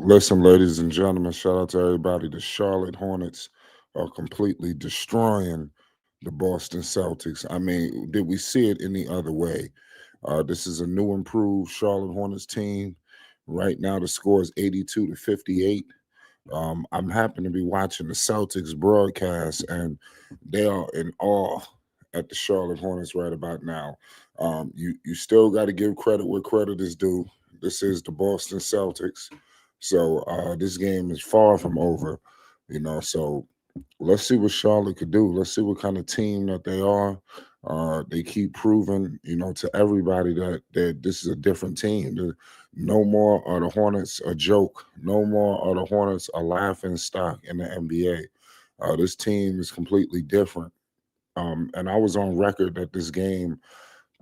Listen, ladies and gentlemen, shout out to everybody. The Charlotte Hornets are completely destroying the Boston Celtics. I mean, did we see it any other way? This is a new, improved Charlotte Hornets team. Right now, the score is 82 to 58. I'm happy to be watching the Celtics broadcast, and they are in awe at the Charlotte Hornets right about now. You still got to give credit where credit is due. This is the Boston Celtics, so this game is far from over. So let's see what Charlotte could do. Let's see what kind of team that they are. They keep proving, to everybody that this is a different team. No more are the Hornets a joke. No more are the Hornets a laughing stock in the NBA. This team is completely different. And I was on record that this game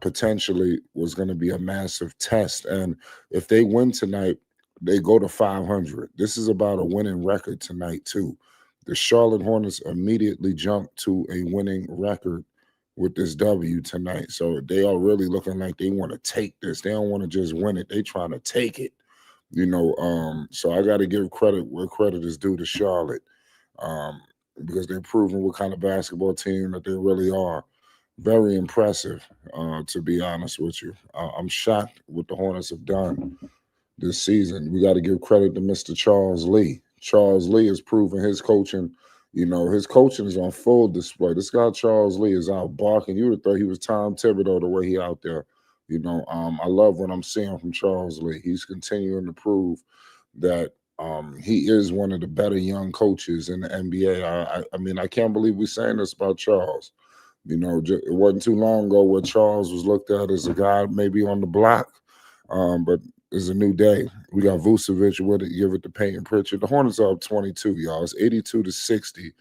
potentially was going to be a massive test. And if they win tonight, they go to 500. This is about a winning record tonight, too. The Charlotte Hornets immediately jumped to a winning record with this W tonight. So they are really looking like they want to take this. They don't want to just win it. They trying to take it. So I got to give credit where credit is due to Charlotte, um, because they're proving what kind of basketball team that they really are. Very impressive, to be honest with you. I'm shocked what the Hornets have done this season. We got to give credit to Mr. Charles Lee. Charles Lee has proven his coaching. His coaching is on full display. This guy Charles Lee is out barking. You would have thought he was Tom Thibodeau the way he out there. I love what I'm seeing from Charles Lee. He's continuing to prove that he is one of the better young coaches in the NBA. I mean, I can't believe we're saying this about Charles. It wasn't too long ago where Charles was looked at as a guy maybe on the block, but it's a new day. We got Vucevic with it. Give it to Peyton Pritchard. The Hornets are up 22, y'all. It's 82 to 60.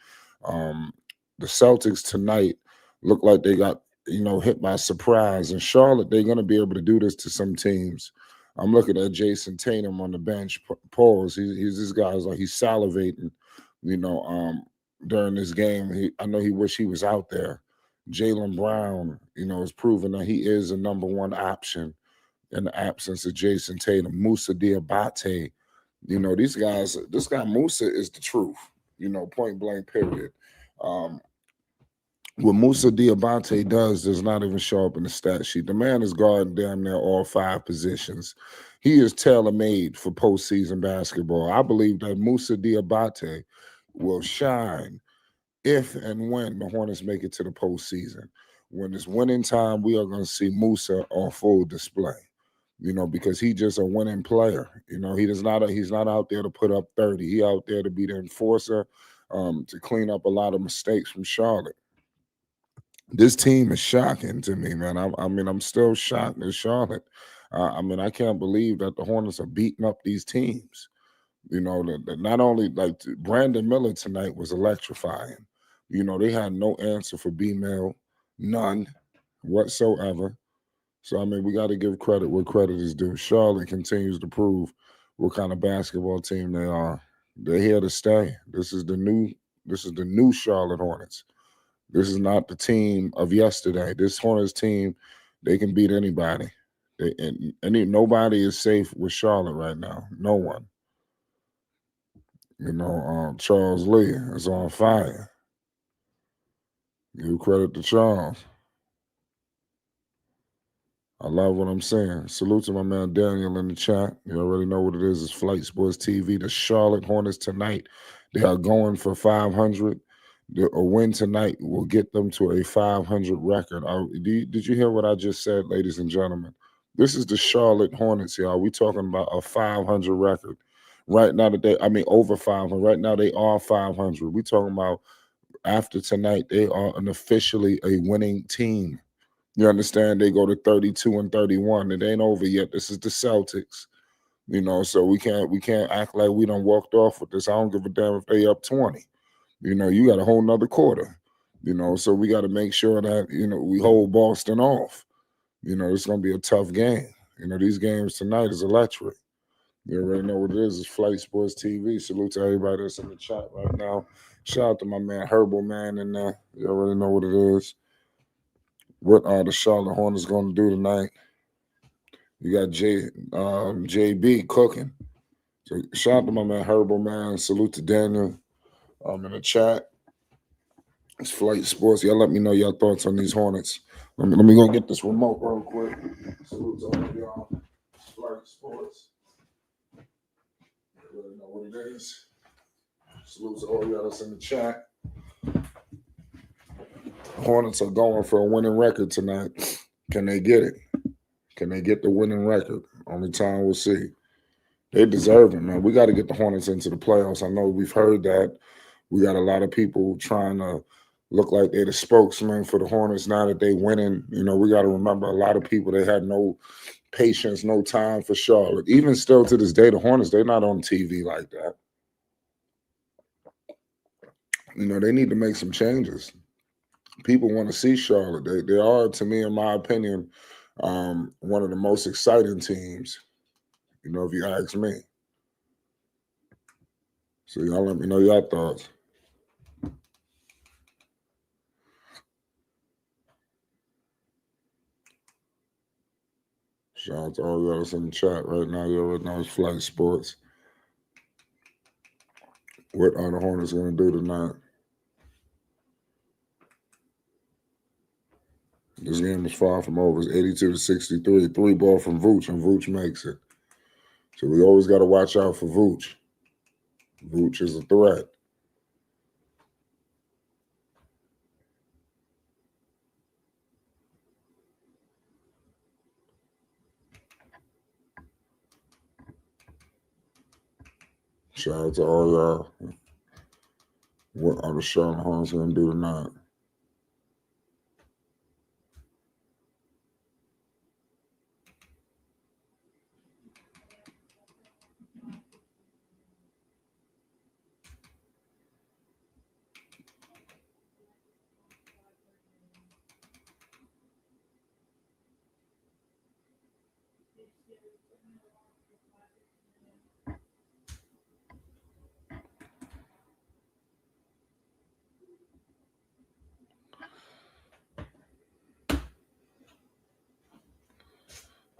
Um, the Celtics tonight look like they got hit by surprise. In Charlotte, they're going to be able to do this to some teams. I'm looking at Jason Tatum on the bench. Pause. He's this guy's like he's salivating. During this game, I know he wish he was out there. Jaylen Brown, is proving that he is a number one option in the absence of Jason Tatum. Musa Diabate, these guys, this guy Musa is the truth, point blank, period. Um, what Musa Diabate does not even show up in the stat sheet. The man is guarding damn near all five positions. He is tailor-made for postseason basketball. I believe that Musa Diabate will shine if and when the Hornets make it to the postseason. When it's winning time, we are going to see Musa on full display. Because he's just a winning player. He's not out there to put up 30. He out there to be the enforcer, to clean up a lot of mistakes from Charlotte. This team is shocking to me, man. I'm still shocked at Charlotte. I can't believe that the Hornets are beating up these teams. That not only like Brandon Miller tonight was electrifying. They had no answer for B-Mail, none whatsoever. So, we got to give credit where credit is due. Charlotte continues to prove what kind of basketball team they are. They're here to stay. This is the new Charlotte Hornets. This is not the team of yesterday. This Hornets team, they can beat anybody. Nobody is safe with Charlotte right now. No one. Charles Lee is on fire. Give credit to Charles. I love what I'm saying. Salute to my man Daniel in the chat. You already know what it is. It's Flight Sports TV. The Charlotte Hornets tonight, they are going for 500. A win tonight will get them to a 500 record. Did you hear what I just said, ladies and gentlemen? This is the Charlotte Hornets, y'all. We talking about a 500 record. Right now, over 500. Right now, they are 500. We talking about after tonight, they are officially a winning team. You understand? They go to 32 and 31. It ain't over yet. This is the Celtics. So we can't act like we done walked off with this. I don't give a damn if they up 20. You got a whole nother quarter. So we got to make sure that, we hold Boston off. It's gonna be a tough game. These games tonight is electric. You already know what it is. It's Flight Sports TV. Salute to everybody that's in the chat right now. Shout out to my man Herbal Man in there. You already know what it is. What are the Charlotte Hornets going to do tonight? You got JB cooking. So shout out to my man Herbal, man. Salute to Daniel. In the chat. It's Flight Sports. Y'all let me know your thoughts on these Hornets. Let me go get this remote real quick. Salute to all of y'all. It's Flight Sports. You already know what it is. Salute to all y'all that's in the chat. Hornets are going for a winning record tonight. Can they get it? Can they get the winning record? Only time we'll see. They deserve it, man. We got to get the Hornets into the playoffs. I know we've heard that. We got a lot of people trying to look like they're the spokesman for the Hornets now that they winning. You know, we got to remember a lot of people, they had no patience, no time for Charlotte. Even still to this day, the Hornets, they're not on TV like that. You know, they need to make some changes. People want to see Charlotte. They are, to me, in my opinion, one of the most exciting teams, you know, if you ask me. So y'all let me know your thoughts. Shout out to all y'all that's in the chat right now. You already know it's Flight Sports. What are the Hornets going to do tonight? This game is far from over. It's 82-63. 3-ball from Vooch, and Vooch makes it. So we always got to watch out for Vooch. Vooch is a threat. Shout out to all y'all. What are the Charlotte Hornets going to do tonight?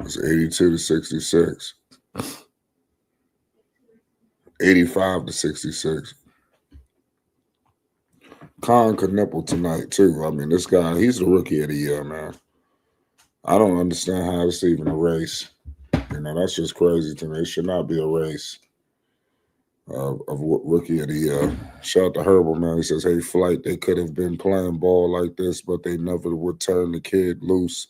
It's 82-66. 85-66. Khan could nipple tonight, too. I mean, this guy, he's the rookie of the year, man. I don't understand how it's even a race. You know, that's just crazy to me. It should not be a race of rookie of the year. Shout out to Herbal, man. He says, hey, Flight, they could have been playing ball like this, but they never would turn the kid loose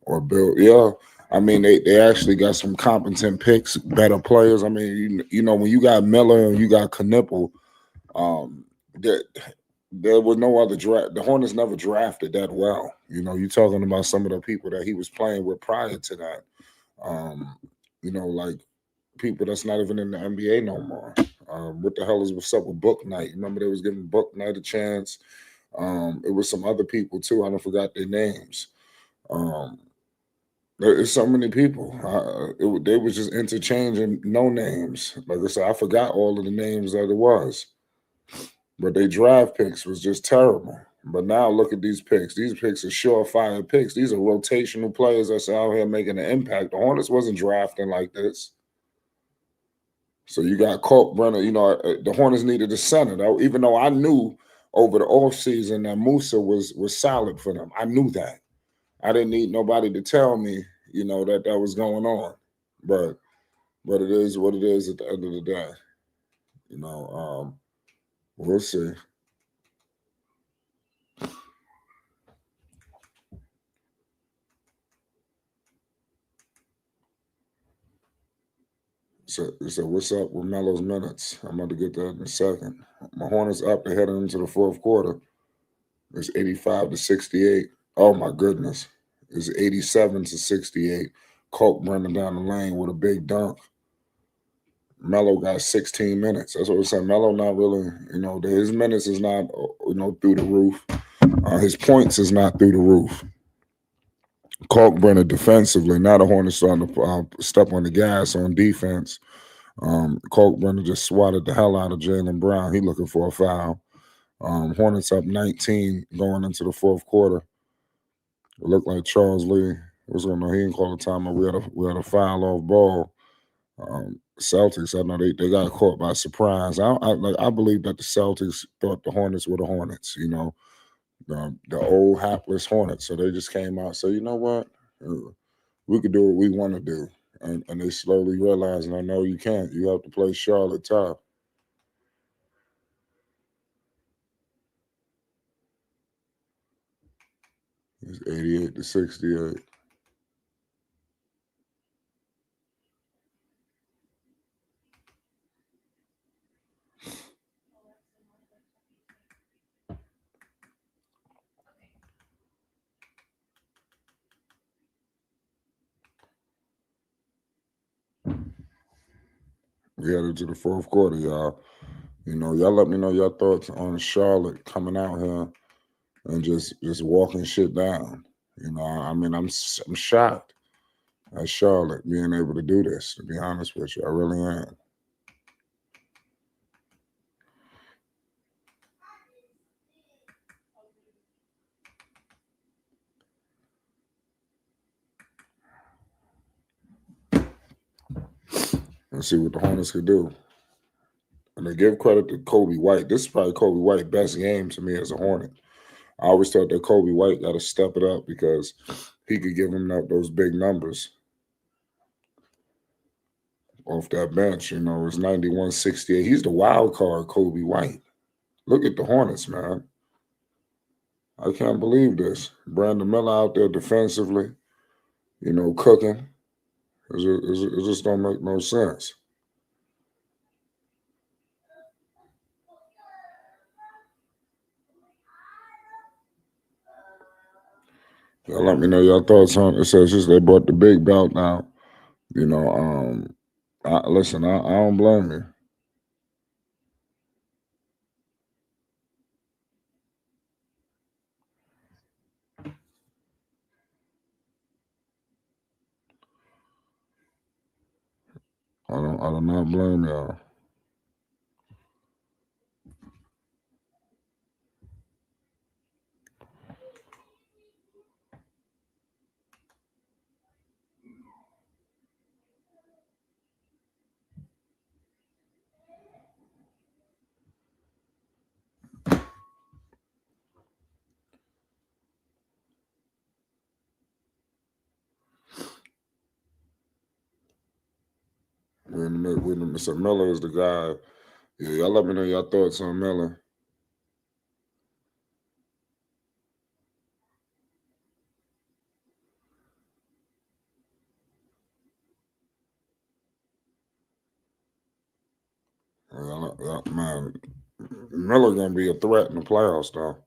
or build. Yeah, I mean, they actually got some competent picks, better players. I mean, you know, when you got Miller and you got Knoepel, there was no other draft. The Hornets never drafted that well. You know, you're talking about some of the people that he was playing with prior to that. You know, like people that's not even in the NBA no more. What the hell is what's up with Book Night? Remember they was giving Book Night a chance. It was some other people too. I don't forgot their names. There's so many people. They was just interchanging no names. Like I said, I forgot all of the names that it was. But they draft picks was just terrible. But now look at these picks. These picks are surefire picks. These are rotational players that's out here making an impact. The Hornets wasn't drafting like this. So you got Kalkbrenner. You know, the Hornets needed a center, though, even though I knew over the offseason that Musa was solid for them. I knew that. I didn't need nobody to tell me, you know, that was going on. But it is what it is at the end of the day. You know, we'll see. So what's up with Melo's minutes? I'm about to get that in a second. My Hornets up. They're heading into the fourth quarter. It's 85-68. Oh my goodness. It's 87-68. Kalkbrenner down the lane with a big dunk. Melo got 16 minutes. That's what I'm saying. Melo not really, you know, his minutes is not, you know, through the roof. His points is not through the roof. Kalkbrenner defensively, now the Hornets starting to step on the gas on defense. Kalkbrenner just swatted the hell out of Jaylen Brown. He looking for a foul. Hornets up 19 going into the fourth quarter. It looked like Charles Lee was going to, he didn't call a timeout. We had a foul off ball. Celtics, I know they got caught by surprise. I believe that the Celtics thought the Hornets were the Hornets. The old hapless Hornets. So they just came out. So you know what? Uh, we could do what we want to do, and they slowly realizing, I know you can't. You have to play Charlotte tough. It's 88-68. We headed to the fourth quarter, y'all. Y'all let me know your thoughts on Charlotte coming out here and just walking shit down. I mean, I'm shocked at Charlotte being able to do this. To be honest with you, I really am. Let's see what the Hornets could do. And they give credit to Kobe White. This is probably Kobe White's best game to me as a Hornet. I always thought that Kobe White got to step it up because he could give him those big numbers off that bench. It's 91-68. He's the wild card, Kobe White. Look at the Hornets, man. I can't believe this. Brandon Miller out there defensively, cooking. It just don't make no sense. Y'all let me know your thoughts on it. It says just they brought the big belt now. You know, listen, I don't blame you. I do not blame y'all. So Miller is the guy. Yeah, y'all let me know your thoughts on Miller. Man, Miller gonna be a threat in the playoffs, though.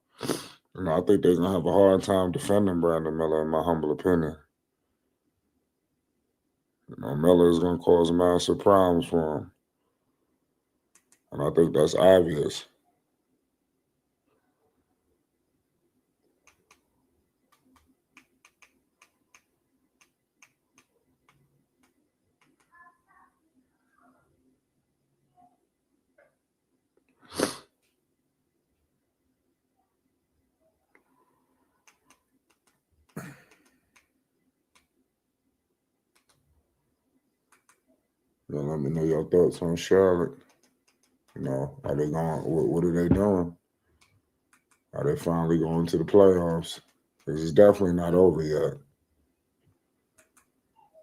I think they're gonna have a hard time defending Brandon Miller, in my humble opinion. Miller is gonna cause massive problems for him, and I think that's obvious. Let me know your thoughts on Charlotte. Are they going? What are they doing? Are they finally going to the playoffs? Because it's definitely not over yet.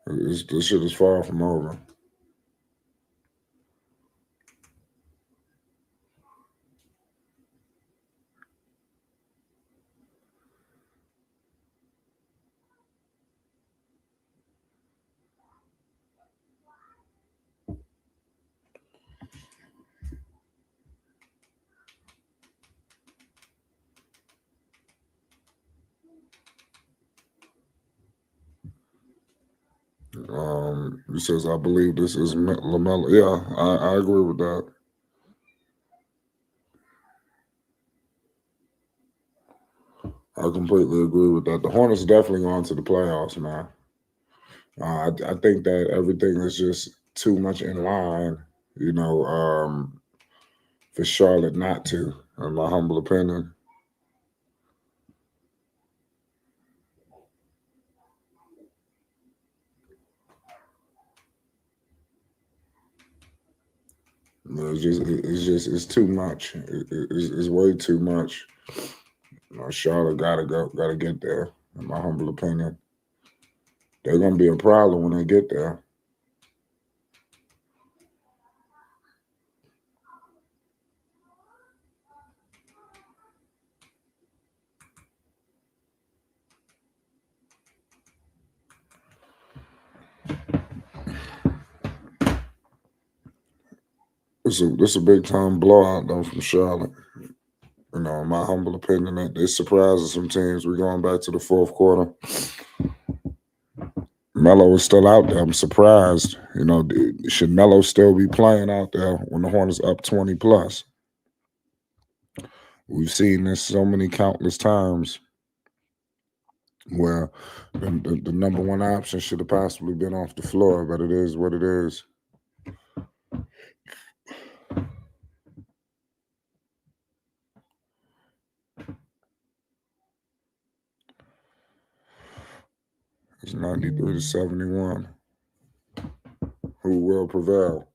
This shit is far from over. He says, I believe this is Lamelo. Yeah, I agree with that. I completely agree with that. The Hornets definitely going to the playoffs, man. I think that everything is just too much in line, for Charlotte not to, in my humble opinion. It's too much. It's way too much. Charlotte gotta get there. In my humble opinion, they're gonna be a problem when they get there. This a big time blowout though from Charlotte. In my humble opinion, they surprises some teams. We're going back to the fourth quarter. Melo is still out there. I'm surprised. Should Melo still be playing out there when the Hornets up 20 plus? We've seen this so many countless times where the number one option should have possibly been off the floor, but it is what it is. It's 93 to 71. Who will prevail?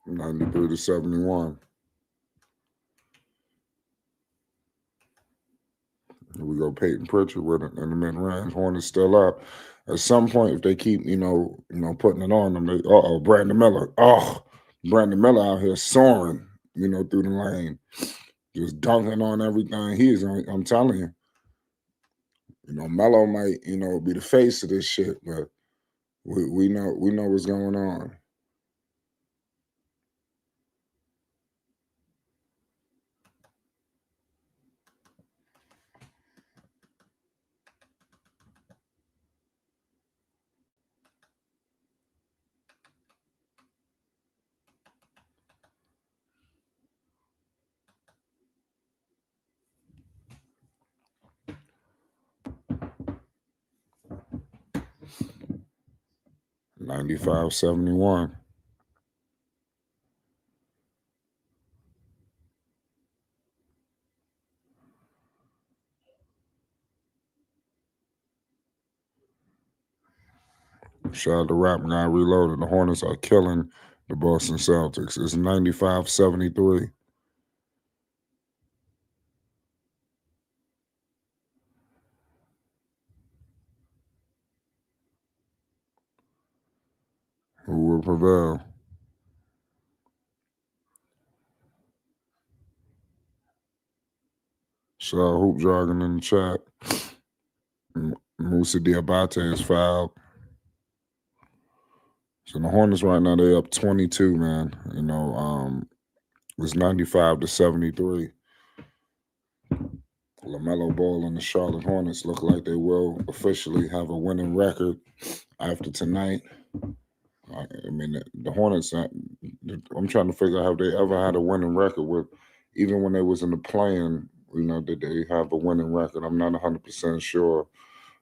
$93 to 71. Here we go, Peyton Pritchard with it in the mid-range. Hornets still up. At some point, if they keep, putting it on them, Brandon Miller. Oh, Brandon Miller out here soaring, through the lane, just dunking on everything. I'm telling you, Melo might, be the face of this shit, but we know what's going on. $95-71. Shout out to Rap Guy Reloaded. The Hornets are killing the Boston Celtics. It's 95-73. Who will prevail? Shout out Hoop Jargon in the chat. Musa Diabate is fouled. So the Hornets right now, they up 22, man. It's 95 to 73. Lamelo Ball and the Charlotte Hornets look like they will officially have a winning record after tonight. I mean, the Hornets, I'm trying to figure out how they ever had a winning record with, even when they was in the playing, did they have a winning record? I'm not 100% sure.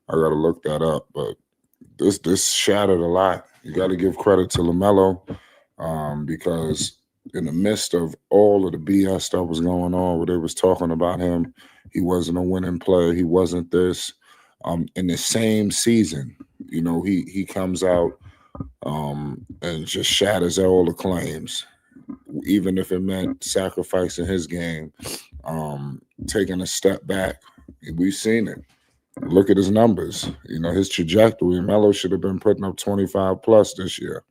I got to look that up, but this shattered a lot. You got to give credit to Lamelo because in the midst of all of the BS that was going on, where they was talking about him, he wasn't a winning player. He wasn't this. In the same season, he comes out and just shatters all the claims, even if it meant sacrificing his game, taking a step back. We've seen it. Look at his numbers. His trajectory. Melo should have been putting up 25 plus this year.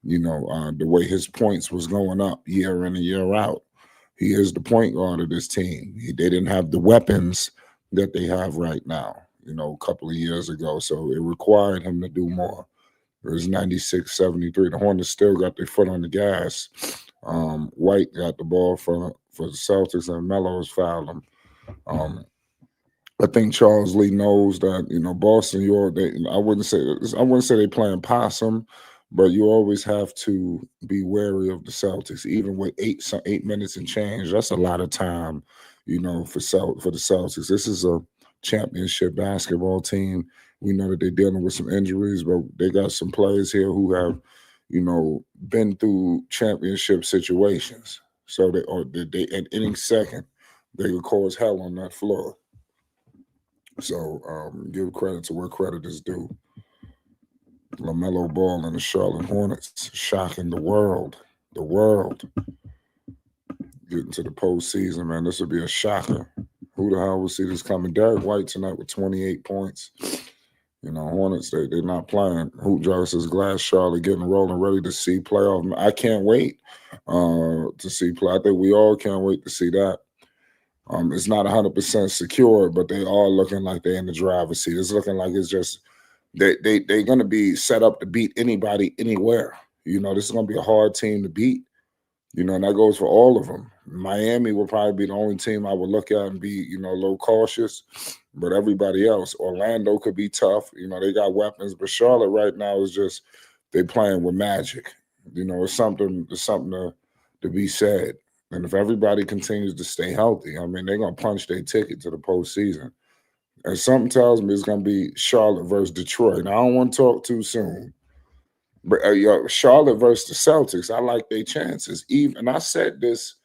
The way his points was going up year in and year out. He is the point guard of this team. They didn't have the weapons that they have right now, a couple of years ago. So it required him to do more. It was 96-73. The Hornets still got their foot on the gas. White got the ball for the Celtics, and Melo has fouled him. I think Charles Lee knows that Boston. I wouldn't say they playing possum, but you always have to be wary of the Celtics. Even with 8 minutes and change, that's a lot of time. For the Celtics, this is a championship basketball team. We know that they're dealing with some injuries, but they got some players here who have been through championship situations. So they at any second they could cause hell on that floor. So give credit to where credit is due. Lamelo Ball and the Charlotte Hornets shocking the world. The world getting to the postseason, man. This would be a shocker. Who the hell will see this coming? Derek White tonight with 28 points. Hornets, they're not playing. Hoop Jarvis is glad Charlotte getting rolling, ready to see playoff. I can't wait to see play. I think we all can't wait to see that. It's not 100% secure, but they are looking like they're in the driver's seat. It's looking like it's just they're going to be set up to beat anybody anywhere. This is going to be a hard team to beat. And that goes for all of them. Miami will probably be the only team I would look at and be, a little cautious. But everybody else, Orlando could be tough. They got weapons. But Charlotte right now is just they playing with magic. It's something to be said. And if everybody continues to stay healthy, I mean, they're gonna punch their ticket to the postseason. And something tells me it's gonna be Charlotte versus Detroit. Now, I don't want to talk too soon. But Charlotte versus the Celtics, I like their chances. And I said this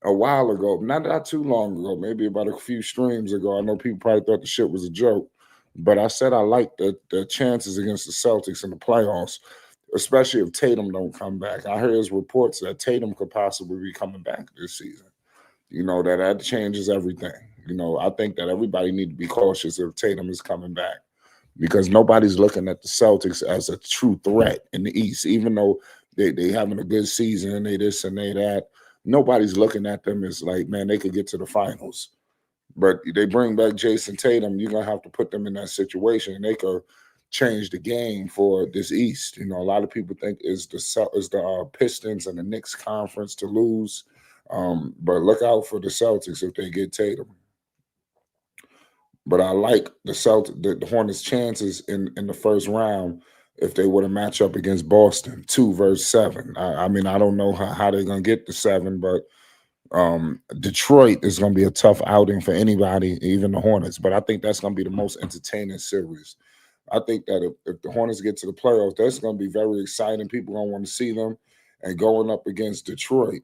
a while ago, not too long ago, maybe about a few streams ago. I know people probably thought the shit was a joke, but I said I like the chances against the Celtics in the playoffs, especially if Tatum don't come back. I heard his reports that Tatum could possibly be coming back this season. That changes everything. I think that everybody need to be cautious if Tatum is coming back, because nobody's looking at the Celtics as a true threat in the East, even though they having a good season and they this and they that. Nobody's looking at them as like, man, they could get to the finals. But they bring back Jason Tatum, you're gonna have to put them in that situation, and they could change the game for this East. A lot of people think is the Pistons and the Knicks conference to lose, but look out for the Celtics if they get Tatum. But I like the Hornets' chances in the first round if they were to match up against Boston, 2 versus 7. I mean, I don't know how they're gonna get the 7, but Detroit is gonna be a tough outing for anybody, even the Hornets. But I think that's gonna be the most entertaining series. I think that if the Hornets get to the playoffs, that's gonna be very exciting. People gonna want to see them, and going up against Detroit,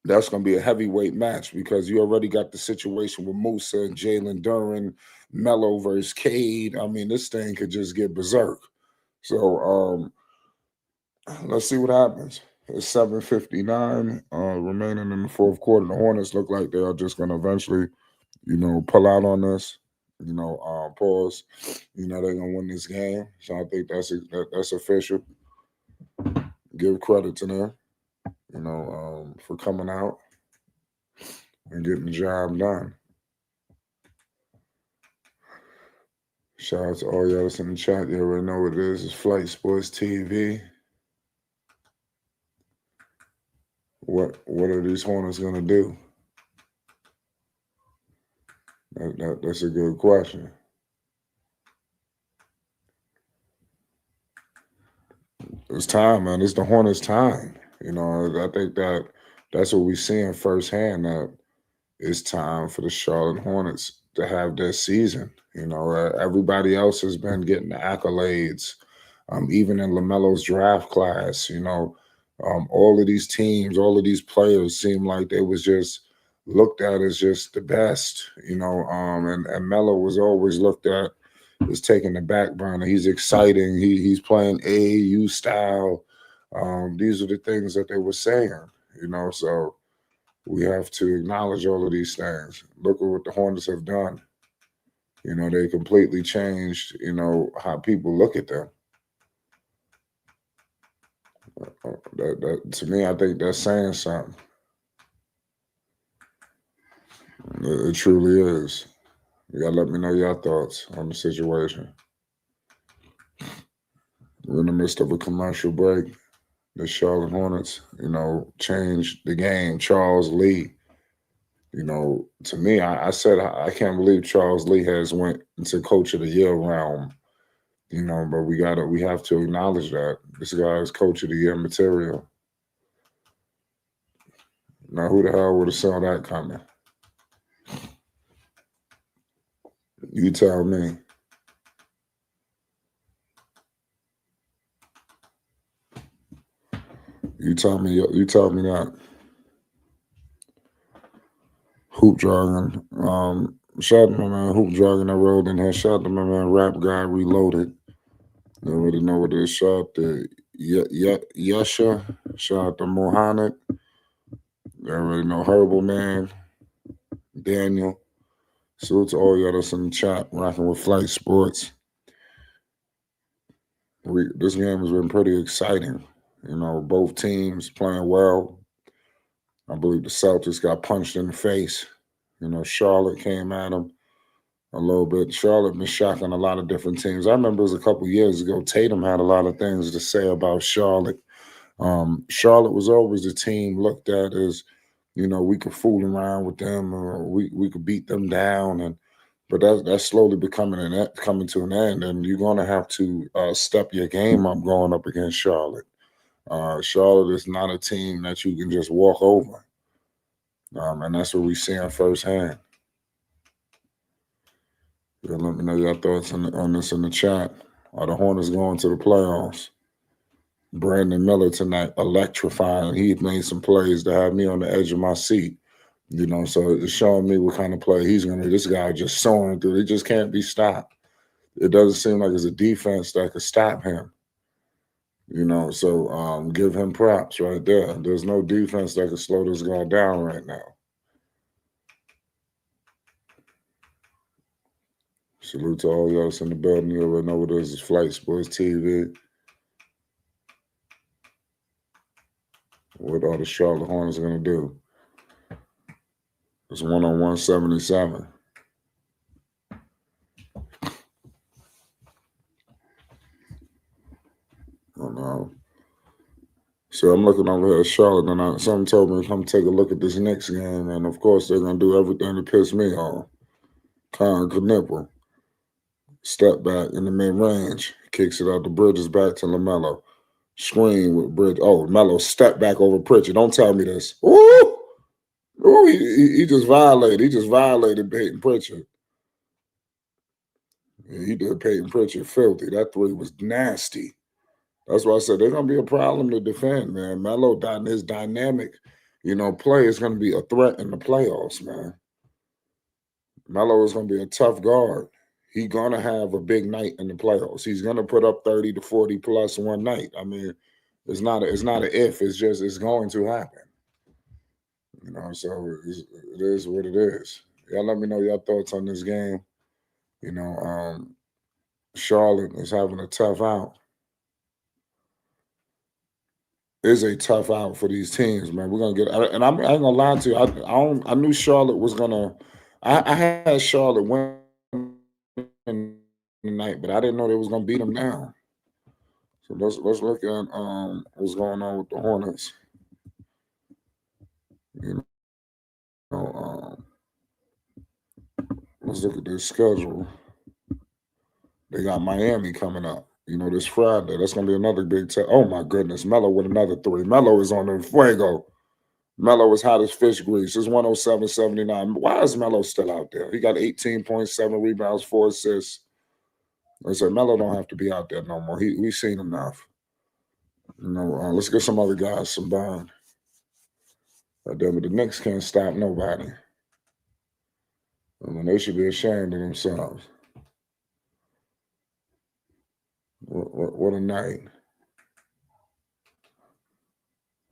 that's going to be a heavyweight match because you already got the situation with Musa and Jalen Duren, Melo versus Cade. I mean, this thing could just get berserk. So let's see what happens. It's 7:59 remaining in the fourth quarter. The Hornets look like they are just going to eventually, pull out on this. Pause. They're going to win this game. So I think that's official. Give credit to them. For coming out and getting the job done. Shout out to all y'all that's in the chat. You already know what it is. It's Flight Sports TV. What are these Hornets gonna do? That's a good question. It's time, man. It's the Hornets' time. I think that's what we're seeing firsthand. That it's time for the Charlotte Hornets to have their season. Everybody else has been getting the accolades, even in Lamelo's draft class. All of these teams, all of these players seem like they was just looked at as just the best. And Melo was always looked at as taking the back burner. He's exciting. He's playing AAU style. These are the things that they were saying. So we have to acknowledge all of these things. Look at what the Hornets have done. They completely changed, how people look at them. That to me, I think that's saying something. It truly is. You gotta let me know your thoughts on the situation. We're in the midst of a commercial break. The Charlotte Hornets, changed the game. Charles Lee. To me, I said I can't believe Charles Lee has went into Coach of the Year realm. But we have to acknowledge that this guy is Coach of the Year material. Now, who the hell would have saw that coming? You tell me. You taught me that. Hoop Jargon. Shout out to my man Hoop Jargon that rolled in here. Shout out to my man Rap Guy Reloaded. You already know what it is. Shout out to Yesha. Shout out to Mohamed. You already know Herbal Man. Daniel. Salute to all y'all that's in the chat rocking with Flight Sports. This game has been pretty exciting. You know, both teams playing well. I believe the Celtics got punched in the face. You know, Charlotte came at them a little bit. Charlotte been shocking a lot of different teams. I remember it was a couple years ago, Tatum had a lot of things to say about Charlotte. Charlotte was always the team looked at as, you know, we could fool around with them or we could beat them down. But that's slowly coming to an end, and you're going to have to step your game up going up against Charlotte. Charlotte is not a team that you can just walk over, and that's what we see on firsthand. Yeah, let me know your thoughts on this in the chat. Are the Hornets going to the playoffs? Brandon Miller tonight, electrifying. He made some plays to have me on the edge of my seat. You know, so it's showing me what kind of play he's going to. This guy just soaring through. He just can't be stopped. It doesn't seem like it's a defense that could stop him. You know, so give him props right there. There's no defense that can slow this guy down right now. Salute to all y'all that's in the building. You already know what it is. It's Flight Sports TV. What are the Charlotte Hornets going to do? It's 101-77. So I'm looking over here at Charlotte, and something told me to come take a look at this next game, and of course they're going to do everything to piss me off. Connaughton, step back in the mid-range, kicks it out the Bridges back to Lamelo. Screen with Bridge. Oh, Melo step back over Pritchard. Don't tell me this. Ooh! Ooh, he just violated. He just violated Peyton Pritchard. Yeah, he did Peyton Pritchard filthy. That three was nasty. That's why I said they're going to be a problem to defend, man. Melo, his dynamic, play is going to be a threat in the playoffs, man. Melo is going to be a tough guard. He's going to have a big night in the playoffs. He's going to put up 30 to 40 plus one night. I mean, it's not an if, it's going to happen. So it is what it is. Y'all let me know your thoughts on this game. Charlotte is having a tough out. It's a tough out for these teams, man. We're gonna get, and I ain't gonna lie to you. I knew Charlotte was gonna. I had Charlotte win tonight, but I didn't know they was gonna beat them now. So let's look at what's going on with the Hornets. Let's look at their schedule. They got Miami coming up. This Friday. That's going to be another big test. Oh, my goodness. Melo with another three. Melo is on the fuego. Melo is hot as fish grease. It's 107-79. Why is Melo still out there? He got 18.7 rebounds, 4 assists. I said, Melo don't have to be out there no more. We've seen enough. Let's get some other guys some burn. But the Knicks can't stop nobody. They should be ashamed of themselves. What a night.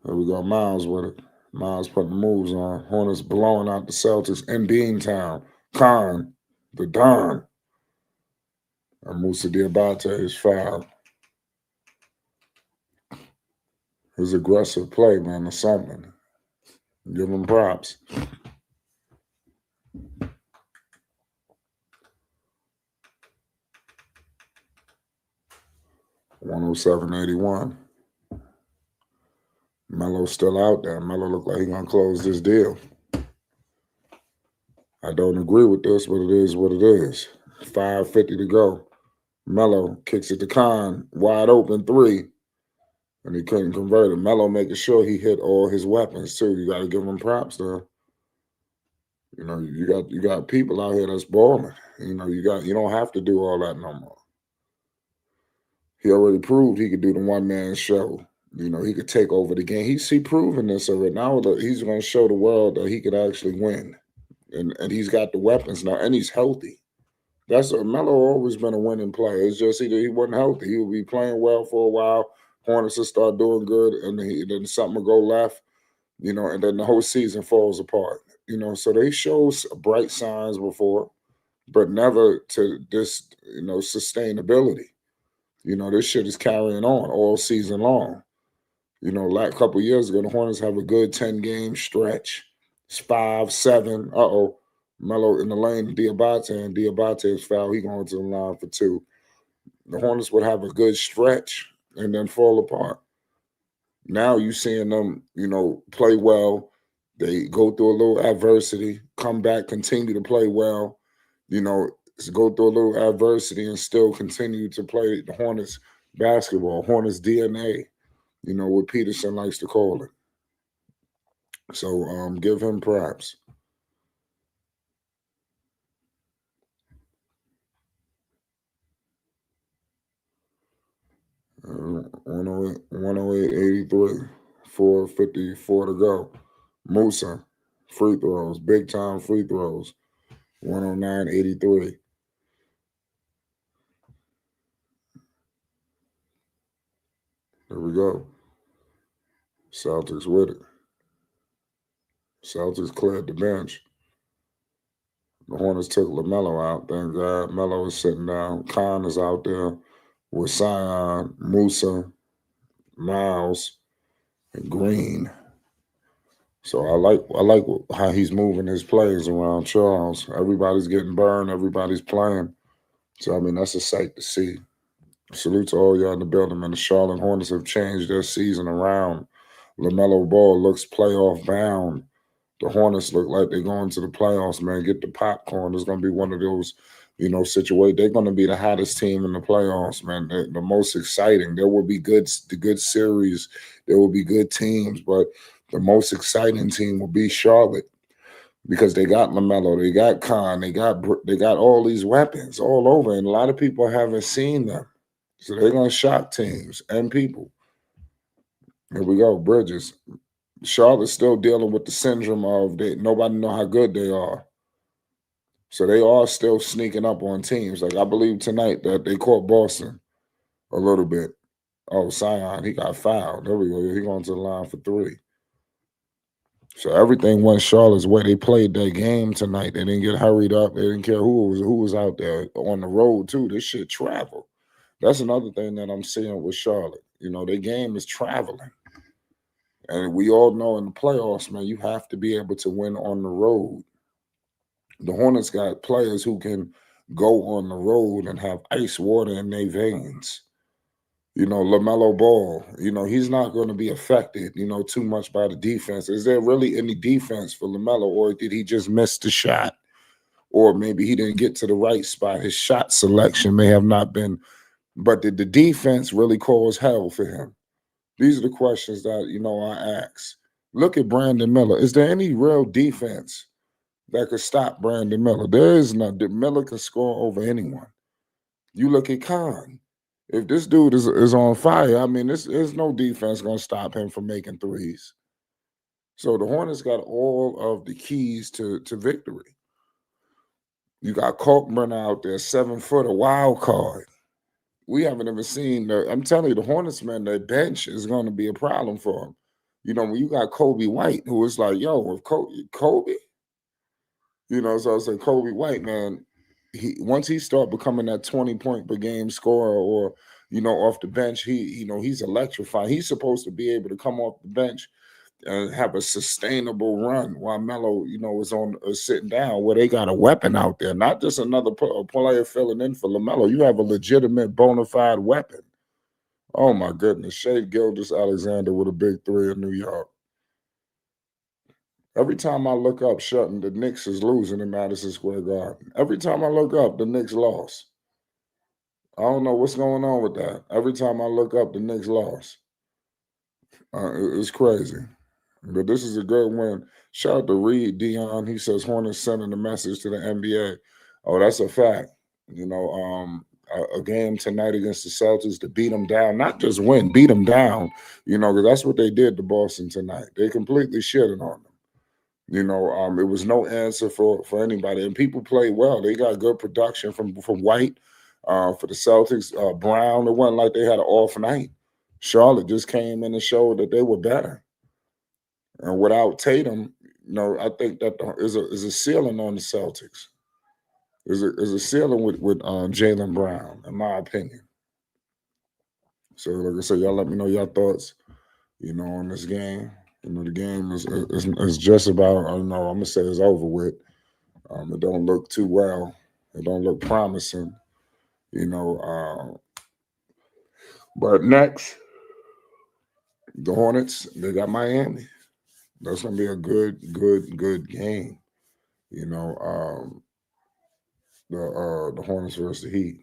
There we go, Miles with it. Miles putting the moves on. Hornets blowing out the Celtics in Beantown. Khan, the Don. And Musa Diabate is fouled. His aggressive play, man, is something. Give him props. $107.81. Melo's still out there. Melo look like he's going to close this deal. I don't agree with this, but it is what it is. 5:50 to go. Melo kicks it to Khan. Wide open three. And he couldn't convert it. Melo making sure he hit all his weapons, too. You got to give him props, though. You got people out here that's balling. You don't have to do all that no more. He already proved he could do the one-man show. He could take over the game. He proven this already. Now he's going to show the world that he could actually win, and he's got the weapons now, and he's healthy. That's Melo always been a winning player. It's just he wasn't healthy. He would be playing well for a while. Hornets will start doing good, and then something will go left. And then the whole season falls apart. So they show bright signs before, but never to this sustainability. This shit is carrying on all season long. Like a couple years ago, the Hornets have a good 10-game stretch. It's 5-7. Uh-oh. Melo in the lane, Diabate, and Diabate is foul. He going to the line for two. The Hornets would have a good stretch and then fall apart. Now you seeing them, play well. They go through a little adversity, come back, continue to play well. Go through a little adversity and still continue to play the Hornets basketball, Hornets DNA. What Peterson likes to call it. So give him props. 108, 108.83, 4:54 to go. Musa, free throws, big time free throws, 109.83. There we go. Celtics with it. Celtics cleared the bench. The Hornets took Lamelo out. Thank God. Melo is sitting down. Khan is out there with Sion, Musa, Miles, and Green. So I like how he's moving his players around Charles. Everybody's getting burned. Everybody's playing. So that's a sight to see. Salute to all y'all in the building, man. The Charlotte Hornets have changed their season around. LaMelo Ball looks playoff bound. The Hornets look like they're going to the playoffs, man. Get the popcorn. It's going to be one of those, situations. They're going to be the hottest team in the playoffs, man. The most exciting. There will be the good series. There will be good teams, but the most exciting team will be Charlotte because they got LaMelo, they got Khan, they got all these weapons all over, and a lot of people haven't seen them. So they're going to shock teams and people. Here we go, Bridges. Charlotte's still dealing with the syndrome of nobody know how good they are. So they are still sneaking up on teams. Like I believe tonight that they caught Boston a little bit. Oh, Sion, he got fouled. There we go. He going to the line for three. So everything went Charlotte's way. They played that game tonight. They didn't get hurried up. They didn't care who was out there on the road too. This shit travel. That's another thing that I'm seeing with Charlotte. Their game is traveling. And we all know in the playoffs, man, you have to be able to win on the road. The Hornets got players who can go on the road and have ice water in their veins. LaMelo Ball, he's not going to be affected, too much by the defense. Is there really any defense for LaMelo, or did he just miss the shot? Or maybe he didn't get to the right spot. His shot selection may have not been, but did the defense really cause hell for him? These are the questions that, I ask. Look at Brandon Miller. Is there any real defense that could stop Brandon Miller? There is none. Miller can score over anyone. You look at Khan. If this dude is on fire, there's no defense going to stop him from making threes. So the Hornets got all of the keys to victory. You got Kalkbrenner out there, 7 foot, a wild card. We haven't even seen I'm telling you, the Hornets, man, their bench is going to be a problem for them. When you got Kobe White, who is like, yo, if Kobe, so I say Kobe White, man, once he start becoming that 20-point per game scorer or, off the bench, he's electrifying. He's supposed to be able to come off the bench and have a sustainable run while Melo, is sitting down where they got a weapon out there, not just another player filling in for LaMelo. You have a legitimate bona fide weapon. Oh my goodness. Shea Gilgeous-Alexander with a big three in New York. Every time I look up, the Knicks is losing in Madison Square Garden. Every time I look up, the Knicks lost. I don't know what's going on with that. Every time I look up, the Knicks lost. It's crazy. But this is a good win. Shout out to Reed Dion. He says Hornets sending a message to the NBA. Oh, that's a fact. a game tonight against the Celtics to beat them down, not just win, beat them down. Because that's what they did to Boston tonight. They completely shitted on them. It was no answer for anybody, and people played well. They got good production from White for the Celtics. Brown, it wasn't like they had an off night. Charlotte just came in and showed that they were better. And without Tatum, I think that is a ceiling on the Celtics. Is a ceiling with Jaylen Brown, in my opinion. So, like I said, y'all let me know your thoughts, on this game. The game is just about, I'm gonna say it's over with. It don't look too well. It don't look promising, but next, the Hornets, they got Miami. That's gonna be a good game. The Hornets versus the Heat.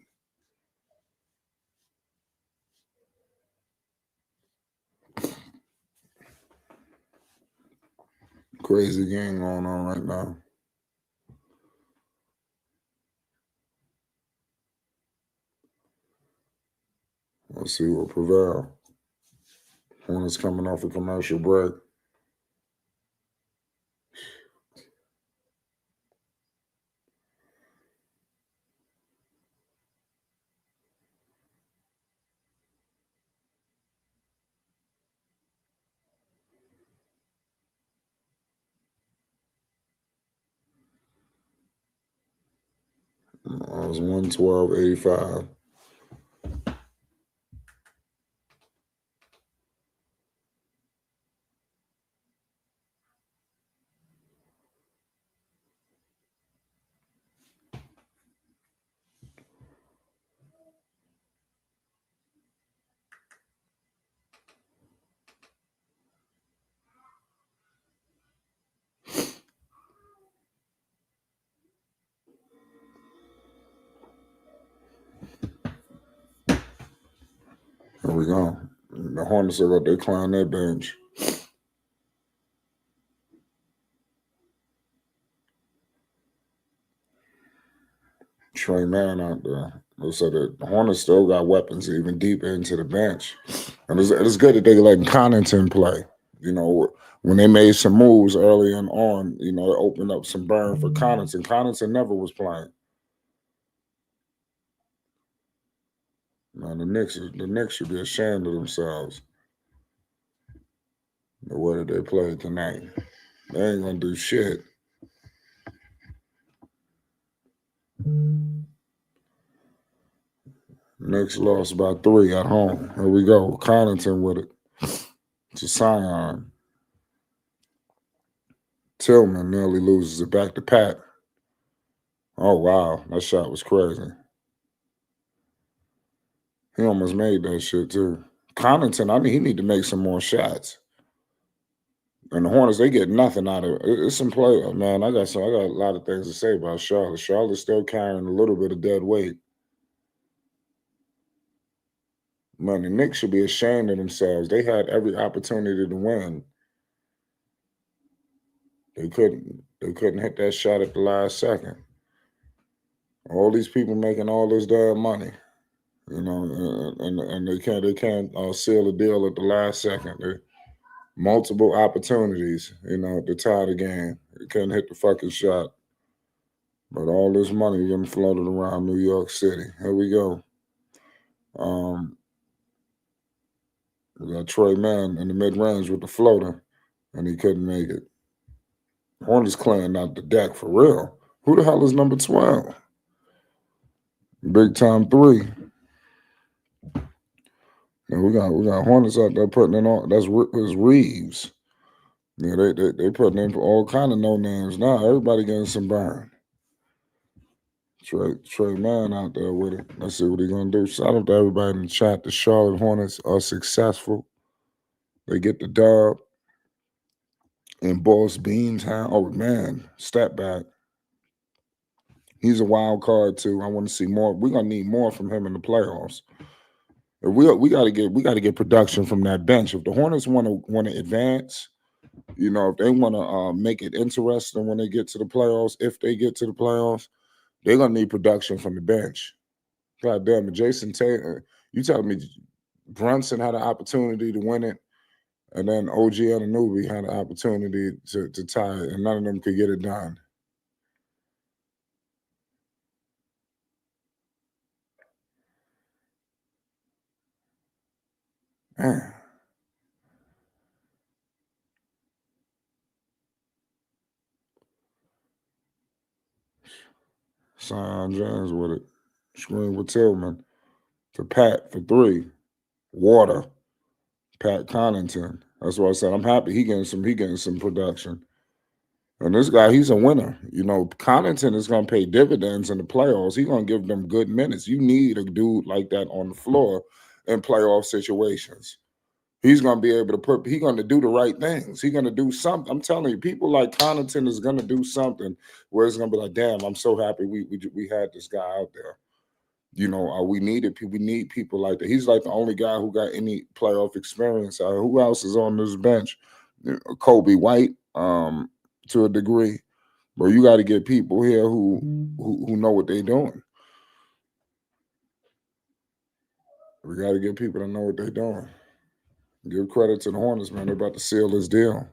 Crazy game going on right now. Let's see what prevail. Hornets coming off a commercial break. It was 112.85. Here we go. The Hornets are up there climbing their bench. Trey Mann out there. So the Hornets still got weapons even deep into the bench. And it's good that they letting Connaughton play. When they made some moves early on, it opened up some burn for Connaughton. Connaughton never was playing. Man, the Knicks should be ashamed of themselves. The way that they played tonight. They ain't gonna do shit. Knicks lost by 3 at home. Here we go. Connaughton with it. To Sion. Tillman nearly loses it back to Pat. Oh, wow. That shot was crazy. He almost made that shit, too. Connaughton, he need to make some more shots. And the Hornets, they get nothing out of it. It's some play, man. I got a lot of things to say about Charlotte. Charlotte's still carrying a little bit of dead weight. Man, the Knicks should be ashamed of themselves. They had every opportunity to win. They couldn't hit that shot at the last second. All these people making all this damn money, and they can't seal the deal at the last second. Multiple opportunities, to tie the game. They couldn't hit the fucking shot. But all this money getting floated around New York City. Here we go. We got Trey Mann in the mid-range with the floater, and he couldn't make it. Hornets clearing out the deck for real. Who the hell is number 12? Big time 3. And we got Hornets out there putting it on. That's Reeves. Yeah, they putting in all kind of no names now. Everybody getting some burn. Trey Mann out there with it. Let's see what he's gonna do. Shout out to everybody in the chat. The Charlotte Hornets are successful. They get the dub. And Boss Beans, oh man, step back. He's a wild card too. I want to see more. We're gonna need more from him in the playoffs. We got to get production from that bench. If the Hornets want to advance, if they want to make it interesting when they get to the playoffs, if they get to the playoffs, they're gonna need production from the bench. God damn it, Jason Tatum. You telling me Brunson had an opportunity to win it, and then OG Anunoby had an opportunity to tie it, and none of them could get it done. Man. Sion James with it. Screen with Tillman. To Pat for 3. Water. Pat Connaughton. That's why I said I'm happy he getting some production. And this guy, he's a winner. You know, Connaughton is going to pay dividends in the playoffs. He's going to give them good minutes. You need a dude like that on the floor in playoff situations. He's going to be able to he's going to do the right things. He's going to do something. I'm telling you, people like Connaughton is going to do something where it's going to be like, damn, I'm so happy we had this guy out there. You know, we need people like that. He's like the only guy who got any playoff experience. Who else is on this bench? Kobe White, to a degree. But you got to get people here who know what they're doing. We got to get people that know what they're doing. Give credit to the Hornets, man. They're about to seal this deal.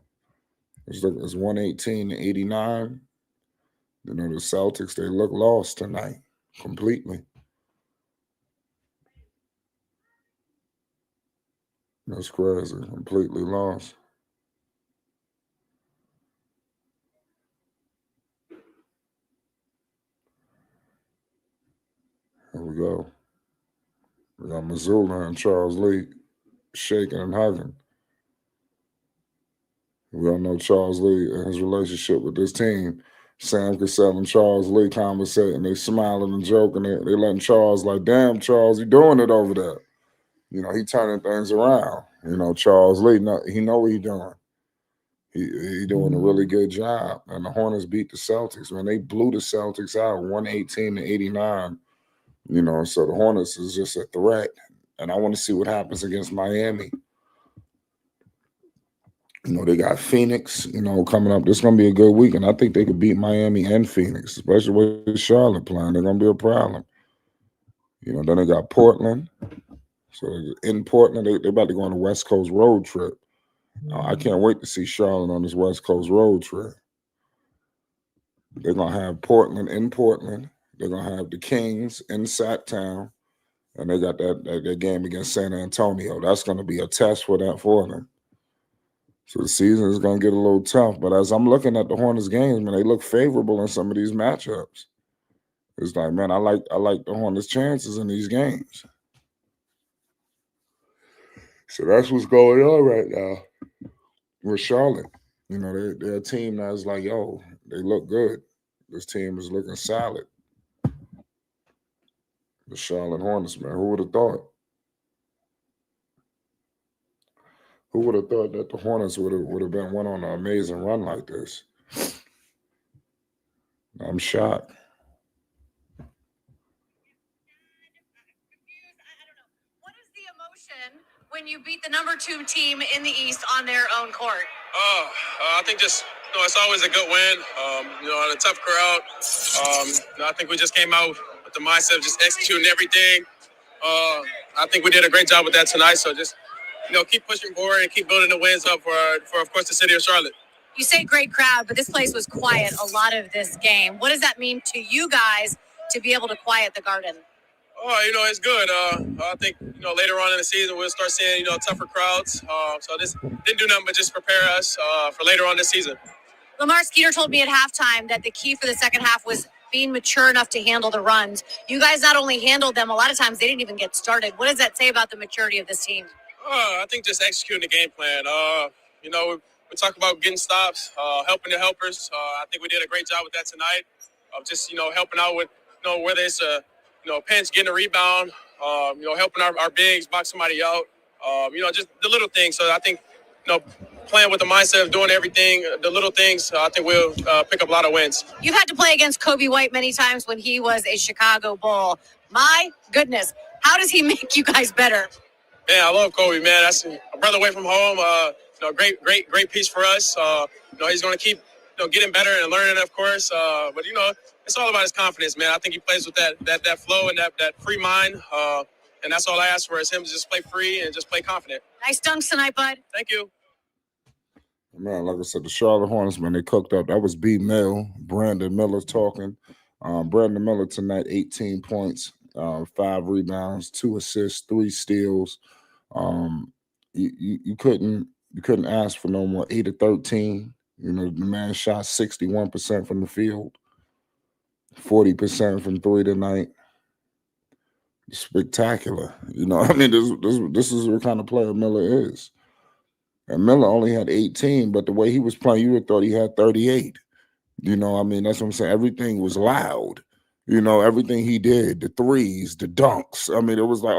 It's 118-89. You know, the Celtics, they look lost tonight completely. That's crazy. Completely lost. Here we go. We got Missoula and Charles Lee shaking and hugging. We all know Charles Lee and his relationship with this team. Sam Cassell and Charles Lee conversating. They smiling and joking. They letting Charles like, damn, Charles, you doing it over there. You know, he turning things around. You know, Charles Lee, he know what he doing. He doing a really good job. And the Hornets beat the Celtics. Man, they blew the Celtics out 118-89. You know, so the Hornets is just a threat. And I want to see what happens against Miami. You know, they got Phoenix, you know, coming up. This is going to be a good week. And I think they could beat Miami and Phoenix, especially with Charlotte playing. They're going to be a problem. You know, then they got Portland. So in Portland, they're about to go on a West Coast road trip. I can't wait to see Charlotte on this West Coast road trip. They're going to have Portland in Portland. They're going to have the Kings in Sacktown. And they got that game against San Antonio. That's going to be a test for them. So the season is going to get a little tough. But as I'm looking at the Hornets games, man, they look favorable in some of these matchups. It's like, man, I like the Hornets' chances in these games. So that's what's going on right now with Charlotte. You know, they're a team that's like, yo, they look good. This team is looking solid. The Charlotte Hornets, man. Who would have thought? Who would have thought that the Hornets would have went on an amazing run like this? I'm shocked. What is the emotion when you beat the number 2 team in the East on their own court? I think just it's always a good win. On a tough crowd. I think we just came out with the mindset of just executing everything. I think we did a great job with that tonight. So just keep pushing forward and keep building the wins up for of course the city of Charlotte. You say great crowd, but this place was quiet a lot of this game. What does that mean to you guys to be able to quiet the Garden? Oh, it's good. I think later on in the season we'll start seeing tougher crowds. So this didn't do nothing but just prepare us for later on this season. Lamar Skeeter told me at halftime that the key for the second half was being mature enough to handle the runs. You guys not only handled them, a lot of times they didn't even get started. What does that say about the maturity of this team? I think just executing the game plan. We talk about getting stops, helping the helpers. I think we did a great job with that tonight. Of just helping out with whether it's a pinch, getting a rebound, helping our bigs box somebody out. Just the little things. So I think playing with the mindset of doing everything, the little things, I think we'll pick up a lot of wins. You've had to play against Kobe White many times when he was a Chicago Bull. My goodness, how does he make you guys better? Man, I love Kobe, man. That's a brother away from home. Great piece for us. He's going to keep getting better and learning, of course. But it's all about his confidence, man. I think he plays with that flow and that free mind. And that's all I ask for is him to just play free and just play confident. Nice dunks tonight, bud. Thank you. Man, like I said, the Charlotte Hornets, man, they cooked up. That was B. Mill, Brandon Miller talking. Brandon Miller tonight, 18 points, 5 rebounds, 2 assists, 3 steals. You couldn't ask for no more. 8 of 13. The man shot 61% from the field, 40% from 3 tonight. Spectacular. I mean, this is what kind of player Miller is. And Miller only had 18, but the way he was playing, you would have thought he had 38. I mean, that's what I'm saying. Everything was loud. Everything he did, the threes, the dunks. I mean, it was like,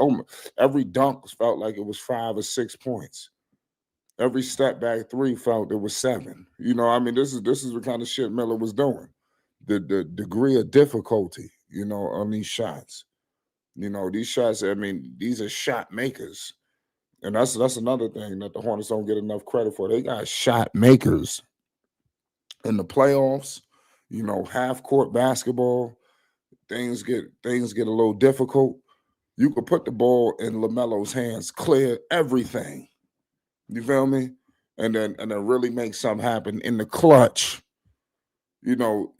every dunk felt like it was 5 or 6 points. Every step back 3 felt it was 7. I mean, this is the kind of shit Miller was doing. The degree of difficulty, on these shots. These shots, I mean, these are shot makers. And that's another thing that the Hornets don't get enough credit for. They got shot makers in the playoffs. Half court basketball, things get a little difficult. You could put the ball in Lamelo's hands, clear everything. You feel me? And then really make something happen in the clutch. You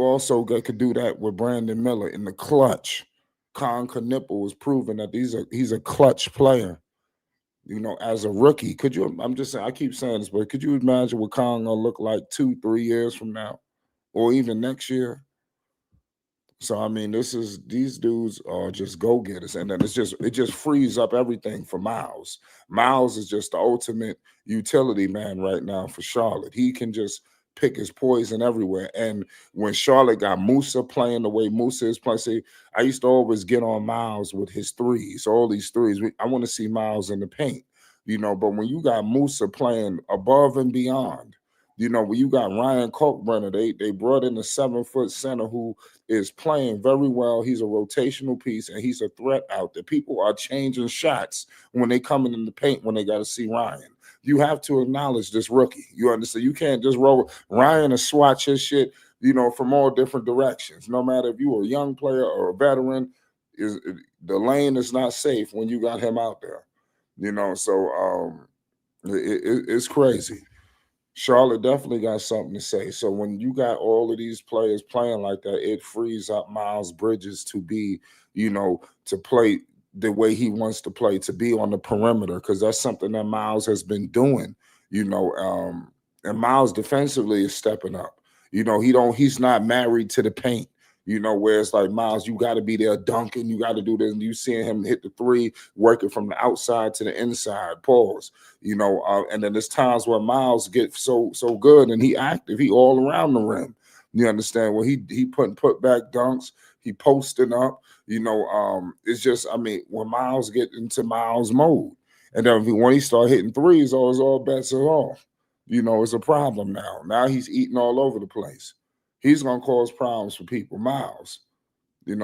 also could do that with Brandon Miller in the clutch. Connaughton was proving that he's a clutch player. As a rookie, I'm just saying, I keep saying this, but could you imagine what Kong gonna look like 2-3 years from now, or even next year? So I mean, these dudes are just go-getters, and then it just frees up everything for Miles. Miles is just the ultimate utility man right now for Charlotte. He can just pick his poison everywhere. And when Charlotte got Musa playing the way Musa is playing, see, I used to always get on Miles with his threes, all these threes. I want to see Miles in the paint, but when you got Musa playing above and beyond, when you got Ryan Kalkbrenner, they brought in a 7-foot center who is playing very well. He's a rotational piece, and he's a threat out there. People are changing shots when they come in the paint when they got to see Ryan. You have to acknowledge this rookie. You understand? You can't just roll Ryan and swatch his shit, from all different directions. No matter if you're a young player or a veteran, the lane is not safe when you got him out there. So it's crazy. Charlotte definitely got something to say. So when you got all of these players playing like that, it frees up Miles Bridges to be, to play the way he wants to play, to be on the perimeter, because that's something that Miles has been doing, and Miles defensively is stepping up. He's not married to the paint. Where it's like, Miles, you got to be there dunking, you got to do this, and you seeing him hit the 3, working from the outside to the inside, pause, and then there's times where Miles gets so good and he active, he all around the rim, you understand, where he put back dunks, he posting up, it's just, I mean, when Miles get into Miles mode, and then when he start hitting threes, all bets are off, it's a problem now he's eating all over the place. He's gonna cause problems for people, Miles. And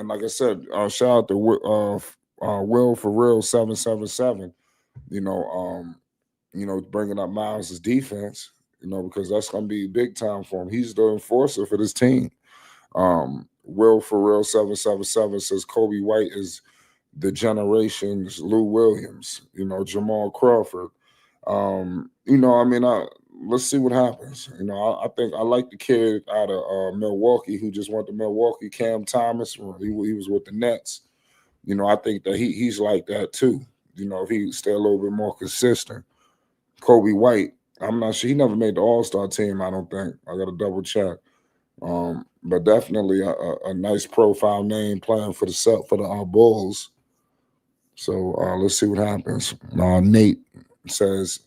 like I said, shout out to Will for Real 777. Bringing up Miles' defense. Because that's gonna be big time for him. He's the enforcer for this team. Will for Real 777 says Kobe White is the generation's Lou Williams. Jamal Crawford. Let's see what happens. I think I like the kid out of Milwaukee who just went to Milwaukee, Cam Thomas. He was with the Nets. I think that he's like that too. If he stay a little bit more consistent. Kobe White, I'm not sure. He never made the All-Star team, I don't think. I got to double check. But definitely a nice profile name playing for the Bulls. So let's see what happens. Nate says,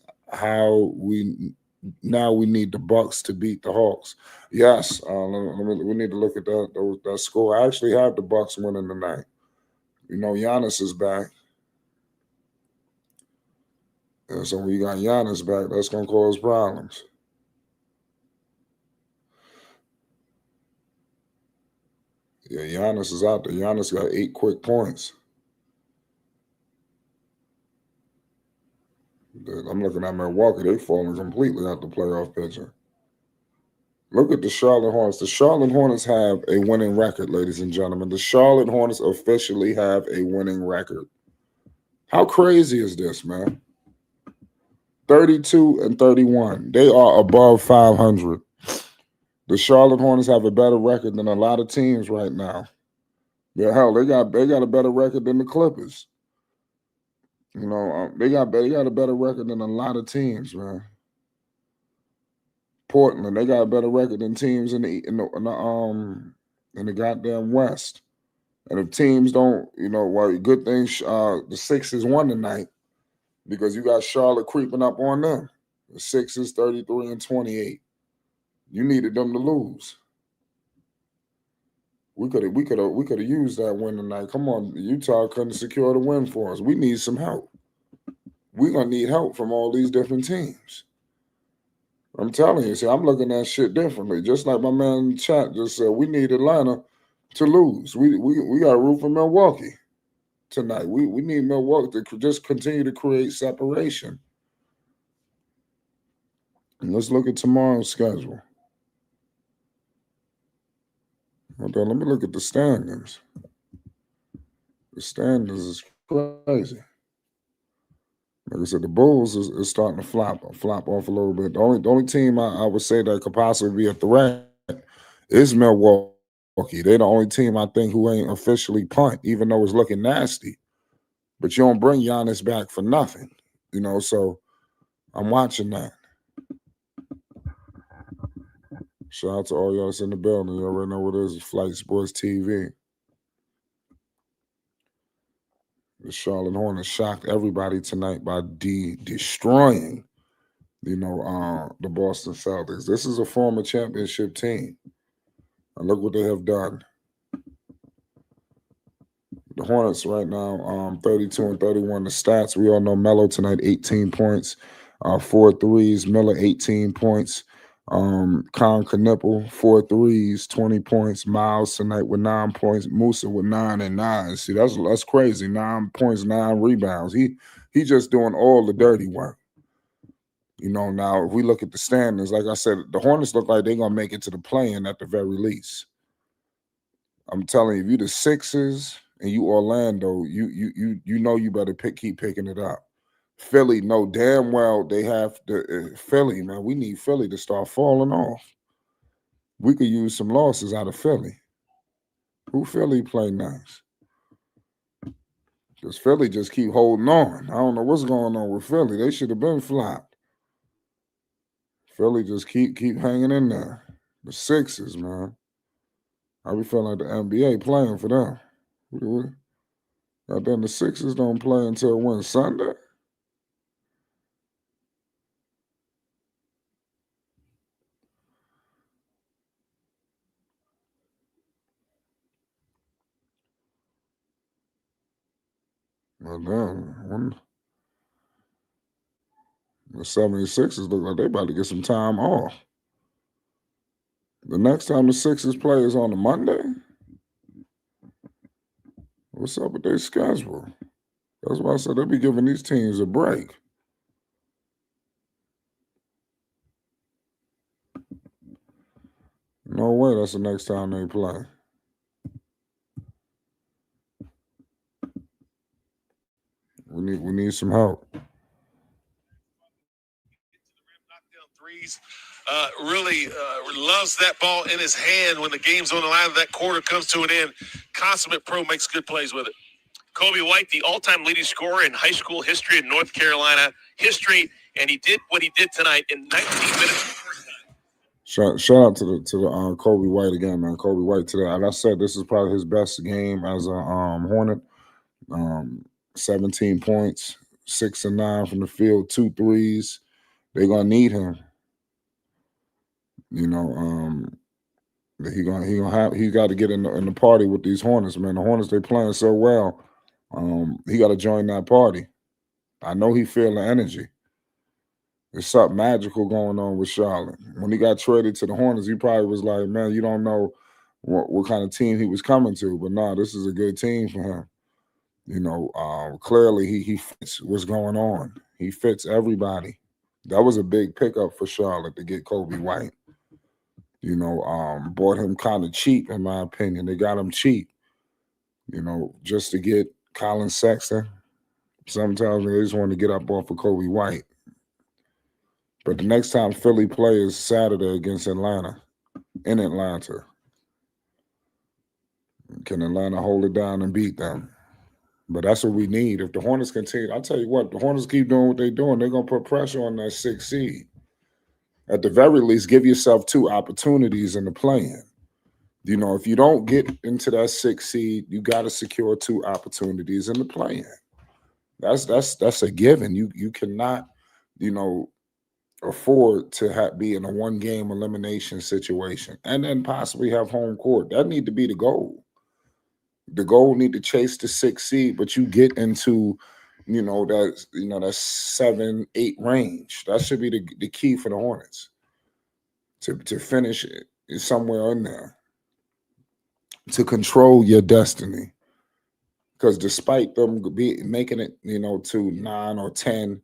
we need the Bucks to beat the Hawks. Yes, we need to look at that score. I actually have the Bucks winning tonight. Giannis is back. And so when you got Giannis back, that's going to cause problems. Yeah, Giannis is out there. Giannis got 8 quick points. I'm looking at Milwaukee. They've fallen completely out the playoff picture. Look at the Charlotte Hornets. The Charlotte Hornets have a winning record, ladies and gentlemen. The Charlotte Hornets officially have a winning record. How crazy is this, man? 32 and 31. They are above 500. The Charlotte Hornets have a better record than a lot of teams right now. Yeah, hell, they got a better record than the Clippers. You know, they got a better record than a lot of teams, man. Portland, they got a better record than teams in the goddamn West. And if teams don't, well, good thing the Sixers won tonight because you got Charlotte creeping up on them. The Sixers 33 and 28. You needed them to lose. We could have used that win tonight. Come on, Utah couldn't secure the win for us. We need some help. We're gonna need help from all these different teams. I'm telling you, see, I'm looking at shit differently. Just like my man in the chat just said, we need Atlanta to lose. We got to root for Milwaukee tonight. We need Milwaukee to just continue to create separation. And let's look at tomorrow's schedule. Hold on, let me look at the standings. The standings is crazy. Like I said, the Bulls is starting to flop off a little bit. The only team I would say that could possibly be a threat is Milwaukee. They're the only team I think who ain't officially punt, even though it's looking nasty. But you don't bring Giannis back for nothing, so I'm watching that. Shout out to all y'all that's in the building. You already know what it is, Flight Sports TV. The Charlotte Hornets shocked everybody tonight by destroying, the Boston Celtics. This is a former championship team. And look what they have done. The Hornets right now, 32 and 31. The stats, we all know Melo tonight, 18 points, 4 threes. Miller, 18 points. Connaughton, 4 threes, 20 points. Miles tonight with 9 points. Musa with 9 and 9. See, that's crazy. 9 points, 9 rebounds. He just doing all the dirty work. Now if we look at the standings, like I said, the Hornets look like they're gonna make it to the play-in at the very least. I'm telling you, if you the Sixers and you Orlando, you better keep picking it up. Philly know damn well they have to. Philly, man, we need Philly to start falling off. We could use some losses out of Philly. Who Philly play next? Because Philly just keep holding on. I don't know what's going on with Philly. They should have been flopped. Philly just keep hanging in there. The Sixers, man. I be feeling like the NBA playing for them. Then the Sixers don't play until when? Sunday? Well, then, the 76ers look like they about to get some time off. The next time the Sixers play is on a Monday? What's up with their schedule? That's why I said they be giving these teams a break. No way that's the next time they play. We need some help. Threes. Really loves that ball in his hand when the game's on the line. That quarter comes to an end. Consummate pro, makes good plays with it. Kobe White, the all-time leading scorer in high school history in North Carolina history, and he did what he did tonight in 19 minutes. Shout out to the Kobe White again, man. Kobe White today. Like I said, this is probably his best game as a Hornet. 17 points, 6 and 9 from the field, 2 threes. They're gonna need him. He got to get in the party with these Hornets, man. The Hornets, they playing so well. He got to join that party. I know he feel the energy. There's something magical going on with Charlotte. When he got traded to the Hornets, he probably was like, man, you don't know what kind of team he was coming to. But no, this is a good team for him. Clearly he fits what's going on. He fits everybody. That was a big pickup for Charlotte to get Kobe White. Bought him kind of cheap, in my opinion. They got him cheap, just to get Colin Sexton. Sometimes they just want to get up off of Kobe White. But the next time Philly play is Saturday against Atlanta, in Atlanta. Can Atlanta hold it down and beat them? But that's what we need. If the Hornets continue, I'll tell you what, the Hornets keep doing what they're doing, they're going to put pressure on that 6th seed. At the very least, give yourself 2 opportunities in the play-in. If you don't get into that 6th seed, you got to secure 2 opportunities in the play-in. That's a given. You cannot, afford to be in a 1-game elimination situation and then possibly have home court. That need to be the goal. The goal need to chase the 6th seed, but you get into, that 7, 8 range. That should be the key for the Hornets to finish it somewhere in there, to control your destiny. Because despite them making it, to 9 or 10,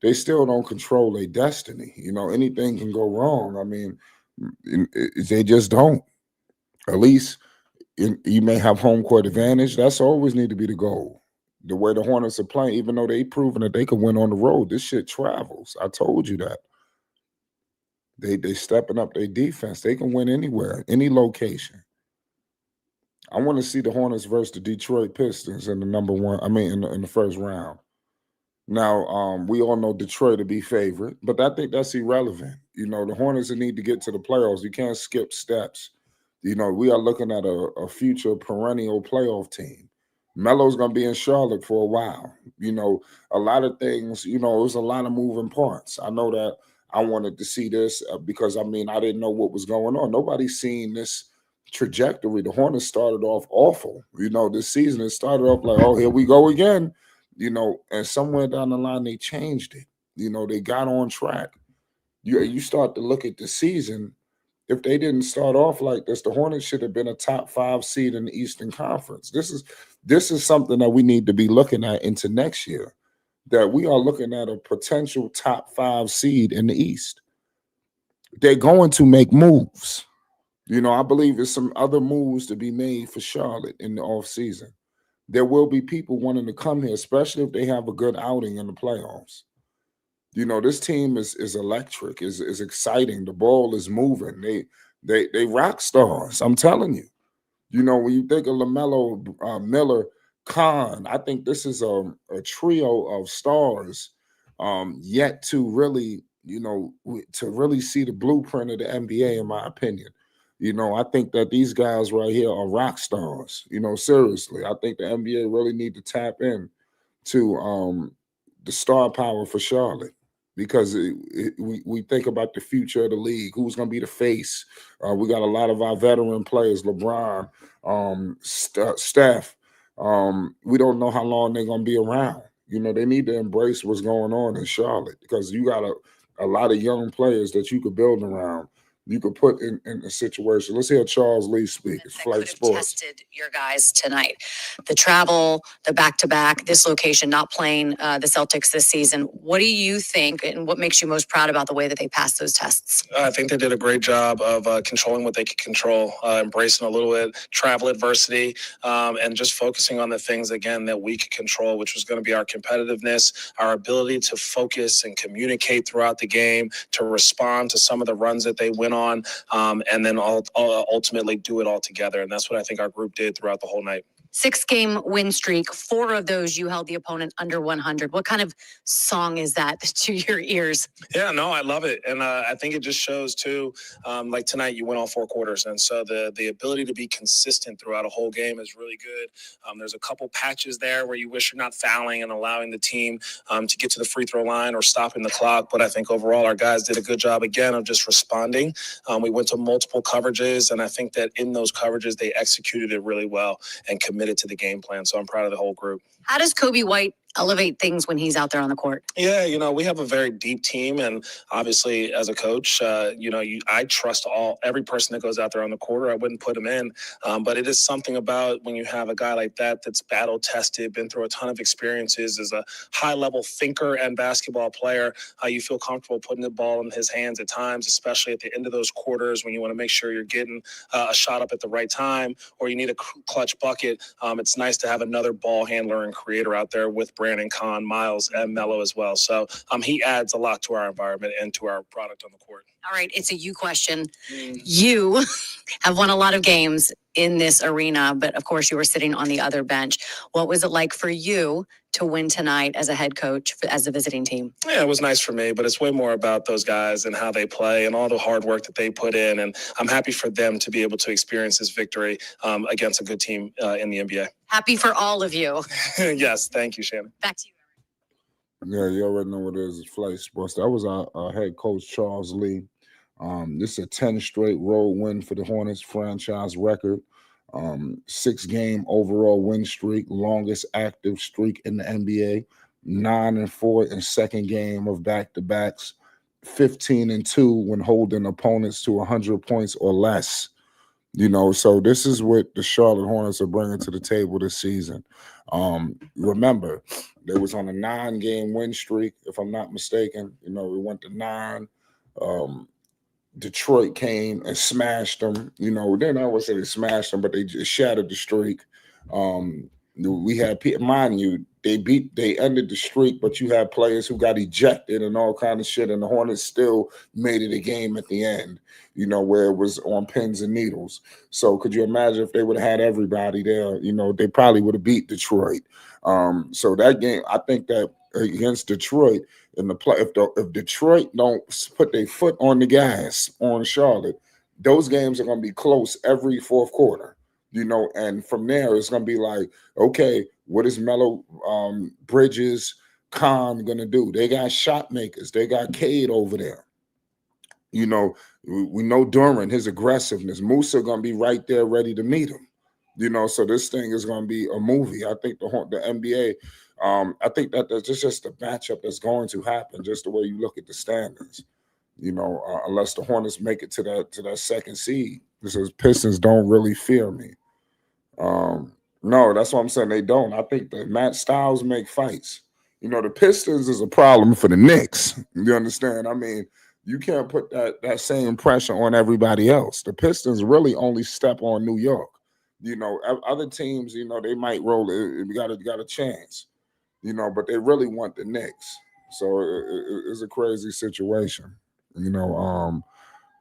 they still don't control their destiny. Anything can go wrong. I mean, they just don't. At least you may have home court advantage. That's always need to be the goal. The way the Hornets are playing, even though they've proven that they can win on the road, this shit travels. I told you that. They stepping up their defense. They can win anywhere, any location. I want to see the Hornets versus the Detroit Pistons in the in the first round. Now, we all know Detroit to be favorite, but I think that's irrelevant. The Hornets need to get to the playoffs. You can't skip steps. We are looking at a future perennial playoff team. Melo's going to be in Charlotte for a while. A lot of things, it was a lot of moving parts. I know that I wanted to see this because, I didn't know what was going on. Nobody's seen this trajectory. The Hornets started off awful. This season it started off like, oh, here we go again. And somewhere down the line they changed it. They got on track. You start to look at the season. If they didn't start off like this, the Hornets should have been a top 5 seed in the Eastern Conference. This is something that we need to be looking at into next year, that we are looking at a potential top 5 seed in the East. They're going to make moves. I believe there's some other moves to be made for Charlotte in the offseason. There will be people wanting to come here, especially if they have a good outing in the playoffs. This team is electric, is exciting. The ball is moving. They rock stars. I'm telling you. When you think of Lamelo, Miller, Khan, I think this is a trio of stars yet to really, to really see the blueprint of the NBA, in my opinion. I think that these guys right here are rock stars. Seriously. I think the NBA really need to tap in to the star power for Charlotte, because we think about the future of the league. Who's going to be the face? We got a lot of our veteran players, LeBron, Steph. We don't know how long they're going to be around. They need to embrace what's going on in Charlotte, because you got a lot of young players that you could build around. You could put in a situation. Let's hear Charles Lee speak. It's Flight Sports. Tested your guys tonight. The travel, the back-to-back, this location, not playing the Celtics this season. What do you think, and what makes you most proud about the way that they passed those tests? I think they did a great job of controlling what they could control, embracing a little bit travel adversity, and just focusing on the things, again, that we could control, which was going to be our competitiveness, our ability to focus and communicate throughout the game, to respond to some of the runs that they went on, and then ultimately do it all together. And that's what I think our group did throughout the whole night. 6-game win streak, 4 of those you held the opponent under 100. What kind of song is that to your ears? Yeah, no, I love it. And I think it just shows too, like tonight you went all 4 quarters. And so the ability to be consistent throughout a whole game is really good. There's a couple patches there where you wish you're not fouling and allowing the team to get to the free throw line or stopping the clock. But I think overall our guys did a good job again of just responding. We went to multiple coverages, and I think that in those coverages they executed it really well and committed to the game plan. So I'm proud of the whole group. How does Kobe White elevate things when he's out there on the court? Yeah, we have a very deep team, and obviously, as a coach, I trust every person that goes out there on the court. I wouldn't put him in, but it is something about when you have a guy like that that's battle tested, been through a ton of experiences, is a high level thinker and basketball player. You feel comfortable putting the ball in his hands at times, especially at the end of those quarters when you want to make sure you're getting a shot up at the right time, or you need a clutch bucket. It's nice to have another ball handler and creator out there with Brandon, Kahn, Miles, and Melo as well. So he adds a lot to our environment and to our product on the court. All right, it's a you question. You have won a lot of games in this arena, but of course you were sitting on the other bench. What was it like for you to win tonight as a head coach as a visiting team? Yeah, it was nice for me, but it's way more about those guys and how they play and all the hard work that they put in. And I'm happy for them to be able to experience this victory against a good team in the NBA. Happy for all of you. Yes, thank you, Shannon. Back to you. Yeah, you already know what it is. It's Flight Sports. That was our head coach, Charles Lee. This is a 10 straight road win for the Hornets, franchise record. 6-game overall win streak, longest active streak in the NBA. 9-4 in second game of back-to-backs. 15-2 when holding opponents to 100 points or less. So this is what the Charlotte Hornets are bringing to the table this season. Remember, they was on a 9-game win streak, if I'm not mistaken. We went to 9. Detroit came and smashed them. Then I would say they smashed them, but they just shattered the streak. We had, mind you, they ended the streak, but you had players who got ejected and all kind of shit, and the Hornets still made it a game at the end, where it was on pins and needles. So could you imagine if they would have had everybody there, they probably would have beat Detroit. So that game, I think that against Detroit in the play, if Detroit don't put their foot on the gas on Charlotte, those games are going to be close every fourth quarter. And from there, it's going to be like, okay, what is Melo, Bridges, Kahn going to do? They got shot makers. They got Cade over there. We know Duran, his aggressiveness. Musa going to be right there ready to meet him. So this thing is going to be a movie. I think the NBA, I think that's just the matchup that's going to happen, just the way you look at the standings. Unless the Hornets make it to that second seed. Because Pistons don't really fear me. No, that's what I'm saying. They don't. I think that match styles make fights. The Pistons is a problem for the Knicks. You understand? I mean, you can't put that same pressure on everybody else. The Pistons really only step on New York. Other teams, they might roll it. We got a chance. But they really want the Knicks. So it's a crazy situation.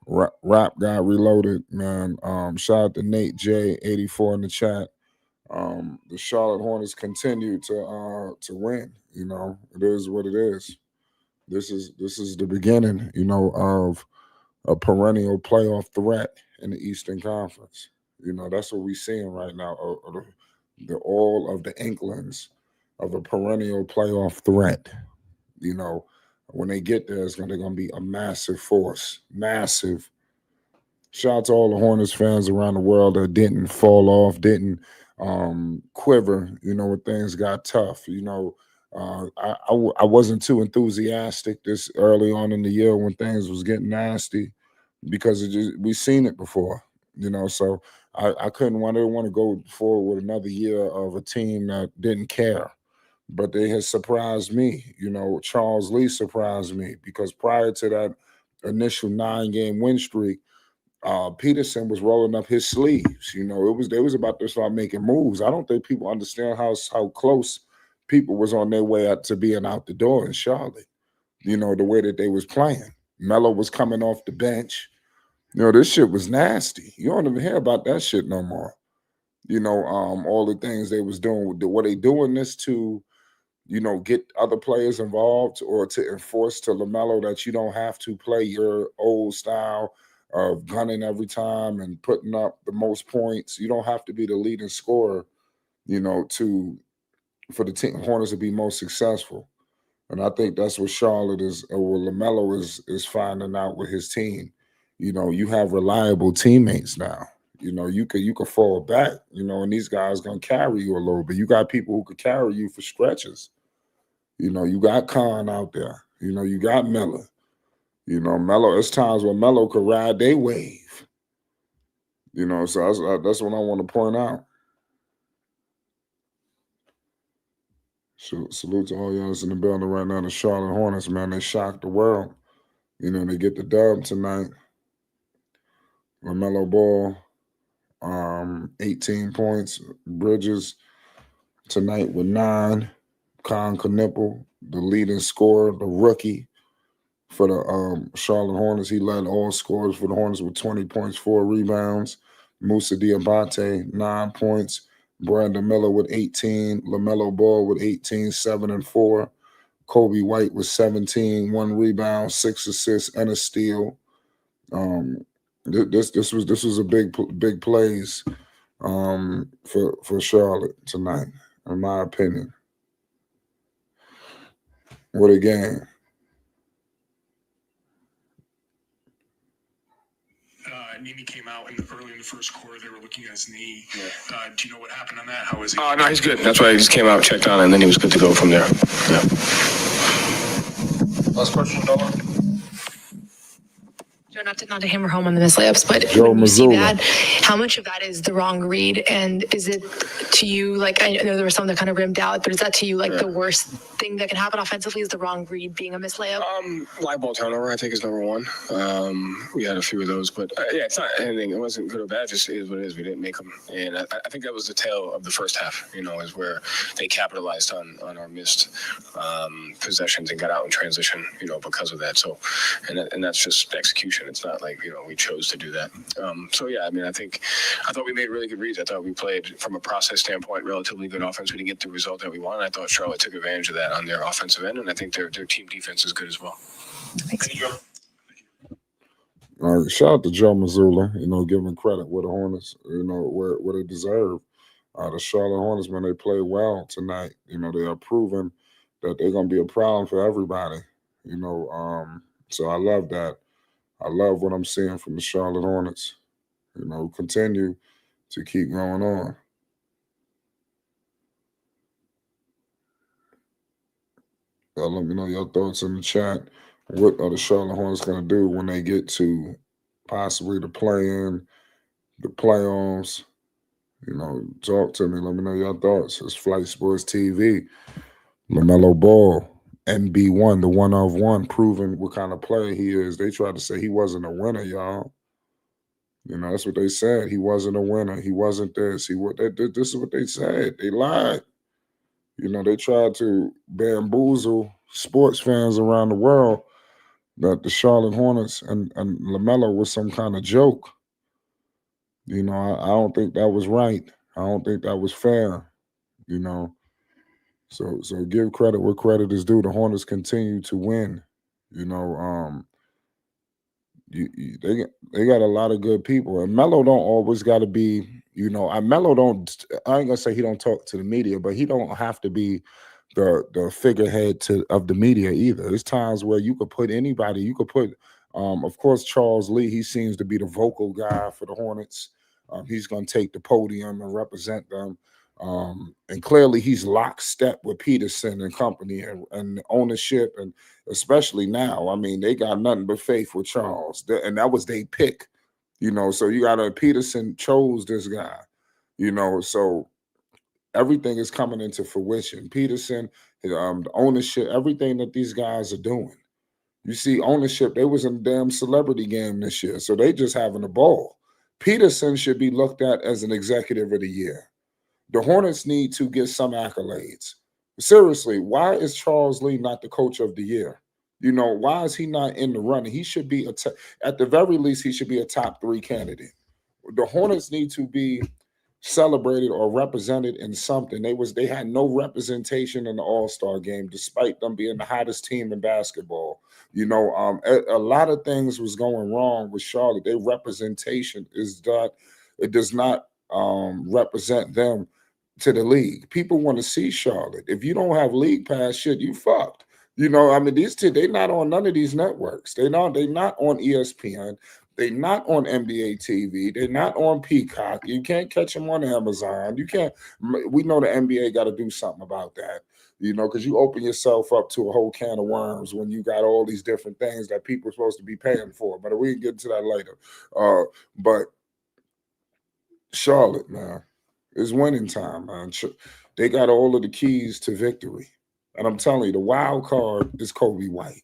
Rap got reloaded, man. Shout out to Nate J 84 in the chat. The Charlotte Hornets continue to win. It is what it is. This is the beginning, of a perennial playoff threat in the Eastern Conference. That's what we're seeing right now. All of the inklings of a perennial playoff threat. When they get there, they're going to be a massive force. Massive. Shout out to all the Hornets fans around the world that didn't fall off, didn't quiver, when things got tough. I wasn't too enthusiastic this early on in the year when things was getting nasty because we've seen it before, so I didn't want to go forward with another year of a team that didn't care. But they had surprised me. Charles Lee surprised me because prior to that initial 9-game win streak, Peterson was rolling up his sleeves. They was about to start making moves. I don't think people understand how close people was on their way out to being out the door in Charlotte. The way that they was playing. Melo was coming off the bench. This shit was nasty. You don't even hear about that shit no more. All the things they was doing. Were they doing this to get other players involved or to enforce to Lamelo that you don't have to play your old style of gunning every time and putting up the most points. You don't have to be the leading scorer, for the team Hornets to be most successful. And I think that's what Charlotte is, or what Lamelo is finding out with his team. You have reliable teammates now. You could fall back, and these guys gonna carry you a little bit. You got people who could carry you for stretches. You got Khan out there. You got Miller. Melo. There's times when Melo could ride their wave. So that's what I want to point out. So salute to all y'all that's in the building right now. The Charlotte Hornets, man, they shocked the world. They get the dub tonight. LaMelo Ball, 18 points. Bridges tonight with 9. Connaughton, the leading scorer, the rookie for the Charlotte Hornets. He led all scorers for the Hornets with 20 points, 4 rebounds. Musa Diabate, 9 points. Brandon Miller with 18. LaMelo Ball with 18, 7 and 4. Kobe White with 17, 1 rebound, 6 assists, and a steal. This was a big plays for Charlotte tonight, in my opinion. What a game. Nimi came out early in the first quarter. They were looking at his knee. Yeah. Do you know what happened on that? How is he? No, he's good. That's why he just came out, checked on, and then he was good to go from there. Yeah. Last question, Noah. Joe, not to hammer home on the missed layups, but Joe when you see Mazzulla. that, how much of that is the wrong read? And is it to you, like, I know there were some that kind of rimmed out, but is that to you, like, the worst thing that can happen offensively is the wrong read being a missed layup? Live ball turnover, I think, is number one. We had a few of those, but yeah, it's not anything. It wasn't good or bad. It just is what it is. We didn't make them. And I think that was the tale of the first half, is where they capitalized on our missed possessions and got out in transition, because of that. So, and that's just execution. It's not like, we chose to do that. So, yeah, I thought we made really good reads. I thought we played, from a process standpoint, relatively good offense. We didn't get the result that we wanted. I thought Charlotte took advantage of that on their offensive end, and I think their team defense is good as well. Thanks. Shout out to Joe Mazzulla, giving credit where the Hornets, where they deserve. The Charlotte Hornets, man, they played well tonight. They are proving that they're going to be a problem for everybody. So I love that. I love what I'm seeing from the Charlotte Hornets. Continue to keep going on. Let me know your thoughts in the chat. What are the Charlotte Hornets going to do when they get to possibly the play-in, the playoffs? Talk to me. Let me know your thoughts. It's Flight Sports TV. LaMelo Ball, NB1, the one of one, proving what kind of player he is. They tried to say he wasn't a winner, y'all. That's what they said. He wasn't a winner. He wasn't this. This is what they said. They lied. They tried to bamboozle sports fans around the world that the Charlotte Hornets and LaMelo was some kind of joke. I don't think that was right. I don't think that was fair. So give credit where credit is due. The Hornets continue to win. They got a lot of good people, and Melo don't always got to be. Melo don't. I ain't gonna say he don't talk to the media, but he don't have to be the figurehead of the media either. There's times where you could put anybody. You could put, of course, Charles Lee. He seems to be the vocal guy for the Hornets. He's gonna take the podium and represent them. And clearly he's lockstep with Peterson and company and ownership, and especially now. They got nothing but faith with Charles, and that was their pick. So you got Peterson chose this guy. So everything is coming into fruition. Peterson, the ownership, everything that these guys are doing. You see, ownership, they was in a damn celebrity game this year, so they just having a ball. Peterson should be looked at as an executive of the year. The Hornets need to get some accolades. Seriously, why is Charles Lee not the coach of the year? Why is he not in the running? He should be, at the very least, he should be a top 3 candidate. The Hornets need to be celebrated or represented in something. They had no representation in the All-Star game, despite them being the hottest team in basketball. A lot of things was going wrong with Charlotte. Their representation is that it does not represent them to the league. People want to see Charlotte. If you don't have league pass, shit, you fucked. These two, they're not on none of these networks. They're not on ESPN. They're not on NBA TV. They're not on Peacock. You can't catch them on Amazon. You can't. We know the NBA got to do something about that. because you open yourself up to a whole can of worms when you got all these different things that people are supposed to be paying for. But we can get into that later. But Charlotte, man, it's winning time, man. They got all of the keys to victory. And I'm telling you, the wild card is Kobe White.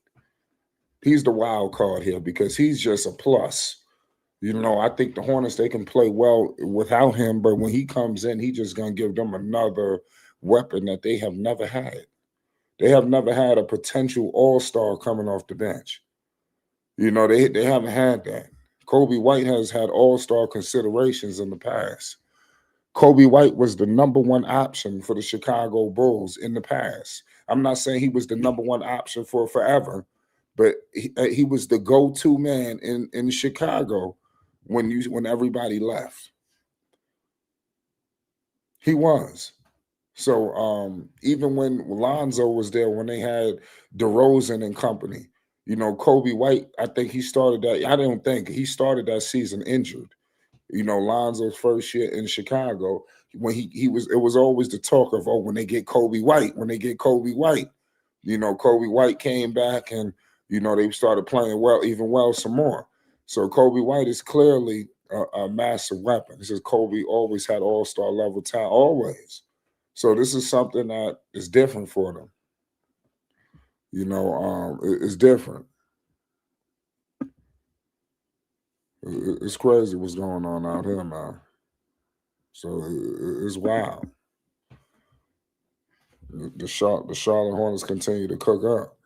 He's the wild card here because he's just a plus. I think the Hornets, they can play well without him, but when he comes in, he's just going to give them another weapon that they have never had. They have never had a potential all-star coming off the bench. They haven't had that. Kobe White has had all-star considerations in the past. Kobe White was the number one option for the Chicago Bulls in the past. I'm not saying he was the number one option for forever, but he was the go-to man in Chicago when everybody left. He was. So even when Lonzo was there, when they had DeRozan and company, Kobe White, I think he started that. I don't think he started that season injured. Lonzo's first year in Chicago, when he was, it was always the talk of, when they get Kobe White, Kobe White came back and, they started playing well some more. So Kobe White is clearly a massive weapon. He says Kobe always had all-star level talent, always. So this is something that is different for them. It's different. It's crazy what's going on out here, man. So it's wild. The Charlotte Hornets continue to cook up.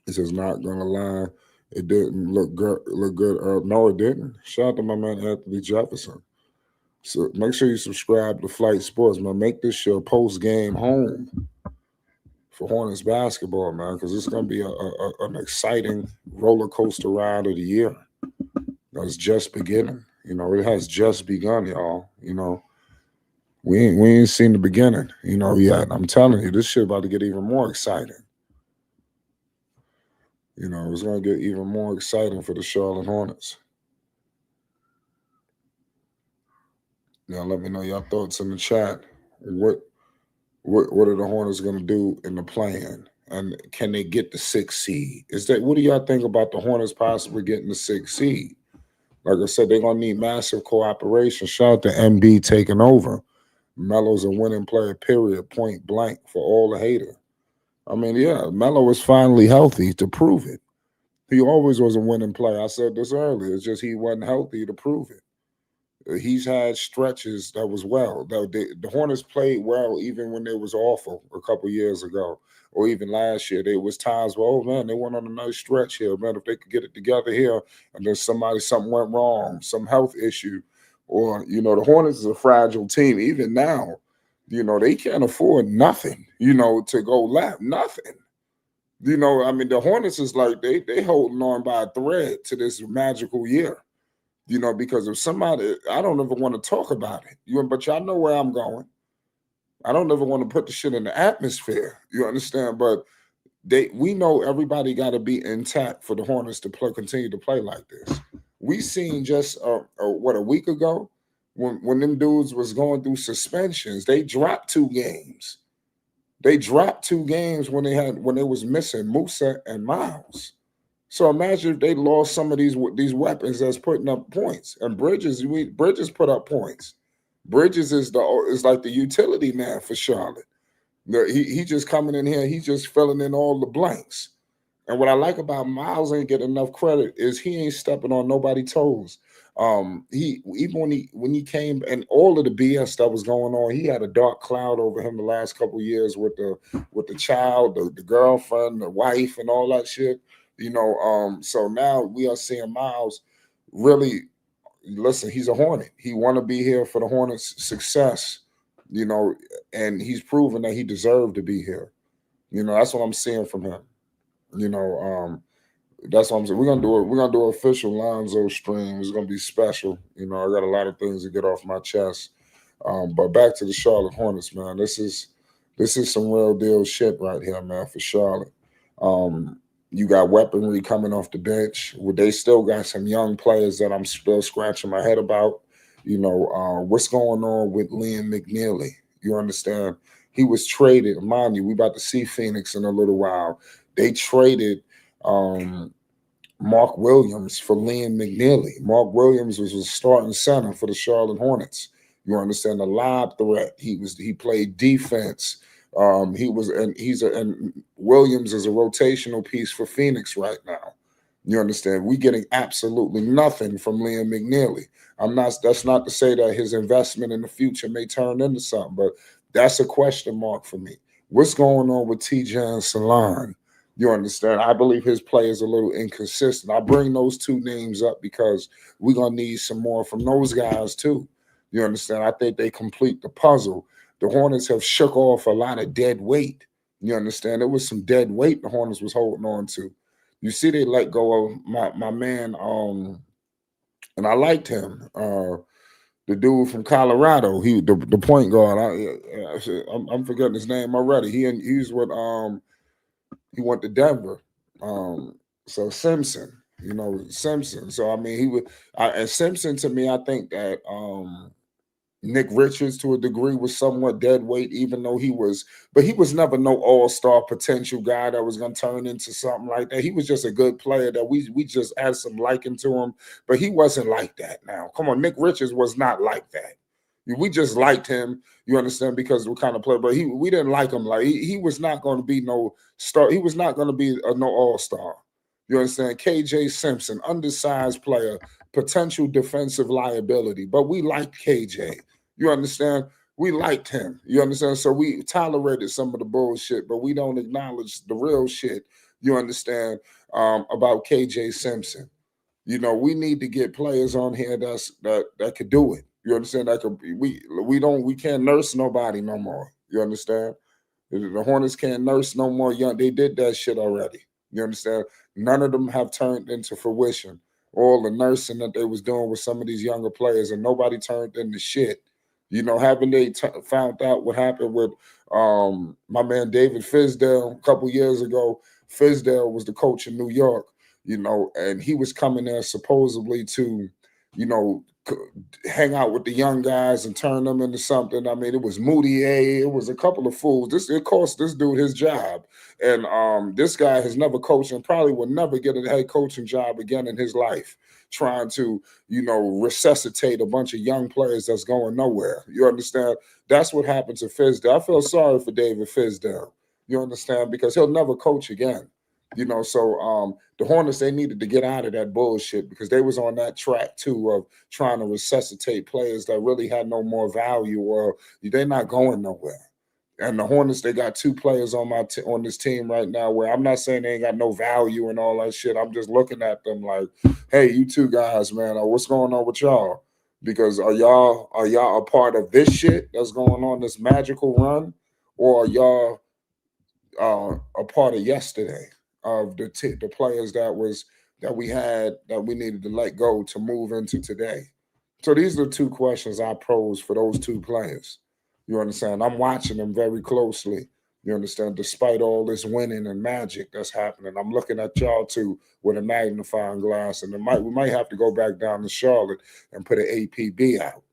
He says, not gonna lie, it didn't look good. No, it didn't. Shout out to my man Anthony Jefferson. So make sure you subscribe to Flight Sports, man. Make this your post-game home for Hornets basketball, man, because it's gonna be an exciting roller coaster ride of the year. It's just beginning. It has just begun, y'all. We ain't seen the beginning, yet. I'm telling you, this shit about to get even more exciting. It's going to get even more exciting for the Charlotte Hornets. Now, let me know your thoughts in the chat. What are the Hornets going to do in the play-in? And can they get the 6th seed? What do y'all think about the Hornets possibly getting the 6th seed? Like I said, they're going to need massive cooperation. Shout out to MB taking over. Melo's a winning player, period, point blank, for all the hater. I mean, yeah, Melo was finally healthy to prove it. He always was a winning player. I said this earlier. It's just he wasn't healthy to prove it. He's had stretches that was well. The Hornets played well even when they was awful a couple years ago, or even last year. There was times where, oh, man, they went on a nice stretch here. Man, if they could get it together here, and then something went wrong, some health issue, or, the Hornets is a fragile team. Even now, they can't afford nothing, to go left. Nothing. The Hornets is like they holding on by a thread to this magical year, because if somebody, I don't ever want to talk about it, but y'all know where I'm going. I don't ever want to put the shit in the atmosphere, you understand? But we know everybody got to be intact for the Hornets to continue to play like this. We seen just a week ago when them dudes was going through suspensions, they dropped 2 games. They dropped 2 games when they was missing Musa and Miles. So imagine if they lost some of these weapons that's putting up points. And Bridges put up points. Bridges is like the utility man for Charlotte. He just coming in here, he's just filling in all the blanks. And what I like about Miles ain't getting enough credit is he ain't stepping on nobody's toes. He even when he came and all of the BS that was going on, he had a dark cloud over him the last couple of years with the child, the girlfriend, the wife, and all that shit. So now we are seeing Miles really listen. He's a Hornet. He want to be here for the Hornets' success. And he's proven that he deserved to be here. That's what I'm seeing from him. That's what I'm saying. We're gonna do an official Lonzo stream. It's gonna be special. I got a lot of things to get off my chest. But back to the Charlotte Hornets, man. This is some real deal shit right here, man, for Charlotte. You got weaponry coming off the bench. They still got some young players that I'm still scratching my head about. What's going on with Liam McNeely? You understand? He was traded. Mind you, we about to see Phoenix in a little while. They traded Mark Williams for Liam McNeely. Mark Williams was a starting center for the Charlotte Hornets. You understand, a lob threat. He played defense. And Williams is a rotational piece for Phoenix right now. You understand? We're getting absolutely nothing from Liam McNeely. That's not to say that his investment in the future may turn into something, but that's a question mark for me. What's going on with TJ and Salon? You understand? I believe his play is a little inconsistent. I bring those two names up because we're going to need some more from those guys too. You understand? I think they complete the puzzle. The Hornets have shook off a lot of dead weight. You understand? There was some dead weight the Hornets was holding on to. You see, they let go of my man, and I liked him. The dude from Colorado, the point guard. I'm forgetting his name already. He's what he went to Denver. So Simpson, Simpson. So I mean, and Simpson to me, I think that Nick Richards to a degree was somewhat dead weight, even though he was never no all-star potential guy that was going to turn into something like that. He was just a good player that we just had some liking to him, but he wasn't like that now. Come on, Nick Richards was not like that. We just liked him, you understand, because we kind of player, but we didn't like him. Like he was not going to be no star. He was not going to be no all-star. You understand? KJ Simpson, undersized player, potential defensive liability, but we liked KJ. You understand? We liked him. You understand? So we tolerated some of the bullshit, but we don't acknowledge the real shit, you understand, about KJ Simpson. We need to get players on here that could do it. You understand? We can't nurse nobody no more. You understand? The Hornets can't nurse no more young. They did that shit already. You understand? None of them have turned into fruition. All the nursing that they was doing with some of these younger players, and nobody turned into shit. Haven't they found out what happened with my man David Fizdale a couple years ago? Fizdale was the coach in New York, and he was coming there supposedly to, hang out with the young guys and turn them into something. I mean, it was Moutier, it was a couple of fools. It cost this dude his job. And this guy has never coached and probably will never get a head coaching job again in his life, trying to, resuscitate a bunch of young players that's going nowhere. You understand? That's what happened to Fizdale. I feel sorry for David Fizdale. You understand? Because he'll never coach again. So the Hornets, they needed to get out of that bullshit because they was on that track too of trying to resuscitate players that really had no more value or they're not going nowhere. And the Hornets, they got two players on this team right now where I'm not saying they ain't got no value and all that shit. I'm just looking at them like, hey, you two guys, man, what's going on with y'all? Because are y'all a part of this shit that's going on, this magical run, or are y'all a part of yesterday? Of the players that we had that we needed to let go to move into today. So these are the two questions I pose for those two players. You understand? I'm watching them very closely. You understand? Despite all this winning and magic that's happening, I'm looking at y'all two with a magnifying glass, and we might have to go back down to Charlotte and put an APB out.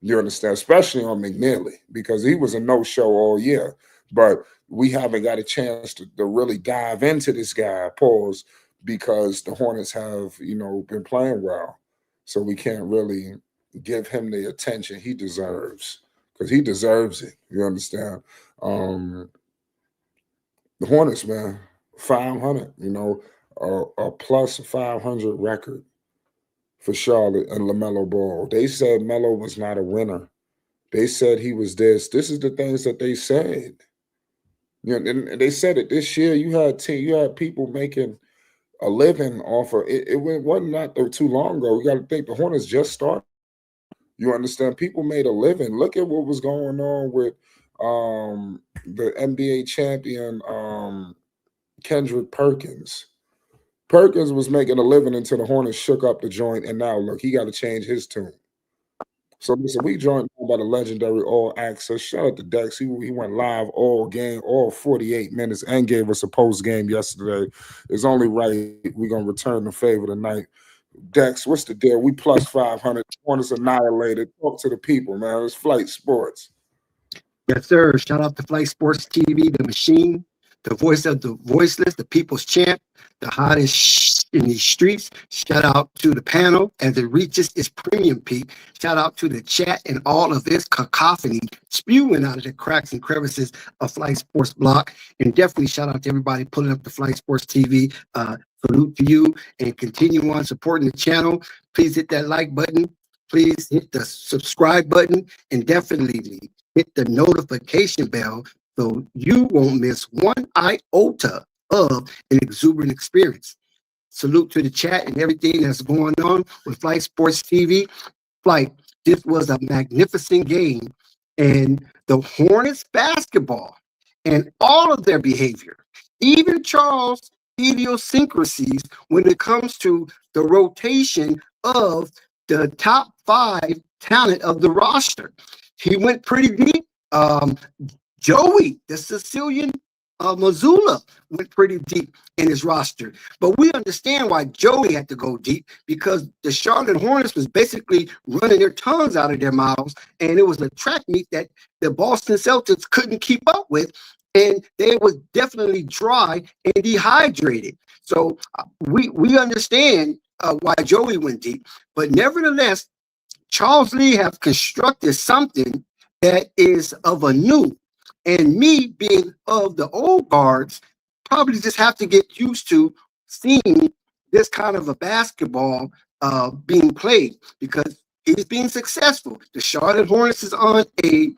You understand? Especially on McNeely, because he was a no-show all year. But we haven't got a chance to really dive into this guy, pause, because the Hornets have, been playing well. So we can't really give him the attention he deserves because he deserves it. You understand? The Hornets, man, 500, a plus 500 record for Charlotte and Lamelo Ball. They said Melo was not a winner. They said he was this. This is the things that they said. And they said it this year. You had people making a living off of it. It wasn't not too long ago. You got to think the Hornets just started. You understand? People made a living. Look at what was going on with the NBA champion Kendrick Perkins. Perkins was making a living until the Hornets shook up the joint, and now look, he got to change his tune. So listen, we joined by the legendary All Access. Shout out to Dex. He went live all game, all 48 minutes, and gave us a post game yesterday. It's only right we're gonna return the favor tonight. Dex, what's the deal? We plus 500. Hornets annihilated. Talk to the people, man. It's Flight Sports. Yes, sir. Shout out to Flight Sports TV, the machine, the voice of the voiceless, the people's champ, the hottest in these streets. Shout out to the panel as it reaches its premium peak. Shout out to the chat and all of this cacophony spewing out of the cracks and crevices of Flight Sports Block. And definitely shout out to everybody pulling up the Flight Sports TV. Salute to you and continue on supporting the channel. Please hit that like button. Please hit the subscribe button and definitely hit the notification bell so you won't miss one iota of an exuberant experience. Salute to the chat and everything that's going on with Flight Sports TV. Flight, this was a magnificent game, and the Hornets basketball and all of their behavior, even Charles' idiosyncrasies when it comes to the rotation of the top 5 talent of the roster. He went pretty deep. Joey, the Sicilian Missoula, went pretty deep in his roster. But we understand why Joey had to go deep, because the Charlotte Hornets was basically running their tongues out of their mouths, and it was a track meet that the Boston Celtics couldn't keep up with, and they was definitely dry and dehydrated. So we understand why Joey went deep. But nevertheless, Charles Lee have constructed something that is of a new. And me being of the old guards, probably just have to get used to seeing this kind of a basketball being played, because he's being successful. The Charlotte Hornets is on a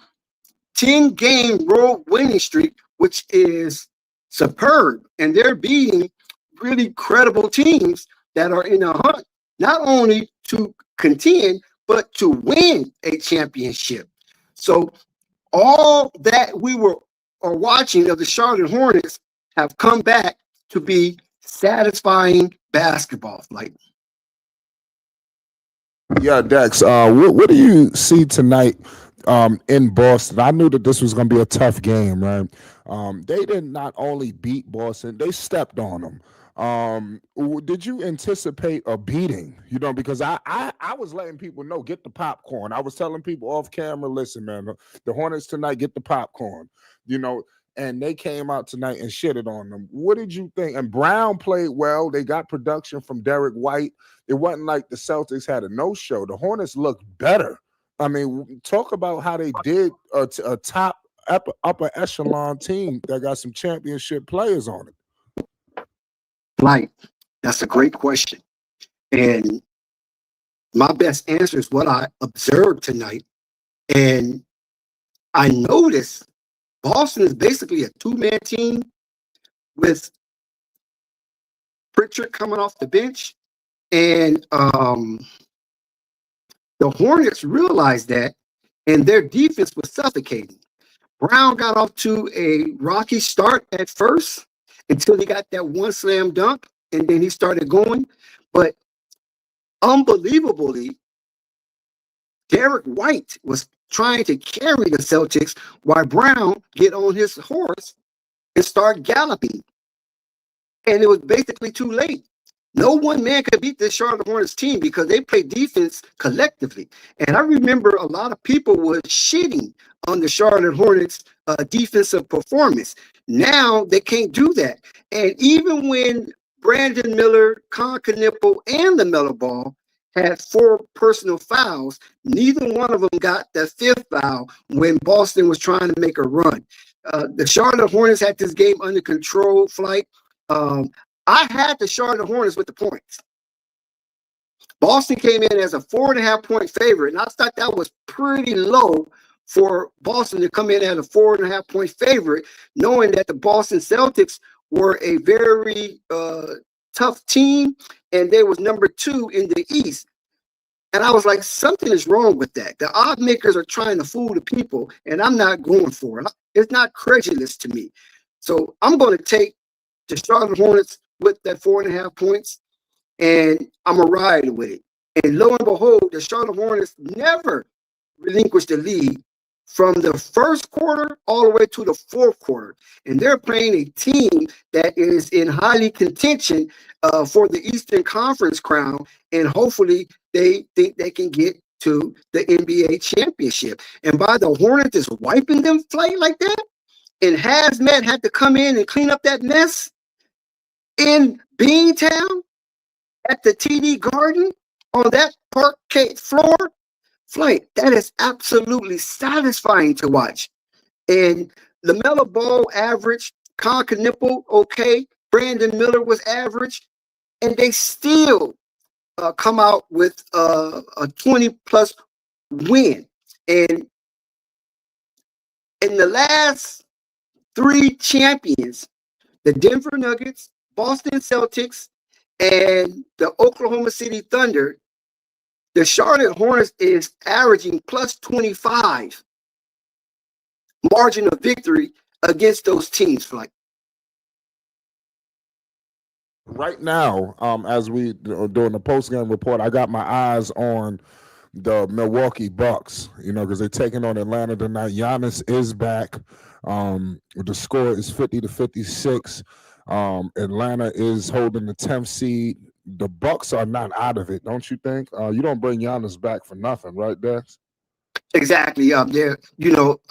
10-game road winning streak, which is superb. And they're beating really credible teams that are in a hunt, not only to contend, but to win a championship. So all that we are watching of the Charlotte Hornets have come back to be satisfying basketball. Like, Yeah, Dex, what do you see tonight in Boston? I knew that this was going to be a tough game, right? They did not only beat Boston, they stepped on them. Did you anticipate a beating? You know, because I was letting people know, get the popcorn. I was telling people off camera, listen, man, the Hornets tonight, get the popcorn, you know, and they came out tonight and shitted on them. What did you think? And Brown played well. They got production from Derek White. It wasn't like the Celtics had a no-show. The Hornets looked better. I mean, talk about how they did a top upper echelon team that got some championship players on it. Like, that's a great question. And my best answer is what I observed tonight. And I noticed Boston is basically a 2-man team with Pritchard coming off the bench. And the Hornets realized that, and their defense was suffocating. Brown got off to a rocky start at first until he got that one slam dunk, and then he started going. But unbelievably, Derek White was trying to carry the Celtics while Brown get on his horse and start galloping. And it was basically too late. No one man could beat this Charlotte Hornets team because they play defense collectively. And I remember a lot of people were shitting on the Charlotte Hornets defensive performance. Now they can't do that. And even when Brandon Miller, Connaughton, and Lamelo Ball had 4 personal fouls, neither one of them got the 5th foul when Boston was trying to make a run. The Charlotte Hornets had this game under control. Flight. I had the Charlotte Hornets with the points. Boston came in as a 4.5-point favorite, and I thought that was pretty low for Boston to come in as a 4.5-point favorite, knowing that the Boston Celtics were a very tough team, and they was number 2 in the East. And I was like, something is wrong with that. The odd makers are trying to fool the people, and I'm not going for it. It's not credulous to me. So I'm going to take the Charlotte Hornets with that 4.5 points, and I'm going to ride with it. And lo and behold, the Charlotte Hornets never relinquished the lead from the first quarter all the way to the 4th quarter. And they're playing a team that is in highly contention for the Eastern Conference crown, and hopefully they think they can get to the NBA championship. And by the Hornets is wiping them flight like that, and Hazmat had to come in and clean up that mess in Beantown at the TD Garden on that parquet floor, flight. That is absolutely satisfying to watch. And Lamelo Ball average, Connaughton okay, Brandon Miller was average, and they still come out with a 20-plus win. And in the last 3 champions, the Denver Nuggets, Boston Celtics, and the Oklahoma City Thunder, the Charlotte Hornets is averaging plus 25 margin of victory against those teams. Like right now, as we doing the post-game report, I got my eyes on the Milwaukee Bucks, because they're taking on Atlanta tonight. Giannis is back. The score is 50-56. Atlanta is holding the 10th seed. The Bucks are not out of it, don't you think? You don't bring Giannis back for nothing, right, Dex? exactly. There.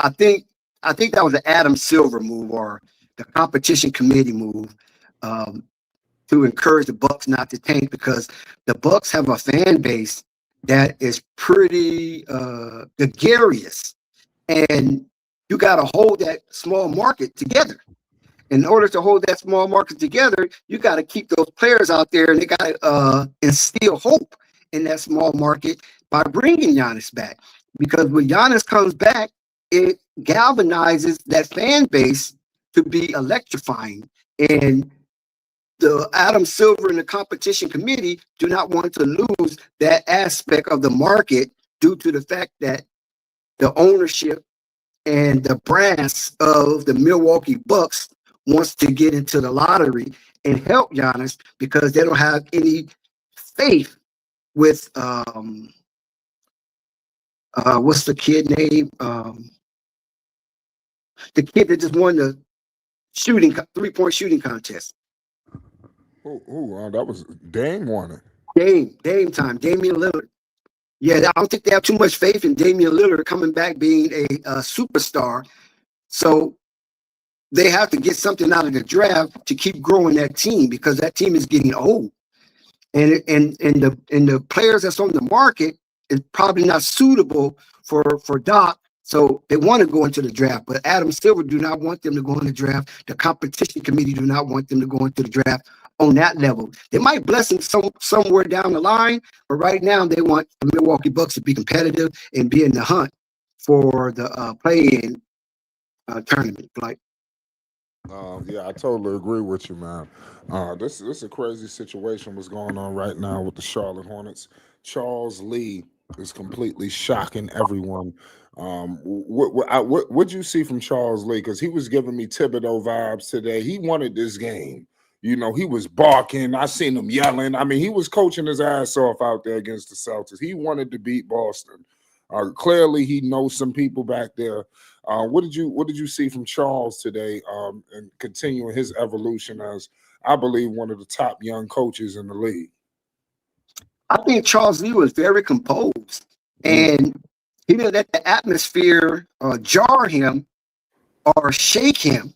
I think that was an Adam Silver move or the competition committee move to encourage the Bucks not to tank, because the Bucks have a fan base that is pretty gregarious, and you got to hold that small market together. In order to hold that small market together, you got to keep those players out there, and they got to instill hope in that small market by bringing Giannis back. Because when Giannis comes back, it galvanizes that fan base to be electrifying. And the Adam Silver and the competition committee do not want to lose that aspect of the market due to the fact that the ownership and the brass of the Milwaukee Bucks wants to get into the lottery and help Giannis, because they don't have any faith with what's the kid name? The kid that just won the 3-point shooting contest. That was Dame won it. Dame time, Damian Lillard. Yeah, I don't think they have too much faith in Damian Lillard coming back being a superstar. So they have to get something out of the draft to keep growing that team, because that team is getting old. And the players that's on the market is probably not suitable for Doc. So they want to go into the draft, but Adam Silver do not want them to go in the draft. The competition committee do not want them to go into the draft on that level. They might bless them somewhere down the line, but right now they want the Milwaukee Bucks to be competitive and be in the hunt for the play-in tournament. Like, yeah, I totally agree with you, man. This is a crazy situation what's going on right now with the Charlotte Hornets. Charles Lee is completely shocking everyone. What'd you see from Charles Lee? Because he was giving me Thibodeau vibes today. He wanted this game. He was barking. I seen him yelling. I mean, he was coaching his ass off out there against the Celtics. He wanted to beat Boston. Clearly, he knows some people back there. What did you see from Charles today, and continuing his evolution as, I believe, one of the top young coaches in the league? I think Charles Lee was very composed, and he didn't let the atmosphere jar him or shake him.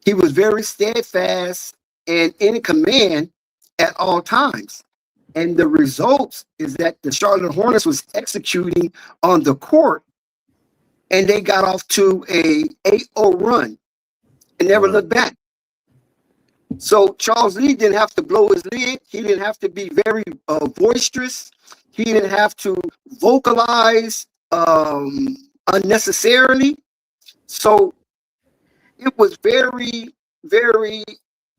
He was very steadfast and in command at all times. And the results is that the Charlotte Hornets was executing on the court, and they got off to a 8-0 run and never looked back. So Charles Lee didn't have to blow his lid. He didn't have to be very boisterous. He didn't have to vocalize unnecessarily. So it was very, very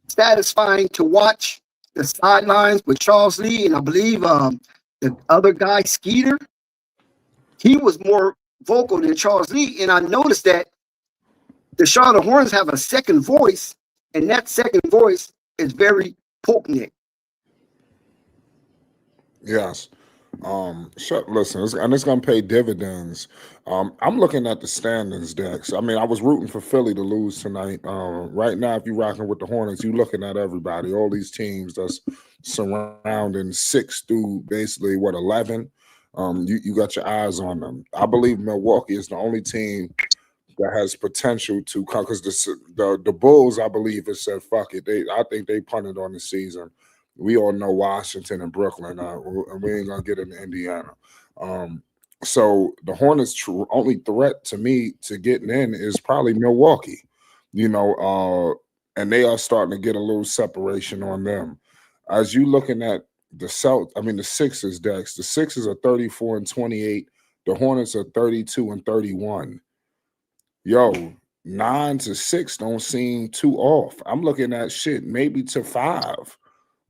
satisfying to watch the sidelines with Charles Lee, and I believe the other guy, Skeeter, he was more vocal than Charles Lee. And I noticed that the Charlotte Hornets have a second voice, and that second voice is very potent. Yes. Listen, it's going to pay dividends. I'm looking at the standings, Dex. I mean, I was rooting for Philly to lose tonight. Right now, if you're rocking with the Hornets, you're looking at everybody, all these teams that's surrounding 6 through basically, 11. You got your eyes on them. I believe Milwaukee is the only team that has potential to come because the Bulls, I believe, have said fuck it. I think they punted on the season. We all know Washington and Brooklyn, and we ain't gonna get into Indiana. So the Hornets' only threat to me to getting in is probably Milwaukee. And they are starting to get a little separation on them. As you looking at the Sixers, Dex. The Sixers are 34-28. The Hornets are 32-31. Yo, 9-6 don't seem too off. I'm looking at shit maybe to 5.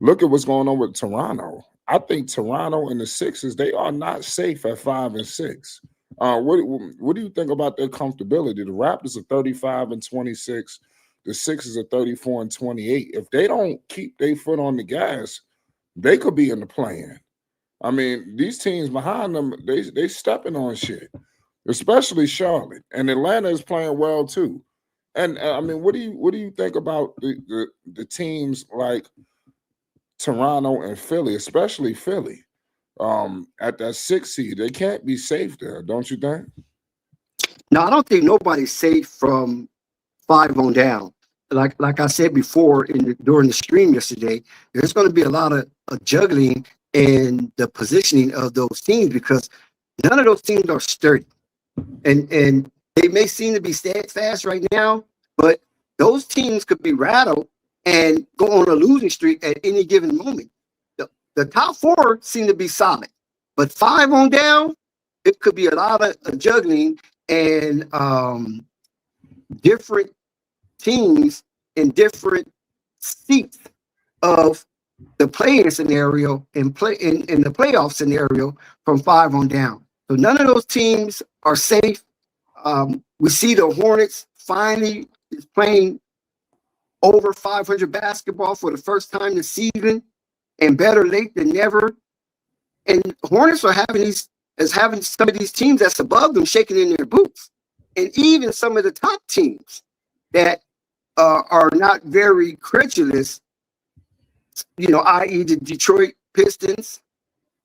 Look at what's going on with Toronto. I think Toronto and the Sixers, they are not safe at 5 and 6. What do you think about their comfortability? The Raptors are 35-26. The Sixers are 34-28. If they don't keep their foot on the gas, they could be in the play-in. I mean, these teams behind them, they stepping on shit, especially Charlotte. And Atlanta is playing well too. And I mean, what do you think about the teams like Toronto and Philly, especially Philly, at that 6 seed? They can't be safe there, don't you think? No, I don't think nobody's safe from 5 on down. Like I said before during the stream yesterday, there's going to be a lot of juggling in the positioning of those teams because none of those teams are sturdy, and they may seem to be steadfast right now, but those teams could be rattled and go on a losing streak at any given moment. The top 4 seem to be solid, but 5 on down, it could be a lot of juggling and different teams in different seats of the play-in scenario and in the playoff scenario from 5 on down. So none of those teams are safe. We see the Hornets finally is playing over 500 basketball for the first time this season, and better late than never. And Hornets are having some of these teams that's above them shaking in their boots, and even some of the top teams that are not very credulous, i.e. the Detroit Pistons,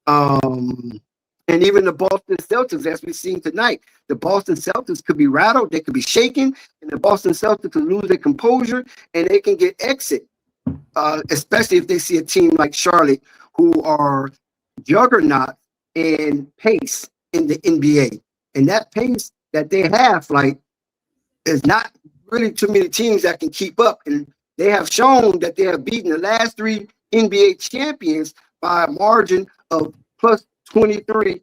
and even the Boston Celtics, as we've seen tonight. The Boston Celtics could be rattled, they could be shaken, and the Boston Celtics could lose their composure, and they can get exit, especially if they see a team like Charlotte, who are juggernaut in pace in the NBA. And that pace that they have, is not really too many teams that can keep up. And they have shown that they have beaten the last 3 NBA champions by a margin of plus 23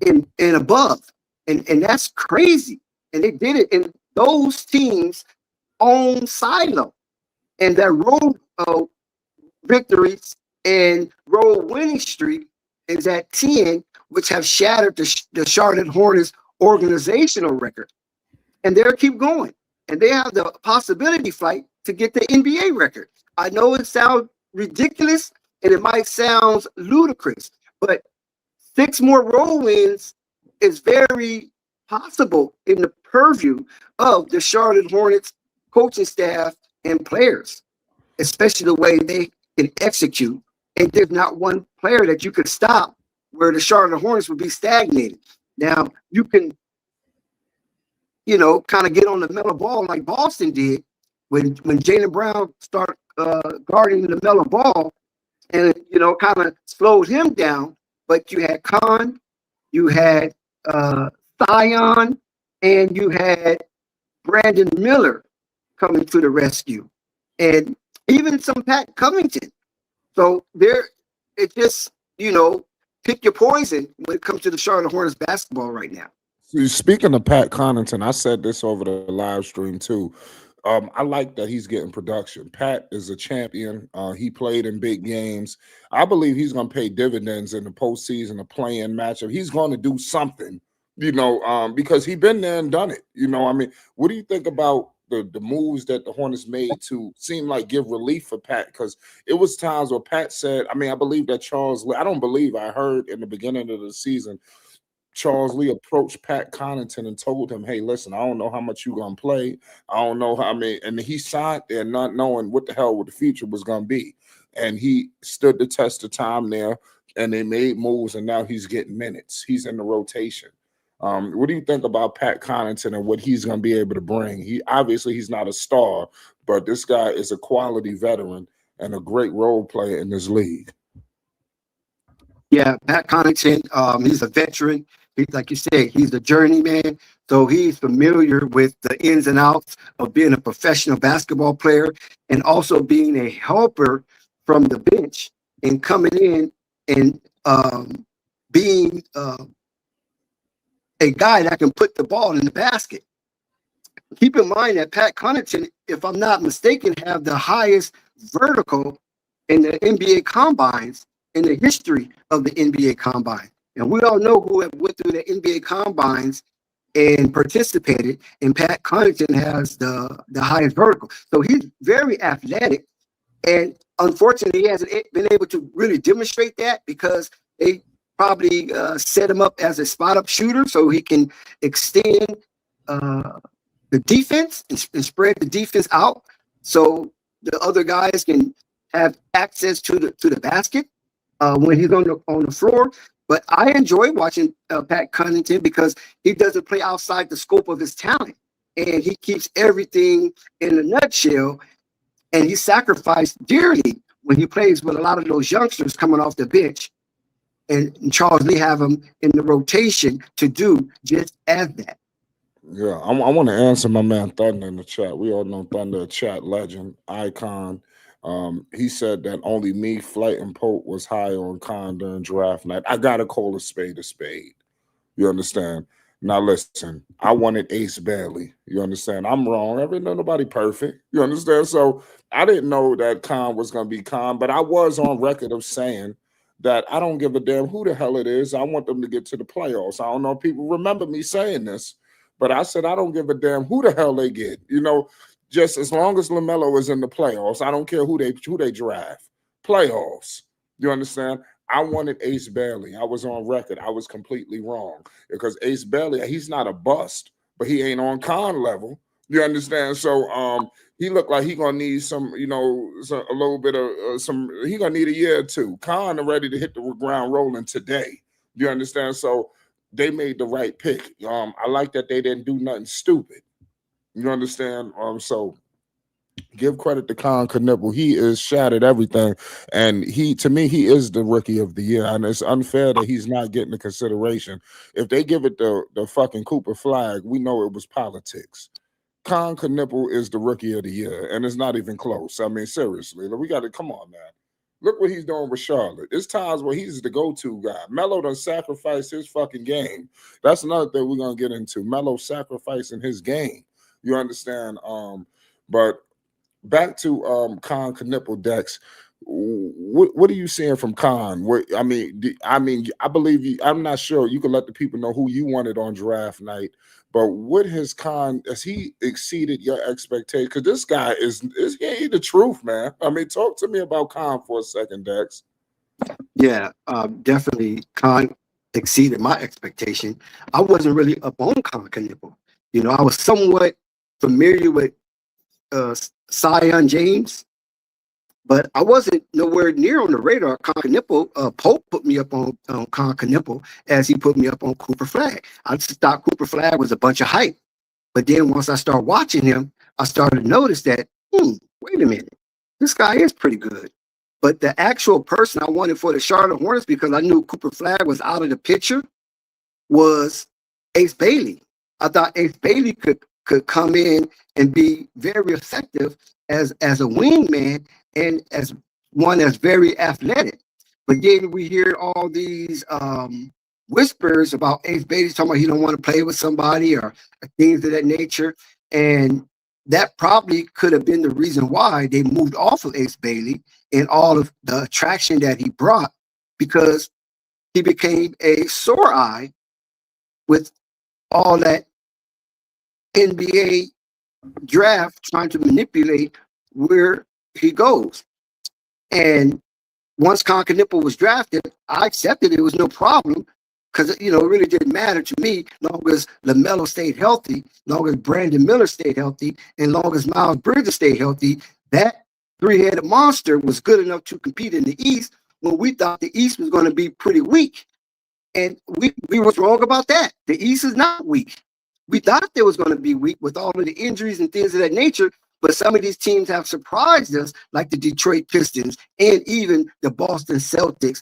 and above. And that's crazy. And they did it. And those teams own silo. And their road victories and road winning streak is at 10, which have shattered the Charlotte Hornets organizational record. And they'll keep going. And they have the possibility fight to get the NBA record. I know it sounds ridiculous and it might sound ludicrous, but 6 more road wins is very possible in the purview of the Charlotte Hornets coaching staff and players, especially the way they can execute. And there's not one player that you could stop where the Charlotte Hornets would be stagnated. Now, you can kind of get on the Lamelo ball like Boston did when Jaylen Brown started guarding the Lamelo ball and, kind of slowed him down. But you had Khan, you had Zion, and you had Brandon Miller coming to the rescue. And even some Pat Covington. So it just, pick your poison when it comes to the Charlotte Hornets basketball right now. Speaking of Pat Connaughton, I said this over the live stream too. I like that he's getting production. Pat is a champion. He played in big games. I believe he's going to pay dividends in the postseason, a play-in matchup. He's going to do something, because he's been there and done it. What do you think about the moves that the Hornets made to seem like give relief for Pat? Because it was times where Pat said, I believe that I heard in the beginning of the season, Charles Lee approached Pat Connaughton and told him, hey, listen, I don't know how much you're going to play. I don't know and he signed there not knowing what the hell the future was going to be. And he stood the test of time there. and they made moves, and now he's getting minutes. He's in the rotation. What do you think about Pat Connaughton and what he's going to be able to bring? He's not a star, but this guy is a quality veteran and a great role player in this league. Yeah, Pat Connaughton, he's a veteran. He's, like you said, he's a journeyman. So he's familiar with the ins and outs of being a professional basketball player and also being a helper from the bench and coming in and being a guy that can put the ball in the basket. Keep in mind that Pat Connaughton, if I'm not mistaken, have the highest vertical in the NBA combines in the history of the NBA combine. And we all know who have went through the NBA combines and participated, and Pat Connaughton has the highest vertical. So he's very athletic, and unfortunately, he hasn't been able to really demonstrate that because they probably set him up as a spot-up shooter so he can extend the defense and spread the defense out so the other guys can have access to the basket when he's on the floor. But I enjoy watching Pat Connaughton because he doesn't play outside the scope of his talent, and he keeps everything in a nutshell, and he sacrificed dearly when he plays with a lot of those youngsters coming off the bench, and Charles Lee have him in the rotation to do just as that. Yeah, I want to answer my man Thunder in the chat. We all know Thunder, a chat legend, icon. He said that only me, Flight, and Pope was high on Khan during draft night. I gotta call a spade a spade. You understand? Now listen, I wanted Ace Bailey. You understand? I'm wrong. Nobody perfect. You understand? So I didn't know that Khan was gonna be Khan, but I was on record of saying that I don't give a damn who the hell it is. I want them to get to the playoffs. I don't know if people remember me saying this, but I said I don't give a damn who the hell they get. You know, just as long as Lamelo is in the playoffs, I don't care who they draft. Playoffs. You understand? I wanted Ace Bailey. I was on record. I was completely wrong because Ace Bailey, he's not a bust, but he ain't on Khan level. You understand? So he looked like he gonna need some, a little bit of some. He gonna need a year or two. Khan are ready to hit the ground rolling today. You understand? So they made the right pick. I like that they didn't do nothing stupid. You understand? So give credit to Connaughton. He is shattered everything. And to me, he is the rookie of the year. And it's unfair that he's not getting the consideration. If they give it the fucking Cooper flag, we know it was politics. Connaughton is the rookie of the year, and it's not even close. I mean, seriously, we got to come on, man. Look what he's doing with Charlotte. It's times where he's the go-to guy. Melo done sacrificed his fucking game. That's another thing we're gonna get into. Melo sacrificing his game. You understand? But back to Connaughton, Dex. What are you seeing from Khan? I believe you. I'm not sure. You can let the people know who you wanted on draft night. But what has he exceeded your expectations? Because this guy is he the truth, man. I mean, talk to me about Khan for a second, Dex. Yeah, definitely Khan exceeded my expectation. I wasn't really up on Connaughton. I was somewhat familiar with Zion James, but I wasn't nowhere near on the radar. Connaughton, Pope put me up on Connaughton as he put me up on Cooper Flag. I just thought Cooper Flag was a bunch of hype. But then once I started watching him, I started to notice that, wait a minute, this guy is pretty good. But the actual person I wanted for the Charlotte Hornets, because I knew Cooper Flag was out of the picture, was Ace Bailey. I thought Ace Bailey could come in and be very effective as a wingman and as one that's very athletic. But then we hear all these whispers about Ace Bailey talking about he don't want to play with somebody or things of that nature. And that probably could have been the reason why they moved off of Ace Bailey and all of the attraction that he brought, because he became a sore eye with all that NBA draft trying to manipulate where he goes. And once Connaughton was drafted, I accepted it was no problem because, it really didn't matter to me long as Lamelo stayed healthy, long as Brandon Miller stayed healthy, and long as Miles Bridges stayed healthy. That three-headed monster was good enough to compete in the East when we thought the East was going to be pretty weak. And we was wrong about that. The East is not weak. We thought it was going to be weak with all of the injuries and things of that nature, but some of these teams have surprised us, like the Detroit Pistons and even the Boston Celtics.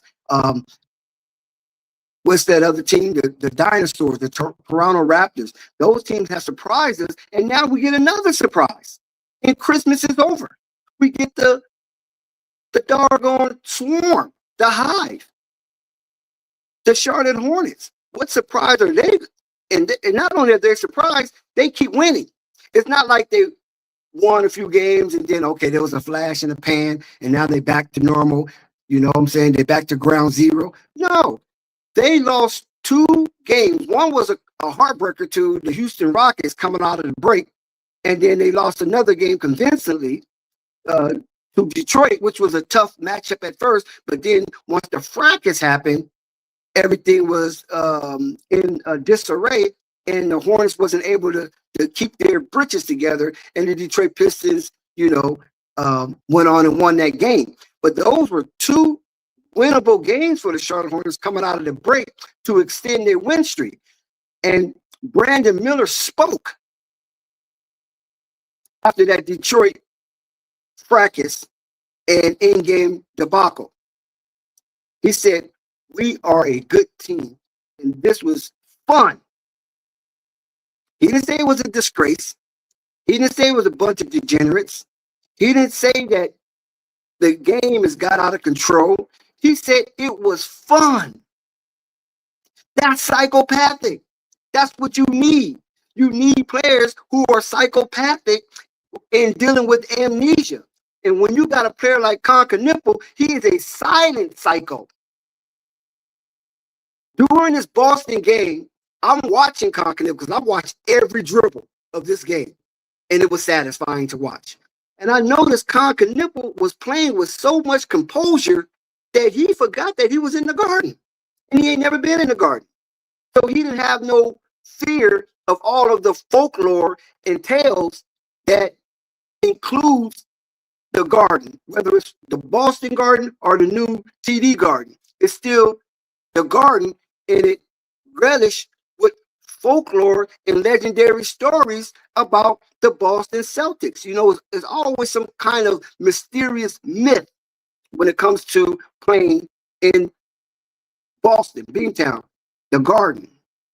What's that other team? The Dinosaurs, the Toronto Raptors. Those teams have surprised us, and now we get another surprise. And Christmas is over. We get the doggone Swarm, the Hive, the Charlotte Hornets. What surprise are they? And not only are they surprised, they keep winning. It's not like they won a few games and then, okay, there was a flash in the pan and now they're back to normal. You know what I'm saying? They're back to ground zero. No, they lost 2 games. One was a heartbreaker to the Houston Rockets coming out of the break. And then they lost another game convincingly to Detroit, which was a tough matchup at first. But then once the fracas happened, everything was in disarray, and the Hornets wasn't able to keep their britches together, and the Detroit Pistons, went on and won that game. But those were 2 winnable games for the Charlotte Hornets coming out of the break to extend their win streak. And Brandon Miller spoke after that Detroit fracas and in-game debacle. He said, "We are a good team, and this was fun." He didn't say it was a disgrace. He didn't say it was a bunch of degenerates. He didn't say that the game has got out of control. He said it was fun. That's psychopathic. That's what you need. You need players who are psychopathic in dealing with amnesia. And when you got a player like Connaughton, he is a silent psycho. During this Boston game, I'm watching Connaughton because I watched every dribble of this game, and it was satisfying to watch. And I noticed Connaughton was playing with so much composure that he forgot that he was in the Garden, and he ain't never been in the Garden. So he didn't have no fear of all of the folklore and tales that includes the Garden, whether it's the Boston Garden or the new TD Garden. It's still the Garden, and it relished with folklore and legendary stories about the Boston Celtics. You know, there's always some kind of mysterious myth when it comes to playing in Boston, Beantown, the Garden,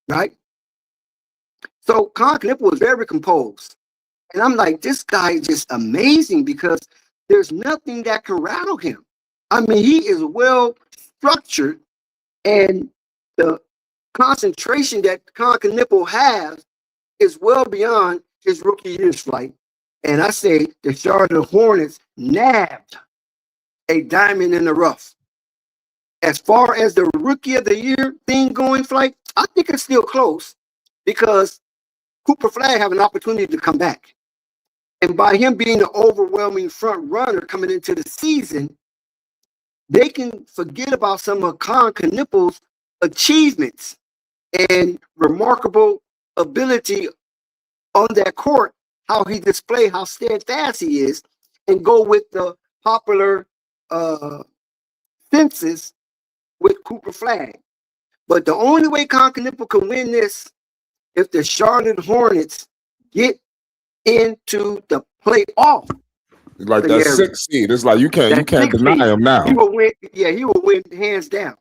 right? So Connaughton was very composed. And I'm like, this guy is just amazing because there's nothing that can rattle him. I mean, he is well structured, and the concentration that Connaughton has is well beyond his rookie year's flight. And I say the Charlotte Hornets nabbed a diamond in the rough. As far as the rookie of the year thing going, Flight, I think it's still close because Cooper Flagg have an opportunity to come back. And by him being the overwhelming front runner coming into the season, they can forget about some of Connaughton's achievements and remarkable ability on that court, how he displayed how steadfast he is, and go with the popular census with Cooper Flagg. But the only way Connaughton can win this if the Charlotte Hornets get into the playoff. Like that 6th seed. It's like you can't deny him now. He will win. Yeah, he will win hands down.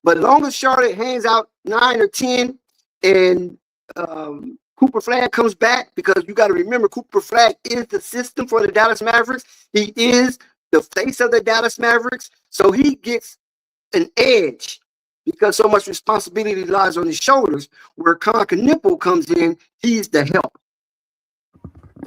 But as long as Charlotte hands out 9 or 10 and Cooper Flagg comes back, because you got to remember Cooper Flagg is the system for the Dallas Mavericks. He is the face of the Dallas Mavericks. So he gets an edge because so much responsibility lies on his shoulders. Where Connaughton comes in, he's the help.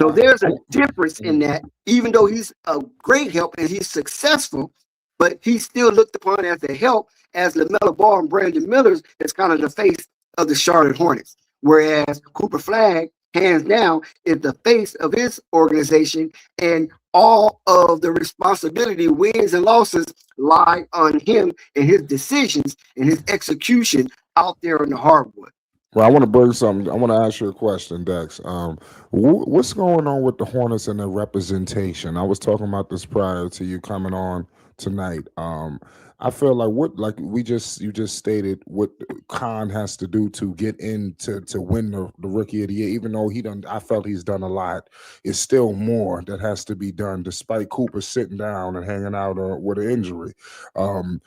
So there's a difference in that, even though he's a great help and he's successful, but he's still looked upon as a help, as Lamelo Ball and Brandon Miller is kind of the face of the Charlotte Hornets. Whereas Cooper Flagg, hands down, is the face of his organization, and all of the responsibility, wins and losses, lie on him and his decisions and his execution out there on the hardwood. Well, I want to bring something. I want to ask you a question, Dex. What's going on with the Hornets and their representation? I was talking about this prior to you coming on tonight. I feel like like you just stated, what Khan has to do to get in to win the Rookie of the Year. Even though I felt he's done a lot. It's still more that has to be done, despite Cooper sitting down and hanging out with an injury. Um,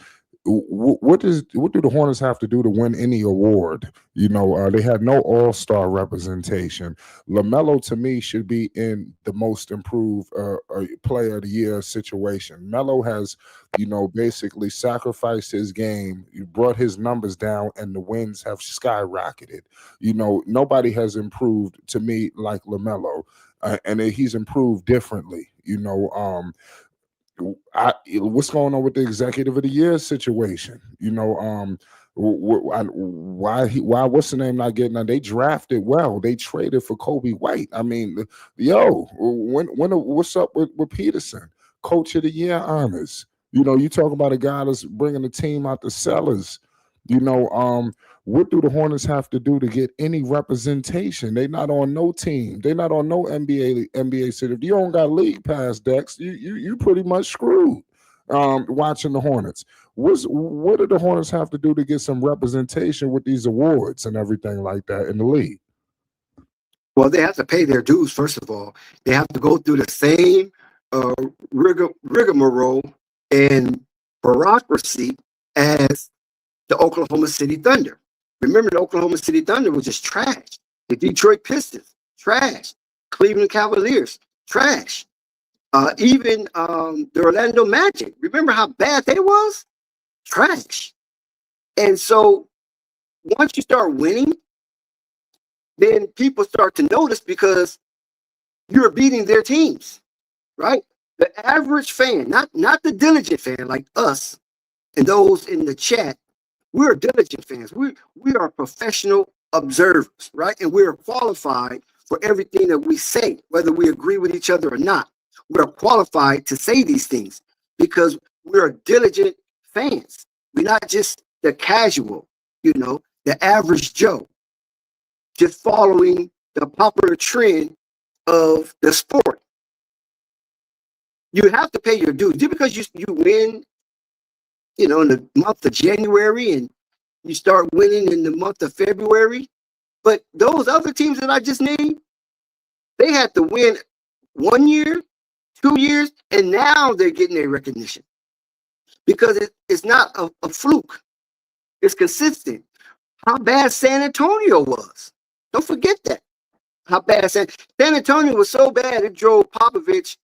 what do the Hornets have to do to win any award? They had no all-star representation. Lamelo, to me, should be in the most improved player of the year situation. Melo has, basically sacrificed his game. You brought his numbers down, and the wins have skyrocketed. Nobody has improved to me like Lamelo, and he's improved differently. What's going on with the executive of the year situation? Why what's the name not getting on? They drafted well. They traded for Kobe White. I mean, what's up with Peterson? Coach of the year honors. You talk about a guy that's bringing the team out the cellars. What do the Hornets have to do to get any representation? They're not on no team. They're not on no NBA city. If you don't got league pass, Dex, you pretty much screwed. Watching the Hornets. What do the Hornets have to do to get some representation with these awards and everything like that in the league? Well, they have to pay their dues, first of all. They have to go through the same rigmarole and bureaucracy as the Oklahoma City Thunder. Remember, the Oklahoma City Thunder was just trash. The Detroit Pistons, trash. Cleveland Cavaliers, trash. Even the Orlando Magic. Remember how bad they was? Trash. And so once you start winning, then people start to notice because you're beating their teams, right? The average fan, not the diligent fan like us and those in the chat, we're diligent fans. We are professional observers, right? And we're qualified for everything that we say, whether we agree with each other or not. We're qualified to say these things because we're diligent fans. We're not just the casual, the average Joe, just following the popular trend of the sport. You have to pay your dues. Just because you win, in the month of January and you start winning in the month of February. But those other teams that I just named, they had to win 1 year, 2 years, and now they're getting their recognition because it's not a fluke. It's consistent. How bad San Antonio was. Don't forget that. How bad San Antonio was so bad it drove Popovich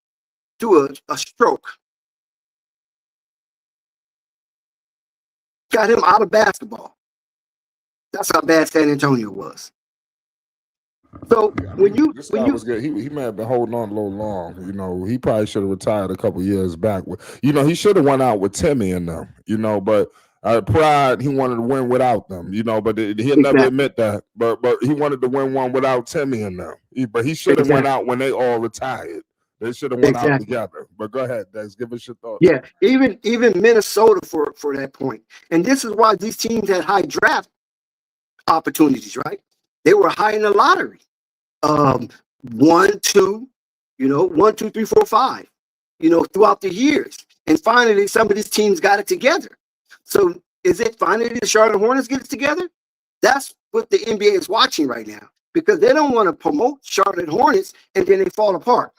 to a stroke. Got him out of basketball. That's how bad San Antonio was. So this guy was good. He may have been holding on a little long. He probably should have retired a couple years back. He should have went out with Timmy and them. But pride, he wanted to win without them. But he'll never admit that. But he wanted to win one without Timmy and them. But he should have went out when they all retired. They should have went out together. But go ahead, Dex. Give us your thoughts. Yeah, even Minnesota for that point. And this is why these teams had high draft opportunities, right? They were high in the lottery. 1, 2, 1, 2, 3, 4, 5, throughout the years. And finally, some of these teams got it together. So is it finally the Charlotte Hornets get it together? That's what the NBA is watching right now because they don't want to promote Charlotte Hornets and then they fall apart,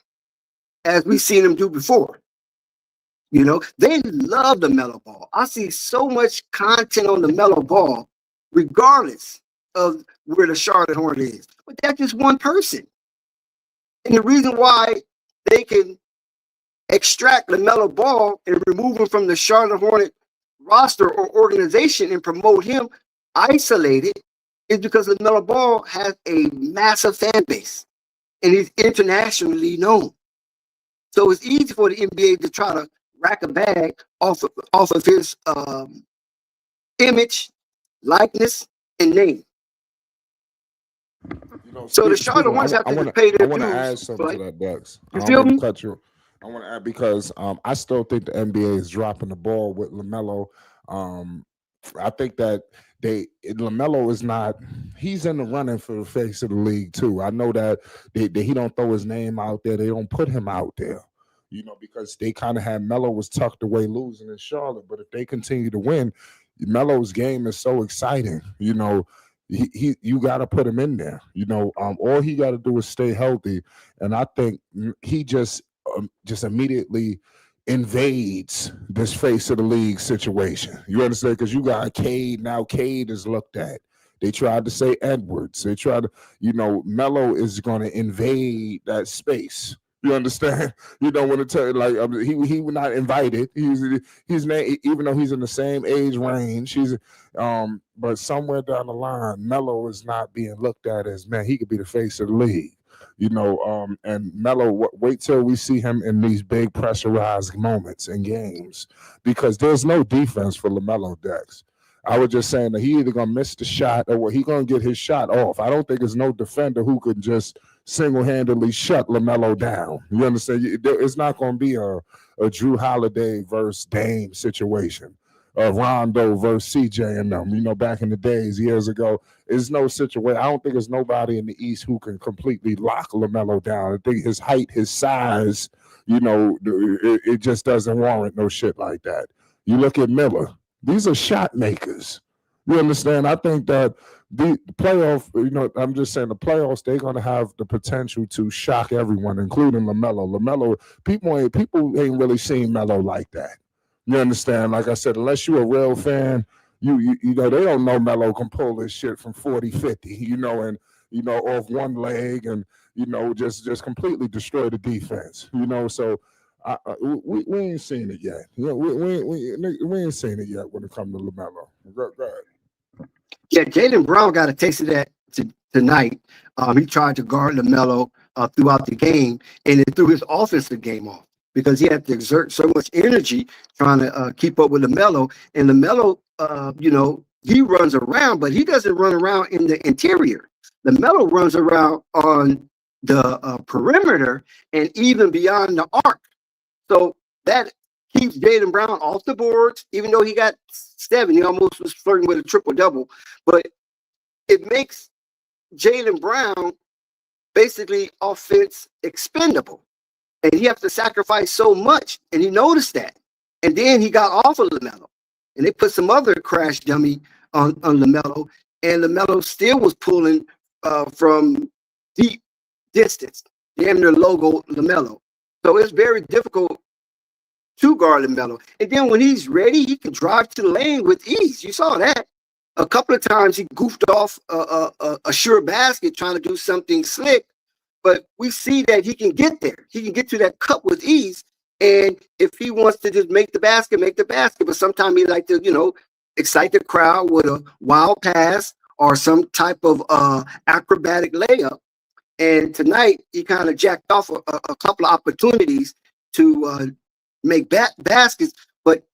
as we've seen them do before. They love the Melo ball. I see so much content on the Melo ball, regardless of where the Charlotte Hornet is. But that's just one person. And the reason why they can extract the Melo ball and remove him from the Charlotte Hornet roster or organization and promote him isolated is because the Melo ball has a massive fan base and he's internationally known. So it's easy for the NBA to try to rack a bag off of his image, likeness, and name. So the Charlotte Hornets have to pay their dues. I want to add something to that, Dex. You feel me? Cut you. I want to add because I still think the NBA is dropping the ball with LaMelo. I think that Lamelo is not. He's in the running for the face of the league too. I know that he don't throw his name out there. They don't put him out there, because they kind of had Melo was tucked away losing in Charlotte. But if they continue to win, Melo's game is so exciting. You got to put him in there. All he got to do is stay healthy, and I think he just immediately invades this face of the league situation. You understand? Because you got Cade now. Cade is looked at. They tried to say Edwards. They tried to, Melo is going to invade that space. You understand? When it he was not invited. He's even though he's in the same age range. But somewhere down the line, Melo is not being looked at as, man, he could be the face of the league. And Melo, wait till we see him in these big pressurized moments in games, because there's no defense for LaMelo Dex. I was just saying that he either gonna miss the shot or he gonna get his shot off. I don't think there's no defender who could just single-handedly shut LaMelo down. You understand? It's not gonna be a Drew Holiday versus Dame situation. Rondo versus CJ and them, back in the days, years ago. There's no situation. I don't think there's nobody in the East who can completely lock LaMelo down. I think his height, his size, it just doesn't warrant no shit like that. You look at Miller. These are shot makers. You understand? I think that the playoff, I'm just saying the playoffs, they're going to have the potential to shock everyone, including LaMelo. People ain't really seen Melo like that. You understand? Like I said, unless you're a real fan, they don't know Melo can pull this shit from 40, 50, and off one leg and, just completely destroy the defense, so we ain't seen it yet. We ain't seen it yet when it comes to LaMelo. Go ahead. Yeah, Jaylen Brown got a taste of that tonight. He tried to guard LaMelo throughout the game, and it threw his offensive game off, because he had to exert so much energy trying to keep up with LaMelo. And LaMelo, he runs around, but he doesn't run around in the interior. LaMelo runs around on the perimeter and even beyond the arc. So that keeps Jaylen Brown off the boards, even though he got 7. He almost was flirting with a triple-double. But it makes Jaylen Brown basically offense expendable. And he has to sacrifice so much, and he noticed that. And then he got off of LaMelo, and they put some other crash dummy on LaMelo, and LaMelo still was pulling from deep distance, damn near logo LaMelo. So it's very difficult to guard LaMelo. And then when he's ready, he can drive to the lane with ease. You saw that. A couple of times he goofed off a sure basket trying to do something slick. But we see that he can get there. He can get to that cup with ease. And if he wants to just make the basket, make the basket. But sometimes he like to, excite the crowd with a wild pass or some type of acrobatic layup. And tonight he kind of jacked off a couple of opportunities to make baskets. But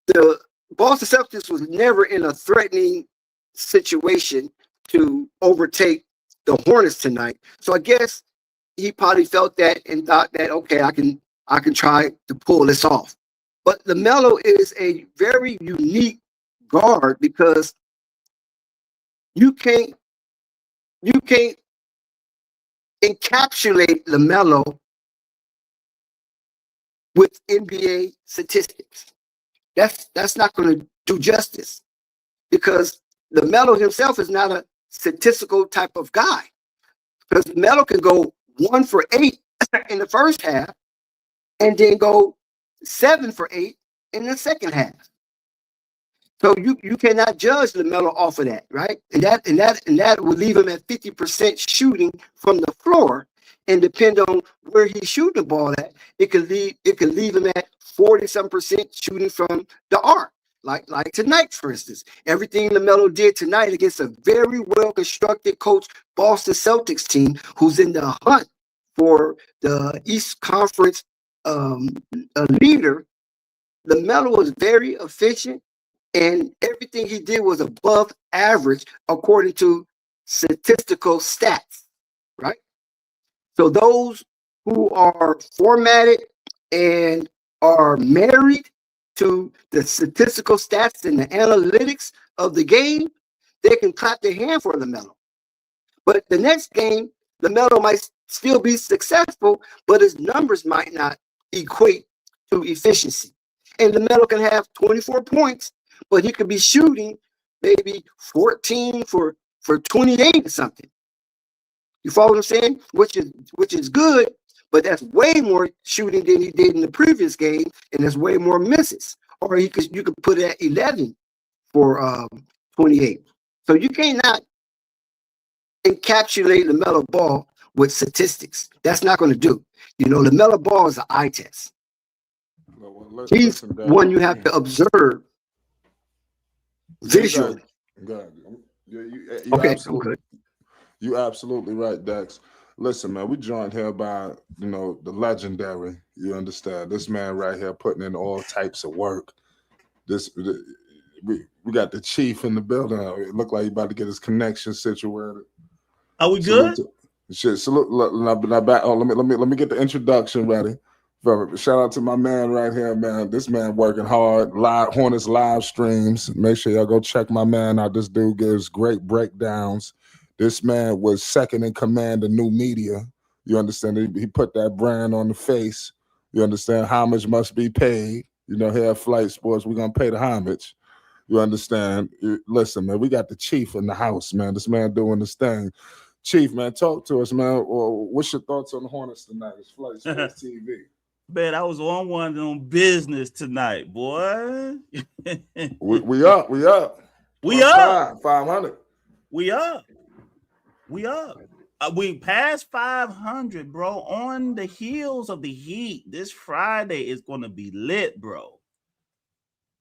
the Boston Celtics was never in a threatening situation to overtake the Hornets tonight. So I guess he probably felt that and thought that, okay, I can try to pull this off. But LaMelo is a very unique guard, because you can't encapsulate LaMelo with NBA statistics. That's not going to do justice, because LaMelo himself is not a statistical type of guy, because LaMelo can go 1 for 8 in the first half and then go 7 for 8 in the second half. So you cannot judge LaMelo off of that, right? And that would leave him at 50% shooting from the floor, and depend on where he's shooting the ball at, it could leave him at 40-some% shooting from the arc. Like tonight, for instance, everything LaMelo did tonight against a very well-constructed coach Boston Celtics team who's in the hunt for the East Conference leader. LaMelo was very efficient, and everything he did was above average according to statistical stats, right? So those who are formatted and are married to the statistical stats and the analytics of the game, they can clap their hand for Lamelo. But the next game, Lamelo might still be successful, but his numbers might not equate to efficiency. And Lamelo can have 24 points, but he could be shooting maybe 14 for 28 or something. You follow what I'm saying? Which is good, but that's way more shooting than he did in the previous game, and there's way more misses. Or you could put it at 11 for 28. So you cannot encapsulate LaMelo Ball with statistics. That's not going to do. LaMelo Ball is an eye test. He's one you have to observe visually. Okay, I'm good. You're absolutely right, Dex. Listen, man, we joined here by, the legendary, you understand, this man right here putting in all types of work. We got the chief in the building. It looked like he about to get his connection situated. Are we good? Shit. So look, let me get the introduction ready. Shout out to my man right here, man. This man working hard. Live Hornets live streams. Make sure y'all go check my man out. This dude gives great breakdowns. This man was second in command of new media. You understand? He put that brand on the face. You understand? Homage must be paid. Here at Flight Sports, we're gonna pay the homage. You understand? Listen, man, we got the chief in the house, man. This man doing this thing. Chief, man, talk to us, man. What's your thoughts on the Hornets tonight? It's Flight Sports TV. Man, I was on one on business tonight, boy. we up. We up. 500. We up. We passed 500, bro. On the heels of the Heat, this Friday is going to be lit, bro.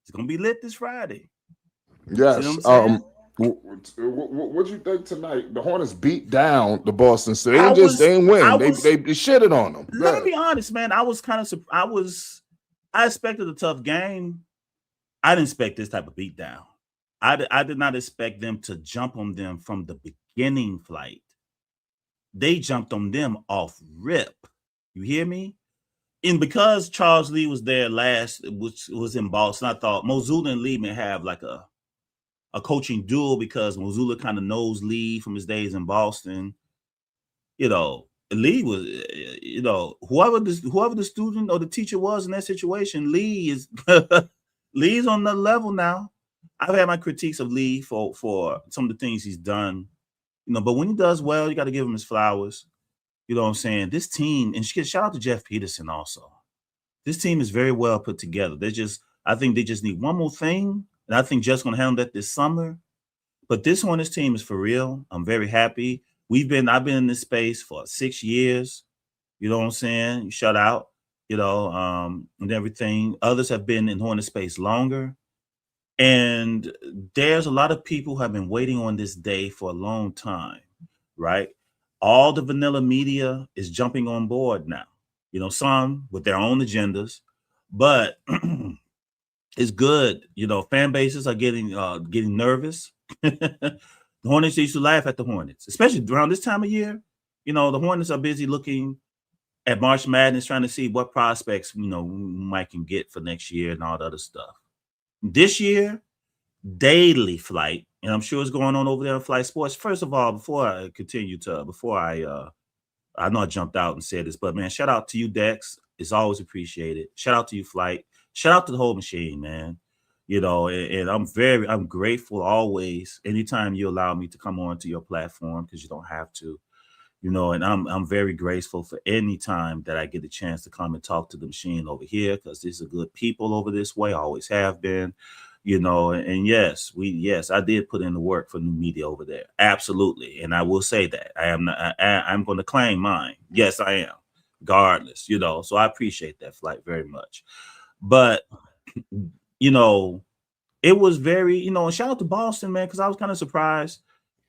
It's going to be lit this Friday. Yes. What'd you think tonight? The Hornets beat down the Boston Celtics. They didn't win. They shitted on them. Let me be honest, man. I was kind of I expected a tough game. I didn't expect this type of beatdown. I did not expect them to jump on them from the beginning flight. They jumped on them off rip. You hear me? And because Charles Lee was there last, which was in Boston, I thought Mazzulla and Lee may have like a coaching duel because Mazzulla kind of knows Lee from his days in Boston. Lee was, whoever the student or the teacher was in that situation, Lee's on the level now. I've had my critiques of Lee for some of the things he's done, but when he does well, you got to give him his flowers. You know what I'm saying? This team, and shout out to Jeff Peterson also. This team is very well put together. I think they just need one more thing, and I think Jeff's going to handle that this summer. But this Hornets team is for real. I'm very happy. I've been in this space for 6 years. You know what I'm saying? Shut out, and everything. Others have been in Hornet space longer. And there's a lot of people who have been waiting on this day for a long time, right? All the vanilla media is jumping on board now. Some with their own agendas, but it's good. Fan bases are getting nervous. The Hornets used to laugh at the Hornets, especially around this time of year. The Hornets are busy looking at March Madness, trying to see what prospects, we might can get for next year and all the other stuff. This year, daily flight, and I'm sure it's going on over there on Flight Sports. First of all, before I know I jumped out and said this, but man, shout out to you, Dex. It's always appreciated. Shout out to you, Flight. Shout out to the whole machine, man. And I'm grateful always. Anytime you allow me to come on to your platform, because you don't have to, and I'm very grateful for any time that I get a chance to come and talk to the machine over here, because these are good people over this way, always have been, and yes, I did put in the work for new media over there. Absolutely. And I will say that I'm going to claim mine. Yes, I am, regardless, so I appreciate that, Flight, very much. But, it was very, and shout out to Boston, man, because I was kind of surprised.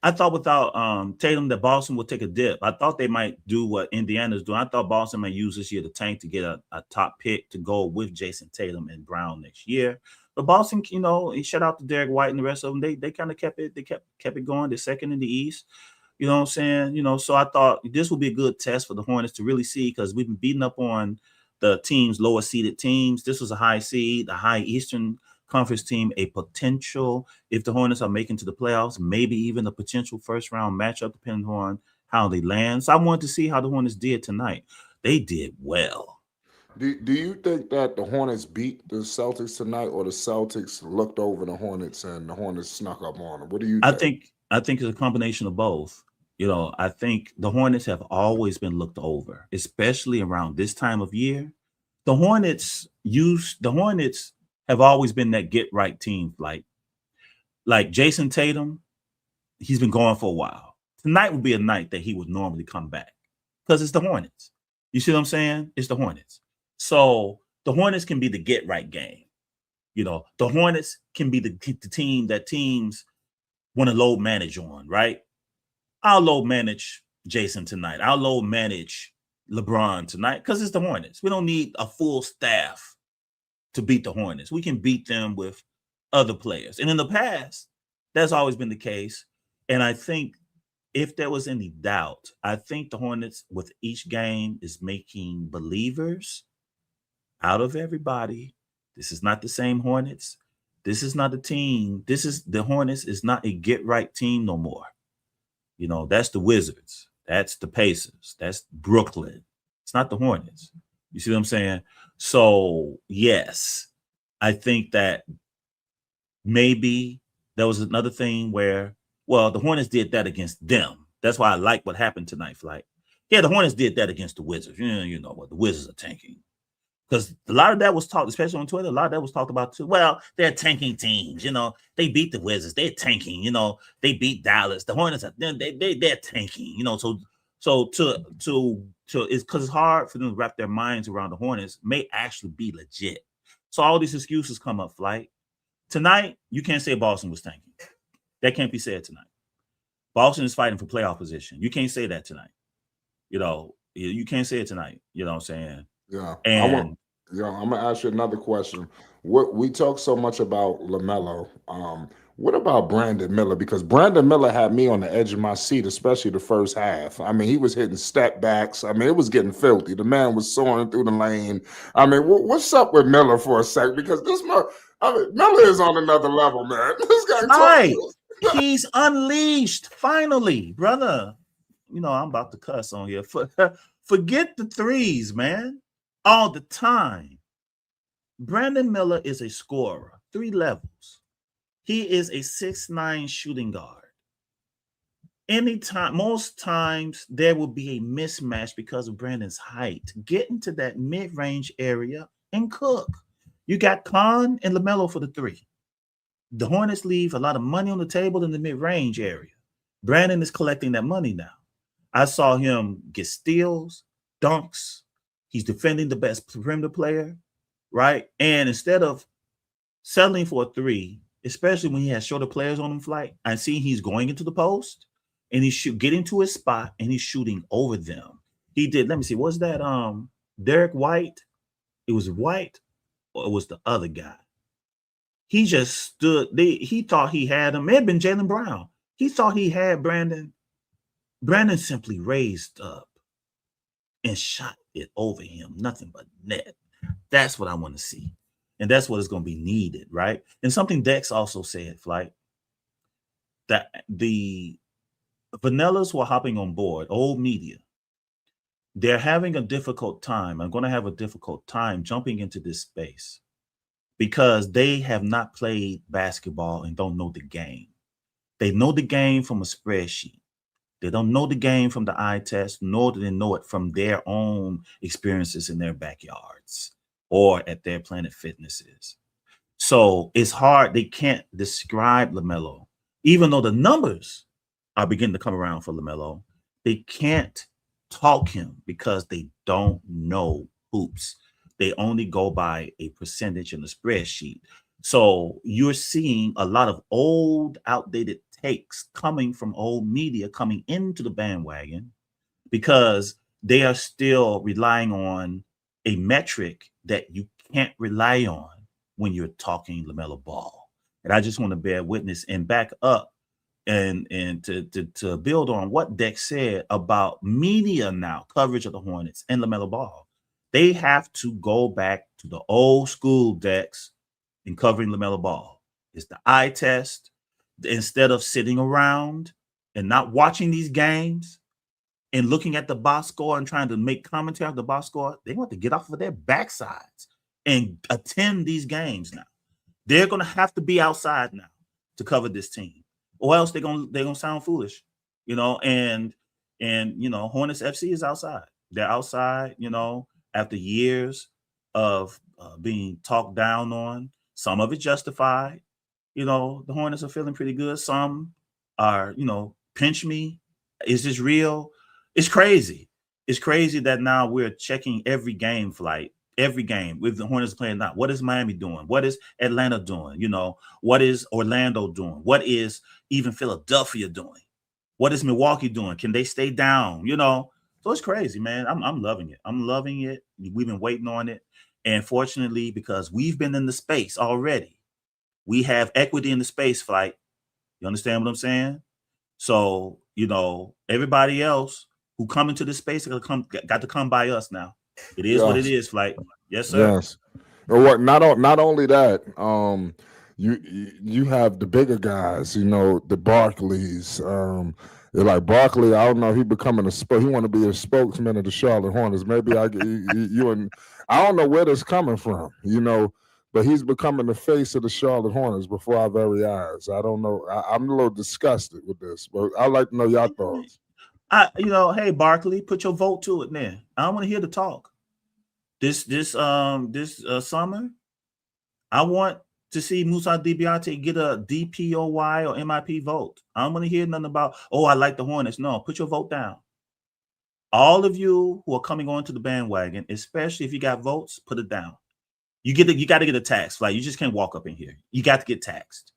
I thought without Tatum that Boston would take a dip. I thought they might do what Indiana's doing. I thought Boston might use this year to tank to get a top pick to go with Jason Tatum and Brown next year. But Boston, shout out to Derek White and the rest of them. They kind of kept it going. They're second in the East. You know what I'm saying? So I thought this would be a good test for the Hornets to really see, because we've been beating up on the teams, lower seeded teams. This was a high seed, a high Eastern Conference team, a potential, if the Hornets are making to the playoffs, maybe even a potential first round matchup, depending on how they land. So I wanted to see how the Hornets did tonight. They did well. Do you think that the Hornets beat the Celtics tonight, or the Celtics looked over the Hornets and the Hornets snuck up on them? What do you think? I think it's a combination of both. You know, I think the Hornets have always been looked over, especially around this time of year. The Hornets have always been that get right team. Like Jason Tatum, he's been going for a while. Tonight would be a night that he would normally come back because it's the Hornets. You see what I'm saying? It's the Hornets. So the Hornets can be the get right game. You know, the Hornets can be the team that teams want to load manage on, right? I'll load manage Jason tonight. I'll load manage LeBron tonight because it's the Hornets. We don't need a full staff to beat the Hornets. We can beat them with other players. And in the past, that's always been the case. And I think if there was any doubt, I think the Hornets with each game is making believers out of everybody. This is not the same Hornets. This is not a team. The Hornets is not a get right team no more. You know, that's the Wizards. That's the Pacers. That's Brooklyn. It's not the Hornets. You see what I'm saying? So, yes, I think that maybe there was another thing where, well, the Hornets did that against them. That's why I like what happened tonight, Flight. Yeah, the Hornets did that against the Wizards. You know what? The Wizards are tanking. Because a lot of that was talked, especially on Twitter, a lot of that was talked about too. Well, they're tanking teams. You know, they beat the Wizards. They're tanking. You know, they beat Dallas. The Hornets, they're tanking. You know, so it's because it's hard for them to wrap their minds around the Hornets may actually be legit. So all these excuses come up, Flight. Tonight, you can't say Boston was tanking. That can't be said tonight. Boston is fighting for playoff position. You can't say that tonight. You know, you can't say it tonight. You know what I'm saying? Yeah. And I'm gonna ask you another question. What we talk so much about Lamelo. What about Brandon Miller? Because Brandon Miller had me on the edge of my seat, especially the first half. I mean, he was hitting step backs. I mean, it was getting filthy. The man was soaring through the lane. I mean, what's up with Miller for a second? Because Miller is on another level, man. This guy, right? He's unleashed finally, brother. You know, I'm about to cuss on here. Forget the threes, man. All the time. Brandon Miller is a scorer, 3 levels. He is a 6'9" shooting guard. Most times there will be a mismatch because of Brandon's height. Get into that mid-range area and cook. You got Khan and Lamelo for the 3. The Hornets leave a lot of money on the table in the mid-range area. Brandon is collecting that money now. I saw him get steals, dunks. He's defending the best perimeter player, right? And instead of settling for a 3, especially when he has shorter players on him, Flight, I see he's going into the post and he's getting to his spot and he's shooting over them. He did, let me see, was that Derek White? It was White or it was the other guy? He just stood, he thought he had him. It had been Jaylen Brown. He thought he had Brandon. Brandon simply raised up and shot it over him. Nothing but net. That's what I want to see. And that's what is going to be needed, right? And something Dex also said, Flight, that the Vanillas were hopping on board, old media. They're having a difficult time. I'm going to have a difficult time jumping into this space because they have not played basketball and don't know the game. They know the game from a spreadsheet. They don't know the game from the eye test, nor do they know it from their own experiences in their backyards or at their Planet Fitnesses. So it's hard. They can't describe Lamelo. Even though the numbers are beginning to come around for Lamelo, they can't talk him because they don't know hoops. They only go by a percentage in the spreadsheet. So you're seeing a lot of old, outdated takes coming from old media coming into the bandwagon because they are still relying on a metric that you can't rely on when you're talking LaMelo Ball. And I just want to bear witness and back up and to build on what Dex said about media now coverage of the Hornets and LaMelo Ball. They have to go back to the old school decks in covering LaMelo Ball. It's the eye test. Instead of sitting around and not watching these games and looking at the box score and trying to make commentary on the box score, they want to get off of their backsides and attend these games now. They're going to have to be outside now to cover this team, or else they're gonna sound foolish, and Hornets FC is outside. They're outside, after years of being talked down on. Some of it justified. The Hornets are feeling pretty good. Some are, pinch me. Is this real? It's crazy. It's crazy that now we're checking every game flight, every game with the Hornets playing now. What is Miami doing? What is Atlanta doing? What is Orlando doing? What is even Philadelphia doing? What is Milwaukee doing? Can they stay down? So it's crazy, man. I'm loving it. I'm loving it. We've been waiting on it. And fortunately, because we've been in the space already, we have equity in the space flight. You understand what I'm saying? So, everybody else who come into this space got to come by us now. It is what it is, flight. Yes, sir. Yes. Or not only that, you have the bigger guys, the Barkleys. Like Barkley, I don't know, he becoming he want to be a spokesman of the Charlotte Hornets. Maybe I don't know where this coming from, but he's becoming the face of the Charlotte Hornets before our very eyes. I don't know. I'm a little disgusted with this, but I'd like to know your thoughts. Hey Barkley, put your vote to it now. I don't want to hear the talk. This summer, I want to see Musa Diabate get a DPOY or MIP vote. I don't want to hear nothing about, I like the Hornets. No, put your vote down. All of you who are coming onto the bandwagon, especially if you got votes, put it down. You got to get a tax. Like, you just can't walk up in here. You got to get taxed.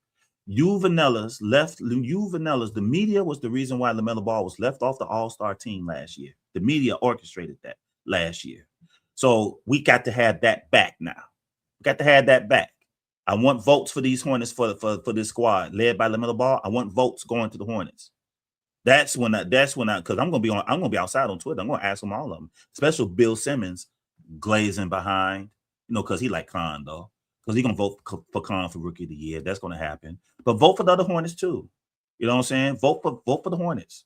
You vanillas, the media was the reason why LaMelo Ball was left off the All-Star team last year. The media orchestrated that last year. So we got to have that back now. We got to have that back. I want votes for these Hornets for this squad led by LaMelo Ball. I want votes going to the Hornets. That's when because I'm gonna be outside on Twitter. I'm gonna ask them, all of them, especially Bill Simmons glazing behind, because he like Khan though, because he's gonna vote for Khan for Rookie of the Year. That's gonna happen. But vote for the other Hornets too. You know what I'm saying? Vote for the Hornets,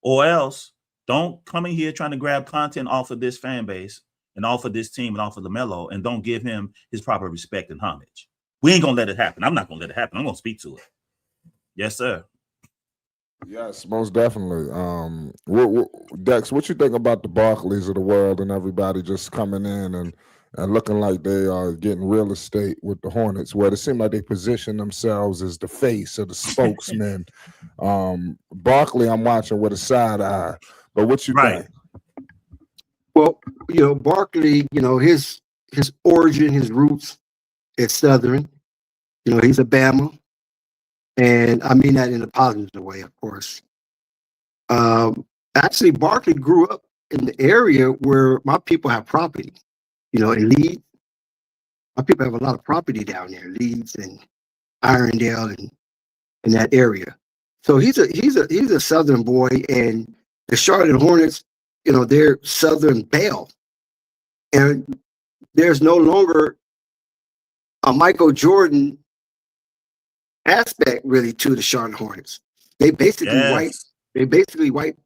or else don't come in here trying to grab content off of this fan base and off of this team and off of LaMelo, and don't give him his proper respect and homage. We ain't gonna let it happen. I'm not gonna let it happen. I'm gonna speak to it. Yes, sir. Yes, most definitely. Dex, what you think about the Barkleys of the world and everybody just coming in and looking like they are getting real estate with the Hornets, where it seems like they position themselves as the face or the spokesman? Barkley, I'm watching with a side eye, but what you think? Well, Barkley, his origin, his roots, it's Southern. He's a Bama. And I mean that in a positive way, of course. Actually, Barkley grew up in the area where my people have property. In Leeds. My people have a lot of property down there, Leeds and Irondale and in that area. So he's a Southern boy, and the Charlotte Hornets, they're Southern Belle. And there's no longer a Michael Jordan aspect really to the Charlotte Hornets. They basically wipe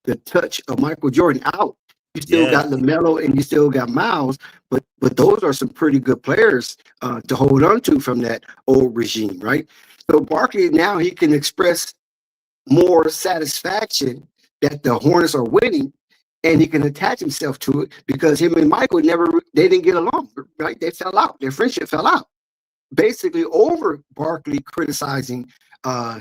the touch of Michael Jordan out. You still got LaMelo and you still got Miles, but those are some pretty good players to hold on to from that old regime, right? So Barkley now he can express more satisfaction that the Hornets are winning, and he can attach himself to it because him and Michael they didn't get along, right? They fell out. Their friendship fell out. Basically over Barkley criticizing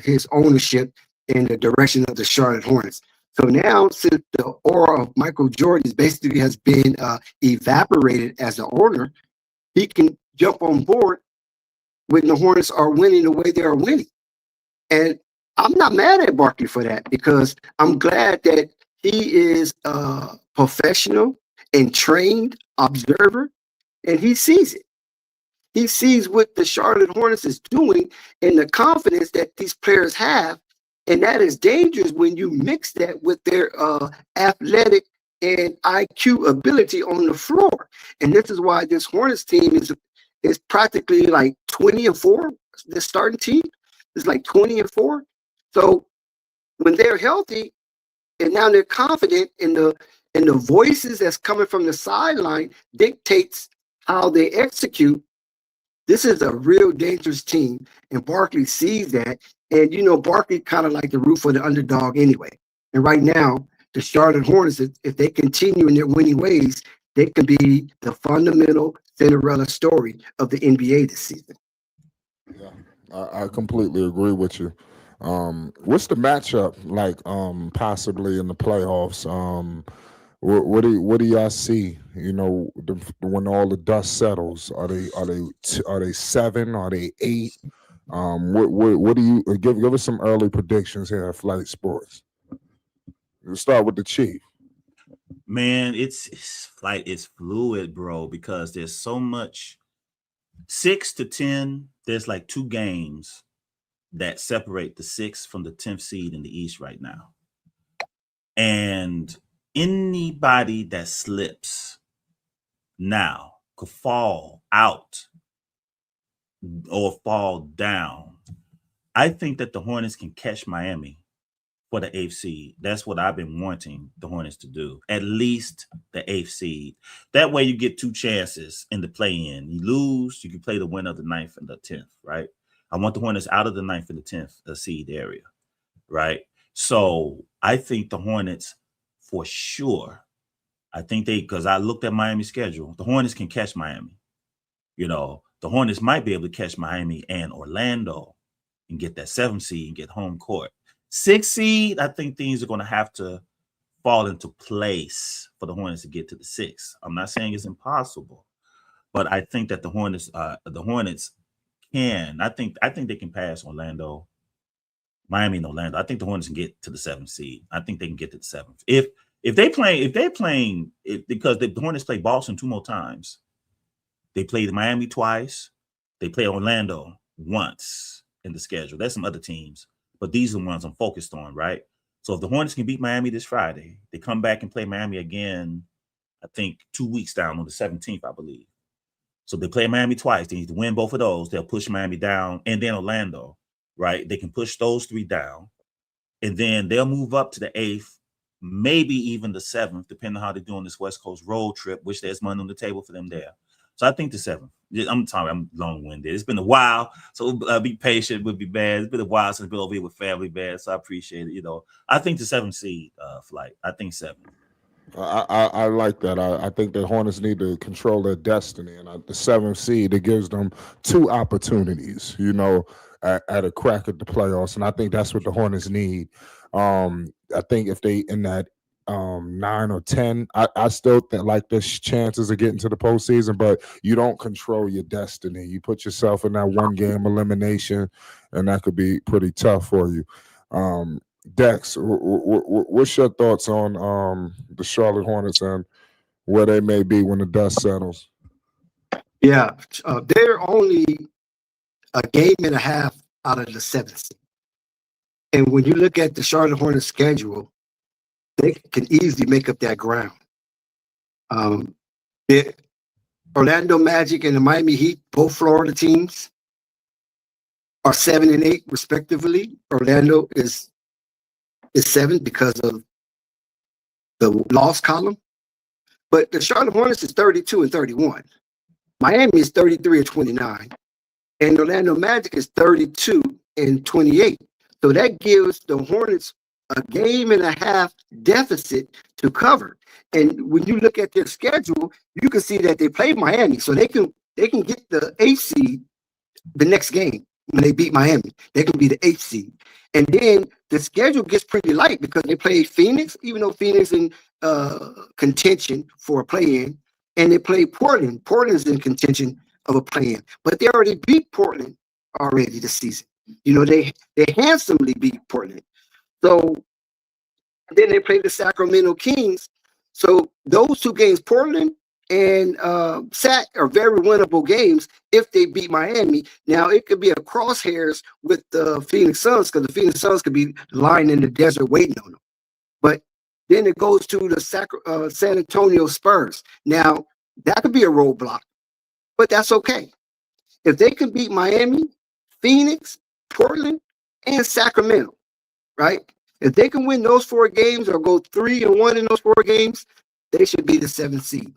his ownership in the direction of the Charlotte Hornets. So now, since the aura of Michael Jordan basically has been evaporated as the owner, he can jump on board when the Hornets are winning the way they are winning. And I'm not mad at Barkley for that, because I'm glad that he is a professional and trained observer, and he sees it. He sees what the Charlotte Hornets is doing and the confidence that these players have. And that is dangerous when you mix that with their athletic and IQ ability on the floor. And this is why this Hornets team is practically like 20-4. The starting team is like 20-4. So when they're healthy and now they're confident in the voices that's coming from the sideline dictates how they execute. This is a real dangerous team, and Barkley sees that. And you know, Barkley kind of like the root for the underdog anyway. And right now, the Charlotte Hornets, if they continue in their winning ways, they can be the fundamental Cinderella story of the NBA this season. Yeah, I completely agree with you. What's the matchup like? Possibly in the playoffs. What do y'all see? You know, when all the dust settles, are they 7? Are they 8? What do you give us some early predictions here at Flight Sports? We'll start with the Chief. Man, it's fluid, bro, because there's so much. 6 to 10, there's like 2 games that separate the 6th from the 10th seed in the East right now. And anybody that slips now could fall out or fall down. I think that the Hornets can catch Miami for the 8th seed. That's what I've been wanting the Hornets to do. At least the 8th seed. That way you get 2 chances in the play-in. You lose, you can play the winner of the 9th and the 10th, right? I want the Hornets out of the 9th and the 10th seed area, right? So I think the Hornets for sure. I think because I looked at Miami's schedule, the Hornets can catch Miami. You know, the Hornets might be able to catch Miami and Orlando and get that 7th seed and get home court. 6th seed, I think things are going to have to fall into place for the Hornets to get to the 6th. I'm not saying it's impossible, but I think that the Hornets can. I think they can pass Orlando, Miami, and Orlando. I think the Hornets can get to the 7th seed. I think they can get to the 7th if they're playing because the Hornets play Boston 2 more times. They play Miami twice. They play Orlando once in the schedule. There's some other teams, but these are the ones I'm focused on, right? So if the Hornets can beat Miami this Friday, they come back and play Miami again, I think 2 weeks down on the 17th, I believe. So they play Miami twice. They need to win both of those. They'll push Miami down, and then Orlando, right? They can push those 3 down, and then they'll move up to the 8th, maybe even the 7th, depending on how they're doing this West Coast road trip, which there's money on the table for them there. So I think the 7th. I'm sorry, I'm long-winded. It's been a while, so be patient. Would be bad. It's been a while since I've been over here with family, man. So I appreciate it. You know, I think the 7th seed Flight. I think 7. I like that. I think the Hornets need to control their destiny, and the 7th seed, it gives them 2 opportunities, you know, at a crack at the playoffs, and I think that's what the Hornets need. I think if they in that 9 or 10, I still think like there's chances of getting to the postseason, but you don't control your destiny. You put yourself in that 1-game elimination, and that could be pretty tough for you. Dex, what's your thoughts on the Charlotte Hornets and where they may be when the dust settles? Yeah, they're only a game and a half out of the 7th seed. And when you look at the Charlotte Hornets schedule, they can easily make up that ground. The Orlando Magic and the Miami Heat, both Florida teams, are 7 and 8 respectively. Orlando is 7 because of the loss column. But the Charlotte Hornets is 32 and 31. Miami is 33 and 29. And Orlando Magic is 32 and 28. So that gives the Hornets a game and a half deficit to cover. And when you look at their schedule, you can see that they play Miami. So they can get the 8th seed the next game when they beat Miami. They can be the 8th seed. And then the schedule gets pretty light because they play Phoenix, even though Phoenix in contention for a play-in, and they play Portland. Portland's in contention of a play-in, but they already beat Portland already this season. You know, they handsomely beat Portland. So then they play the Sacramento Kings. So those 2 games, Portland and Sac, are very winnable games if they beat Miami. Now, it could be a crosshairs with the Phoenix Suns because the Phoenix Suns could be lying in the desert waiting on them. But Then it goes to the San Antonio Spurs. Now, that could be a roadblock, but that's okay. If they can beat Miami, Phoenix, Portland, and Sacramento, right? If they can win those 4 games or go 3-1 in those 4 games, they should be the 7th seed.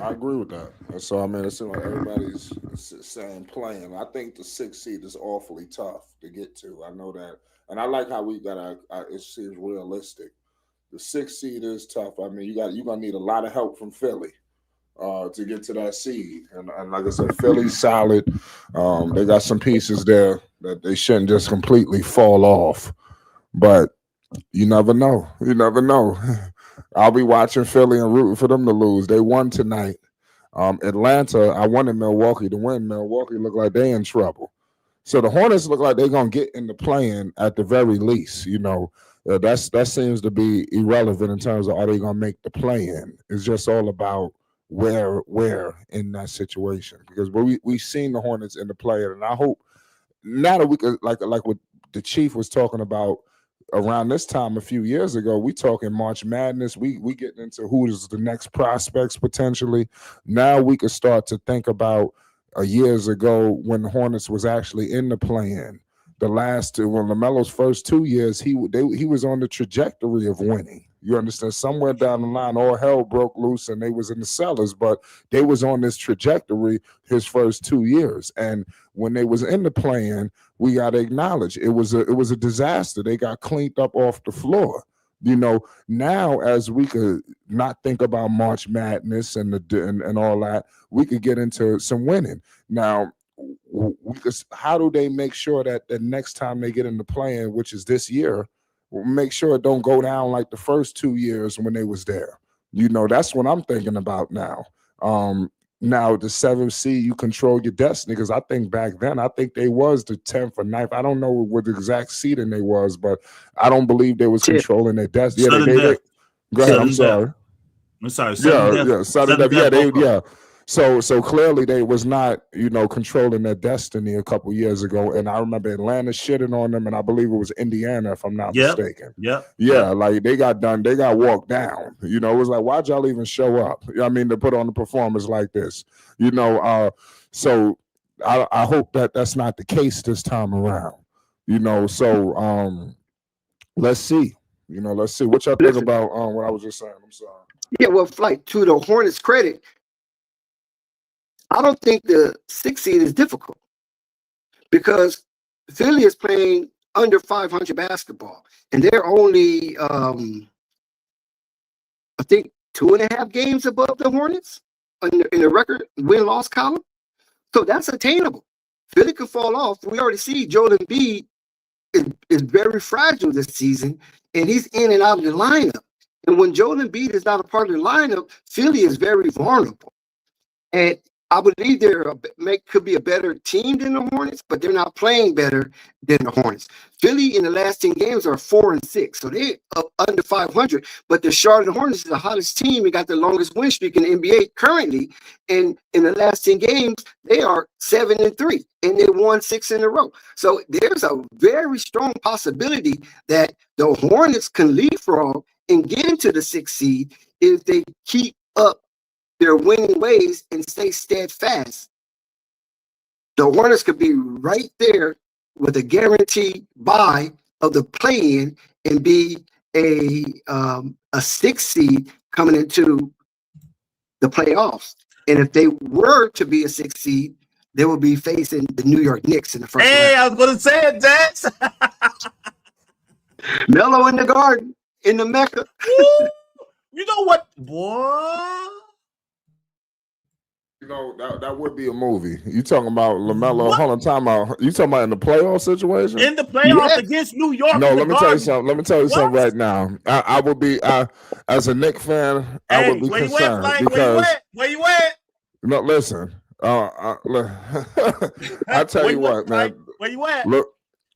I agree with that. So I mean, it seems like everybody's saying playing. I think the 6th seed is awfully tough to get to. I know that, and I like how we got. It seems realistic. The 6th seed is tough. I mean, you're gonna need a lot of help from Philly to get to that seed. And like I said, Philly's solid. They got some pieces there that they shouldn't just completely fall off. But you never know. You never know. I'll be watching Philly and rooting for them to lose. They won tonight. Atlanta, I wanted Milwaukee to win. Milwaukee look like they in trouble. So the Hornets look like they're going to get in the play-in at the very least. You know, that seems to be irrelevant in terms of are they going to make the play-in. It's just all about where in that situation. Because we've seen the Hornets in the play-in, and I hope now that we could, like what the Chief was talking about, around this time a few years ago, we talking March Madness. We getting into who is the next prospects potentially. Now we could start to think about years ago when the Hornets was actually in the play-in. The last two, when LaMelo's first 2 years, he was on the trajectory of winning. You understand? Somewhere down the line, all hell broke loose and they was in the cellars, but they was on this trajectory his first 2 years. And when they was in the play-in, we got to acknowledge it was a disaster. They got cleaned up off the floor. You know, now as we could not think about March Madness and all that, we could get into some winning. Now, how do they make sure that the next time they get in the play-in, which is this year, make sure it don't go down like the first 2 years when they was there? You know, that's what I'm thinking about now. Now the 7th seed, you control your destiny, because I think back then, I think they was the 10th or 9th. I don't know what the exact seeding they was, but I don't believe they was controlling their destiny. Sudden Go ahead. Sudden I'm sorry. death. I'm sorry. Sudden death. Yeah. So clearly they was not, you know, controlling their destiny a couple years ago. And I remember Atlanta shitting on them, and I believe it was Indiana, if I'm not mistaken. Yeah, like they got walked down. You know, it was like, why'd y'all even show up? I mean, to put on a performance like this. You know, so I hope that that's not the case this time around. You know, so let's see. You know, let's see what y'all think about what I was just saying. I'm sorry. Yeah, well, like to the Hornets' credit, I don't think the 6th seed is difficult because Philly is playing under 500 basketball, and they're only, I think, 2.5 games above the Hornets in the record win-loss column. So that's attainable. Philly could fall off. We already see Joel Embiid is very fragile this season, and he's in and out of the lineup. And when Joel Embiid is not a part of the lineup, Philly is very vulnerable. And I believe could be a better team than the Hornets, but they're not playing better than the Hornets. Philly in the last 10 games are 4-6, so they're up under 500. But the Charlotte Hornets is the hottest team and got the longest win streak in the NBA currently. And in the last 10 games, they are 7-3, and they won 6 in a row. So there's a very strong possibility that the Hornets can leapfrog and get into the 6th seed if they keep up their winning ways and stay steadfast. The Hornets could be right there with a guaranteed bye of the play-in and be a 6th seed coming into the playoffs. And if they were to be a 6th seed, they would be facing the New York Knicks in the first round. I was going to say it, Dax. Melo in the Garden, in the Mecca. You know what, boy? You know, that would be a movie. You talking about LaMelo? Hold on, time out. You talking about in the playoff situation? In the playoffs against New York? No, let me tell you something. Let me tell you something right now. I would be, as a Knicks fan, I would be concerned because where you at? No, listen. I tell you what, man. Where you at? Look,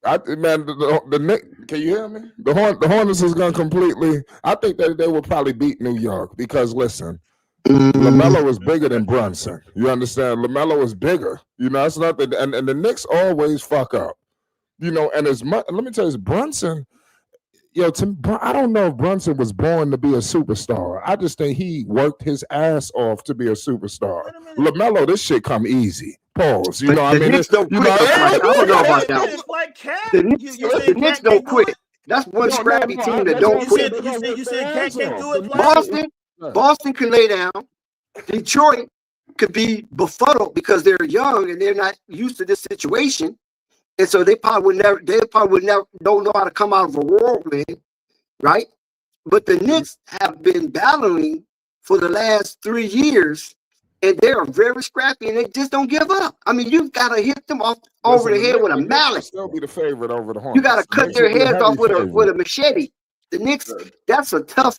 the Knicks. Can you hear me? The Hornets is going to completely. I think that they will probably beat New York because listen. LaMelo is bigger than Brunson. You understand? LaMelo is bigger. You know, that's nothing. And the Knicks always fuck up. You know, and as much, let me tell you, Brunson, I don't know if Brunson was born to be a superstar. I just think he worked his ass off to be a superstar. Lamelo, this shit come easy. Pause. You But know, I the mean, Knicks don't quit, though, Flight. I don't know about that one. It's like Cat. The You Knicks, said the Knicks Cat don't can't do quit. it? That's one scrappy team that that's don't what quit. You said Cat can't do it. Boston, Boston can lay down. Detroit could be befuddled because they're young and they're not used to this situation, and so they probably would never don't know how to come out of a whirlwind, right? But the Knicks have been battling for the last 3 years, and they are very scrappy, and they just don't give up. I mean, you've got to hit them over the head with a mallet. Still be the favorite over the Hornets. You got to cut their heads off with a machete. The Knicks, that's a tough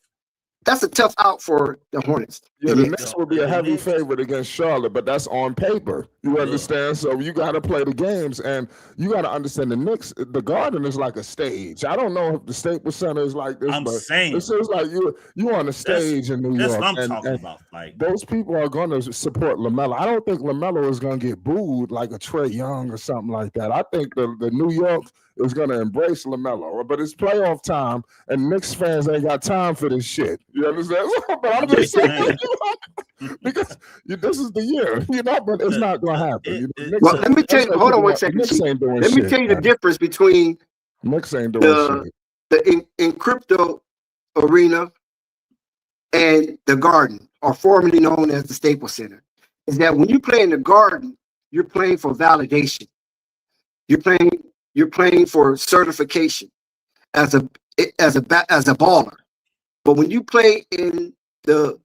out for the Hornets. Yeah, the Knicks will be a heavy favorite against Charlotte, but that's on paper. You understand? So you got to play the games, and you got to understand the Knicks. The Garden is like a stage. I don't know if the Staples Center is like this, but it seems like you on a stage in New York. That's what I'm talking about. Like, those people are going to support Lamelo. I don't think Lamelo is going to get booed like a Trae Young or something like that. I think the New York is going to embrace Lamelo, but it's playoff time, and Knicks fans ain't got time for this shit. You understand? But I'm just saying, because this is the year, but it's not going to happen. Well, let me tell you, hold on one second. Let me tell you the difference between Knicks ain't doing shit. The crypto arena and the Garden, or formerly known as the Staples Center, is that when you play in the Garden, you're playing for validation. You're playing for certification as a baller. But when you play in the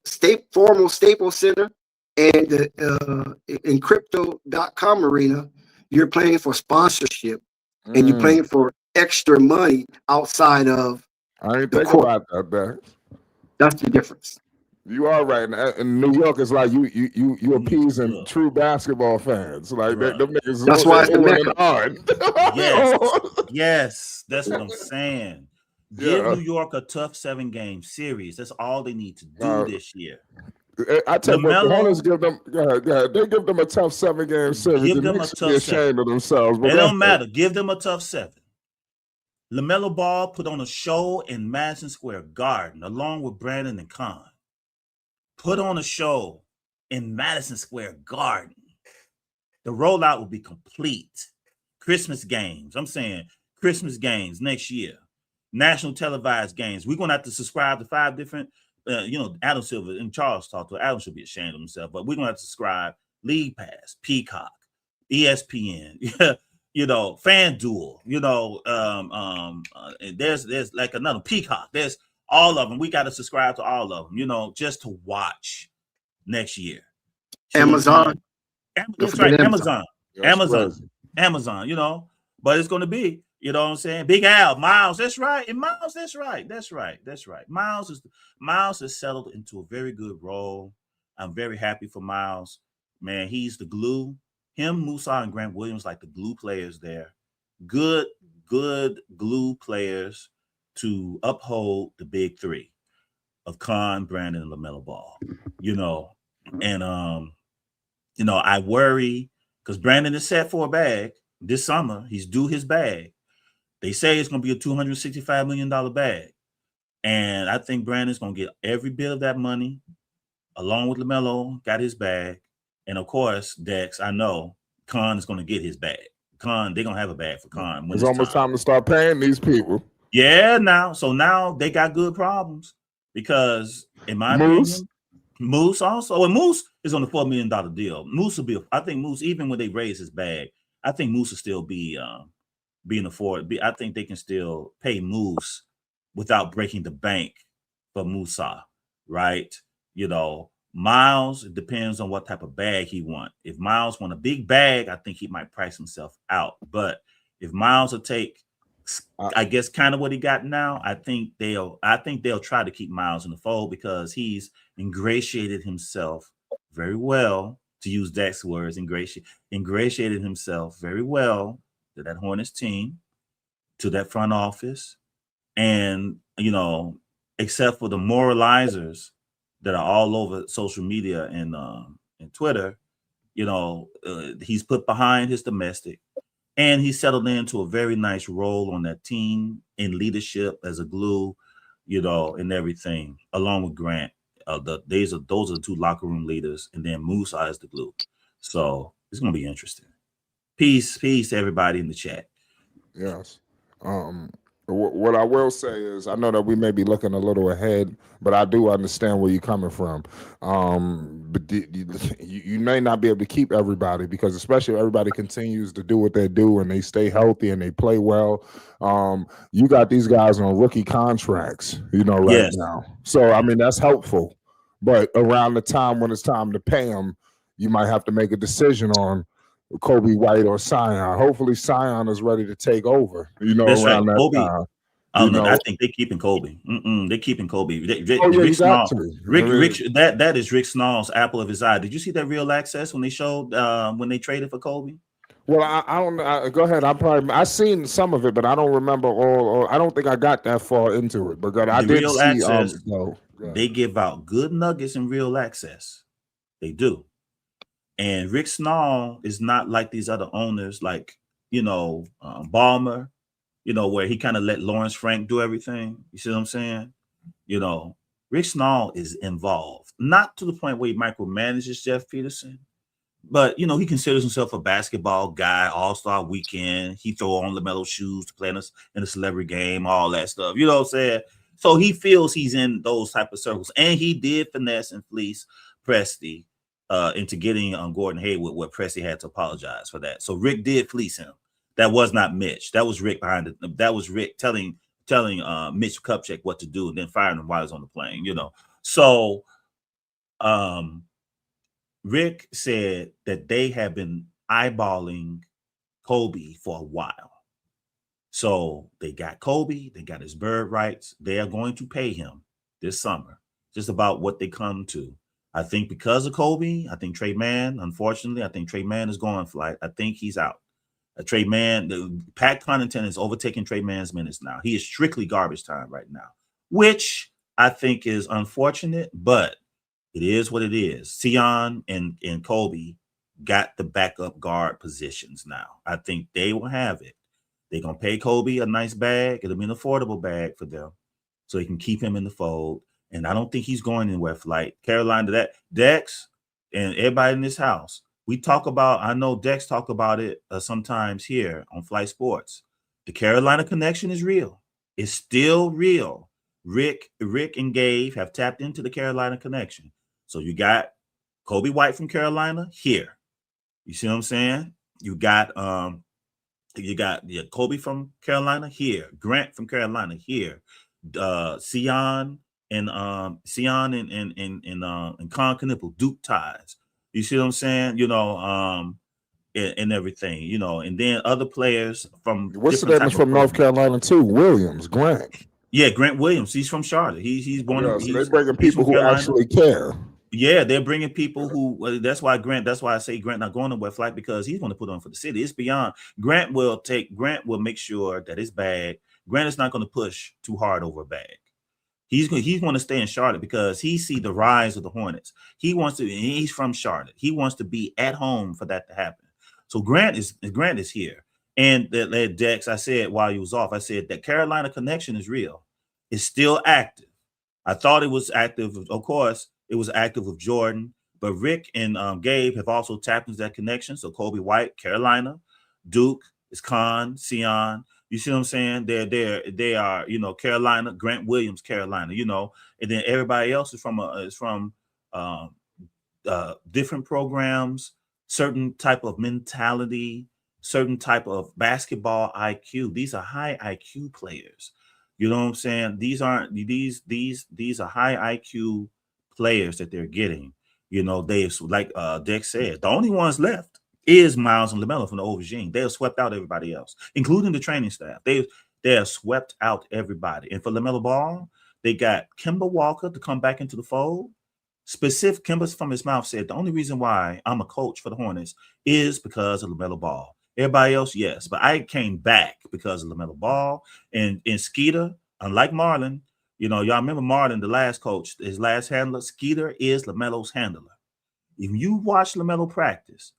formal Staples Center and the in crypto.com arena, you're playing for sponsorship and you're playing for extra money outside of I ain't thinking about that. That's the difference. You are right. In New York, it's like you appeasing true basketball fans. Like them niggas. That's why it's the Mecca. Yes, that's what I'm saying. Give New York a tough 7-game series. That's all they need to do this year. I tell you, the Hornets give them. They give them a tough 7-game series. Give them a tough 7. Ashamed of themselves. It don't matter. Give them a tough 7. LaMelo Ball put on a show in Madison Square Garden along with Brandon and Khan. Put on a show in Madison Square Garden. The rollout will be complete. Christmas games. I'm saying Christmas games next year. National televised games. We're going to have to subscribe to 5 different, Adam Silver and Charles talked to. Adam should be ashamed of himself, but we're going to have to subscribe League Pass, Peacock, ESPN, FanDuel, there's like another Peacock. There's all of them. We got to subscribe to all of them, just to watch next year. Amazon. That's right. Amazon. But it's going to be, you know what I'm saying? Big Al, Miles. That's right. And Miles, that's right. Miles has settled into a very good role. I'm very happy for Miles. Man, he's the glue. Him, Musa, and Grant Williams, like the glue players there. Good glue players to uphold the big 3 of Khan, Brandon, and LaMelo Ball. I worry because Brandon is set for a bag this summer. He's due his bag. They say it's going to be a $265 million bag. And I think Brandon's going to get every bit of that money along with LaMelo, got his bag. And of course, Dex, I know Khan is going to get his bag. Khan, they're going to have a bag for Khan. It's almost time to start paying these people. Yeah, now they got good problems because, in my opinion, Moose also, and Moose is on a $4 million deal. Moose will be, I think Moose, even when they raise his bag, I think Moose will still be being afforded. I think they can still pay Moose without breaking the bank for Musa, right? Miles, it depends on what type of bag he want. If Miles want a big bag, I think he might price himself out. But if Miles will take, I guess, kind of what he got now, I think they'll try to keep Miles in the fold because he's ingratiated himself very well, to use Dak's words, ingratiated himself very well to that Hornets team, to that front office, and except for the moralizers that are all over social media and Twitter, he's put behind his domestic. And he settled into a very nice role on that team in leadership as a glue, and everything, along with Grant. Those are the two locker room leaders, and then Musa is the glue. So it's gonna be interesting. Peace to everybody in the chat. Yes. What I will say is, I know that we may be looking a little ahead, but I do understand where you're coming from. But you may not be able to keep everybody, because especially if everybody continues to do what they do and they stay healthy and they play well. You got these guys on rookie contracts, right Yes. now. So, I mean, that's helpful. But around the time when it's time to pay them, you might have to make a decision on Kobe White or Sion. Hopefully Sion is ready to take over, That's right. around that Kobe. time. I think they're keeping Kobe. They're keeping Kobe. Oh yeah, Rick you got Small, to. Rick, that is Rick Small's apple of his eye. Did you see that real access when they showed when they traded for Kobe? Well, I don't know. Go ahead. I seen some of it, but I don't remember all. Or I don't think I got that far into it. But I The did real see. access, No, they give out good nuggets in real access. They do. And Rick Small is not like these other owners, like Ballmer, where he kind of let Lawrence Frank do everything. You see what I'm saying? Rick Small is involved, not to the point where he micromanages Jeff Peterson, but he considers himself a basketball guy. All-Star weekend, he throw on Lamelo shoes to play in a celebrity game, all that stuff. You know what I'm saying? So he feels he's in those type of circles, and he did finesse and fleece Presti into getting on Gordon Hayward, where Presti had to apologize for that. So Rick did fleece him. That was not Mitch. That was Rick behind it. That was Rick telling Mitch Kupchak what to do and then firing him while he was on the plane. So Rick said that they have been eyeballing Kobe for a while. So they got Kobe, they got his bird rights. They are going to pay him this summer, just about what they come to. I think because of Kobe, I think Trey Mann, unfortunately, I think Trey Mann is going flight. I think he's out. Trey Mann, Pat Connaughton is overtaking Trey Mann's minutes now. He is strictly garbage time right now, which I think is unfortunate, but it is what it is. Sion and Kobe got the backup guard positions now. I think they will have it. They're going to pay Kobe a nice bag. It'll be an affordable bag for them so he can keep him in the fold. And I don't think he's going anywhere for like Carolina. That Dex and everybody in this house, we talk about, I know Dex talk about it sometimes here on Flight Sports. The Carolina connection is real. It's still real. Rick and Gabe have tapped into the Carolina connection. So you got Kobe White from Carolina here. You see what I'm saying? You got Kobe from Carolina here, Grant from Carolina here, Sion and Con Knipple, Duke ties. You see what I'm saying? And everything, and then other players from what's the name from North Carolina too? Williams, Grant. Yeah, Grant Williams. He's from Charlotte. He's born. Yeah, so they're bringing people who actually care. Yeah, they're bringing people who. That's why I say Grant not going nowhere flight, because he's going to put on for the city. It's beyond. Grant will make sure that his bag. Grant is not going to push too hard over a bag. He's going to stay in Charlotte because he see the rise of the Hornets. He wants to. He's from Charlotte. He wants to be at home for that to happen. So Grant is here. And that Dex, I said while he was off, I said that Carolina connection is real. It's still active. I thought it was active. Of course, it was active with Jordan, but Rick and Gabe have also tapped into that connection. So Kobe White, Carolina, Duke is Sion. You see what I'm saying? They are Carolina. Grant Williams, Carolina. And then everybody else is from different programs, certain type of mentality, certain type of basketball IQ. These are high IQ players. You know what I'm saying? These are high IQ players that they're getting. They, like Dex said, the only ones left is Miles and Lamelo from the old regime. They have swept out everybody else, including the training staff. They have swept out everybody. And for Lamelo Ball, they got Kemba Walker to come back into the fold. Kemba from his mouth said, the only reason why I'm a coach for the Hornets is because of Lamelo Ball. Everybody else, yes, but I came back because of LaMelo Ball and Skeeter. Unlike Marlon, y'all remember Marlon, the last coach, his last handler. Skeeter is LaMelo's handler. If you watch LaMelo practice,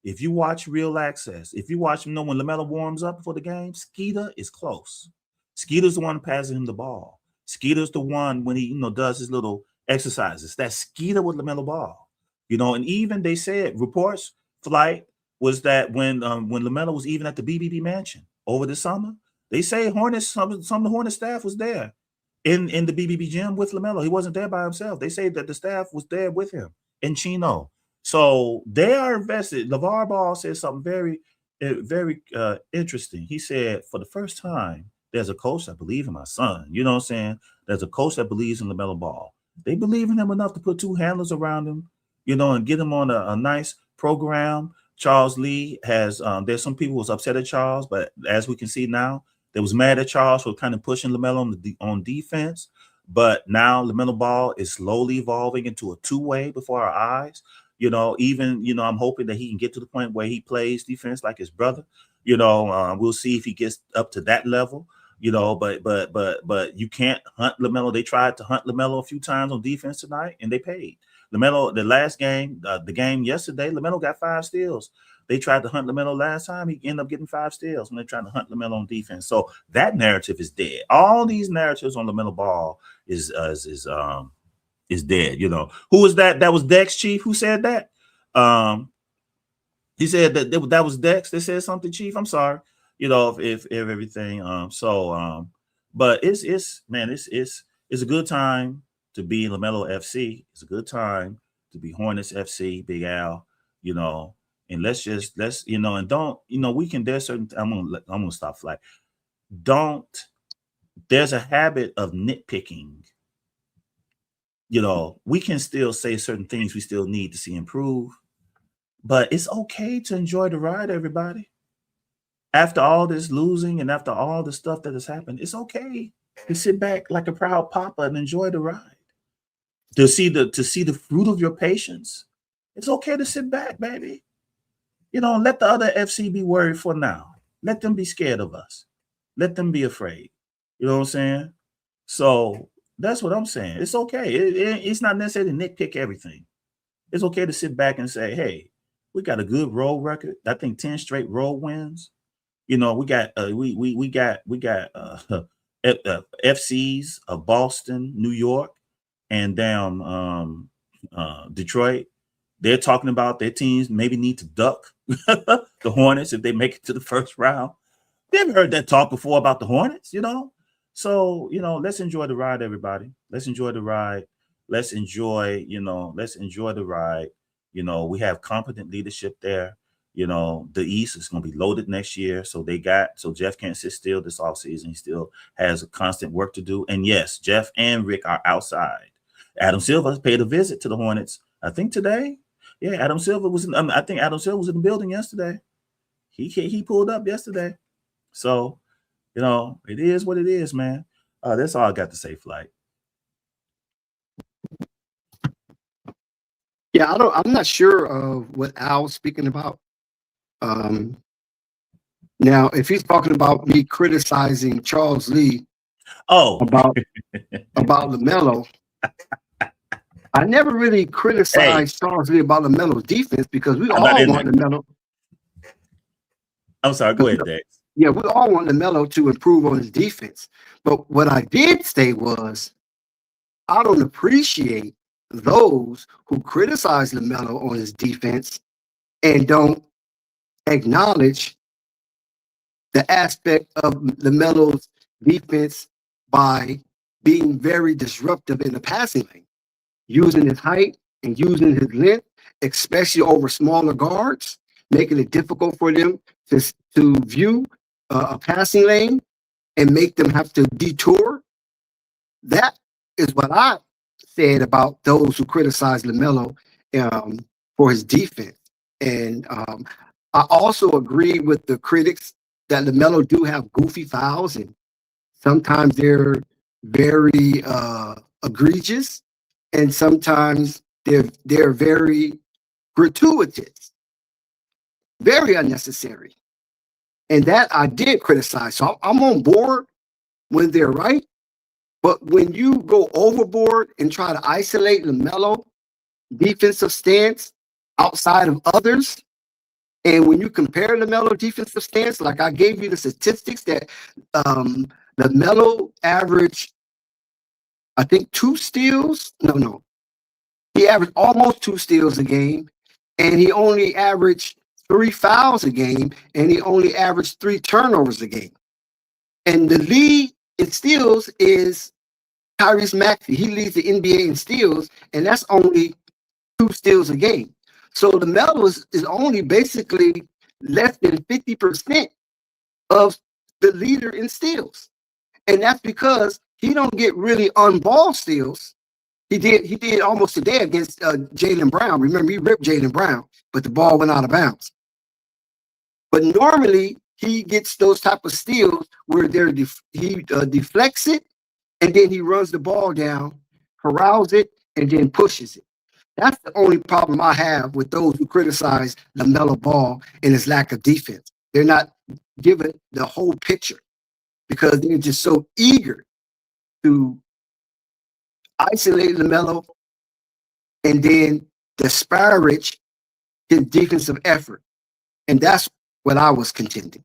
if you watch Real Access, if you watch, when LaMelo warms up before the game, Skeeter is close. Skeeter's the one passing him the ball. Skeeter's the one when he, does his little exercises. That's Skeeter with LaMelo Ball. And even they said reports, flight was that when LaMelo was even at the BBB mansion over the summer, they say some of the Hornets staff was there in the BBB gym with LaMelo. He wasn't there by himself. They say that the staff was there with him in Chino. So they are invested. LeVar Ball said something very, very interesting. He said, for the first time, there's a coach that believes in my son. You know what I'm saying? There's a coach that believes in LaMelo Ball. They believe in him enough to put two handlers around him, and get him on a nice program. Charles Lee has, there's some people who was upset at Charles, but as we can see now, they was mad at Charles for kind of pushing LaMelo on defense. But now LaMelo Ball is slowly evolving into a two-way before our eyes. I'm hoping that he can get to the point where he plays defense like his brother. We'll see if he gets up to that level. But you can't hunt LaMelo. They tried to hunt LaMelo a few times on defense tonight, and they paid. LaMelo, the last game, the game yesterday, LaMelo got 5 steals. They tried to hunt LaMelo last time. He ended up getting 5 steals when they're trying to hunt LaMelo on defense. So that narrative is dead. All these narratives on LaMelo Ball is dead. Who was that? That was Dex, Chief. Who said that? He said that was Dex. They said something, Chief. I'm sorry. If everything. But it's a good time to be LaMelo FC. It's a good time to be Hornets FC, Big Al. And let's and don't, we can. There's certain. I'm gonna stop flight. There's a habit of nitpicking. We can still say certain things we still need to see improve, but it's okay to enjoy the ride, everybody. After all this losing and after all the stuff that has happened, it's okay to sit back like a proud papa and enjoy the ride. To see the fruit of your patience, it's okay to sit back, baby. Let the other FC be worried for now. Let them be scared of us. Let them be afraid. You know what I'm saying? So that's what I'm saying. It's okay. It's not necessary to nitpick everything. It's okay to sit back and say, hey, we got a good road record. I think 10 straight road wins. We got FCs of Boston, New York, and down Detroit. They're talking about their teams maybe need to duck the Hornets if they make it to the first round. They haven't heard that talk before about the Hornets, So, let's enjoy the ride, everybody. Let's enjoy the ride. Let's enjoy the ride. We have competent leadership there. The East is going to be loaded next year. So Jeff can't sit still this offseason. He still has a constant work to do. And yes, Jeff and Rick are outside. Adam Silver paid a visit to the Hornets, I think today. Yeah, Adam Silver was I think Adam Silver was in the building yesterday. He pulled up yesterday. So, it is what it is, man. That's all I got to say, Flight. Yeah, I'm not sure of what Al's speaking about. Now, if he's talking about me criticizing Charles Lee about LaMelo, I never really criticized Charles Lee about LaMelo's defense because we all want LaMelo. I'm sorry, go ahead, Dex. Yeah, we all want LaMelo to improve on his defense. But what I did say was, I don't appreciate those who criticize LaMelo on his defense and don't acknowledge the aspect of LaMelo's defense by being very disruptive in the passing lane, using his height and using his length, especially over smaller guards, making it difficult for them to view a passing lane and make them have to detour. That is what I said about those who criticize LaMelo for his defense. And I also agree with the critics that LaMelo do have goofy fouls, and sometimes they're very egregious, and sometimes they're very gratuitous, very unnecessary. And that I did criticize. So I'm on board when they're right. But when you go overboard and try to isolate LaMelo defensive stance outside of others And when you compare LaMelo defensive stance, like I gave you the statistics that LaMelo averaged, I think 2 steals. No. He averaged almost 2 steals a game, and he only averaged 3 fouls a game, and he only averaged 3 turnovers a game. And the lead in steals is Tyrese Maxey. He leads the NBA in steals, and that's only 2 steals a game. So LaMelo is only basically less than 50% of the leader in steals. And that's because he don't get really on-ball steals. He did almost today against Jaylen Brown. Remember, he ripped Jaylen Brown, but the ball went out of bounds. But normally, he gets those type of steals where he deflects it, and then he runs the ball down, corrals it, and then pushes it. That's the only problem I have with those who criticize LaMelo Ball and his lack of defense. They're not given the whole picture because they're just so eager to isolate LaMelo and then disparage his defensive effort. And that's what I was contending.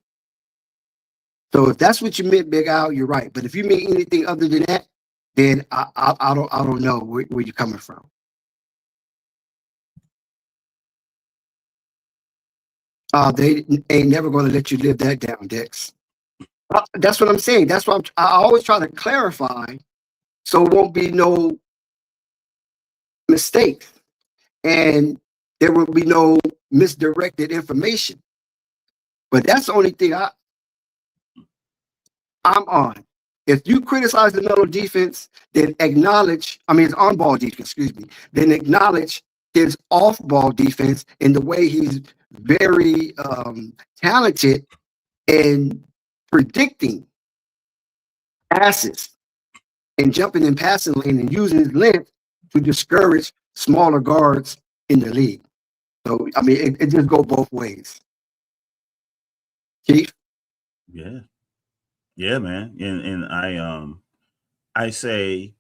So if that's what you meant, Big Al, you're right. But if you mean anything other than that, then I don't know where you're coming from. They ain't never going to let you live that down, Dex. That's what I'm saying. That's why I always try to clarify so it won't be no mistake and there will be no misdirected information. But that's the only thing I'm on. If you criticize the LaMelo defense, then acknowledge, his on-ball defense, then acknowledge his off-ball defense in the way he's very talented in predicting passes and jumping in passing lane and using his length to discourage smaller guards in the league. So, it just goes both ways. Chief? Yeah, man. And I say,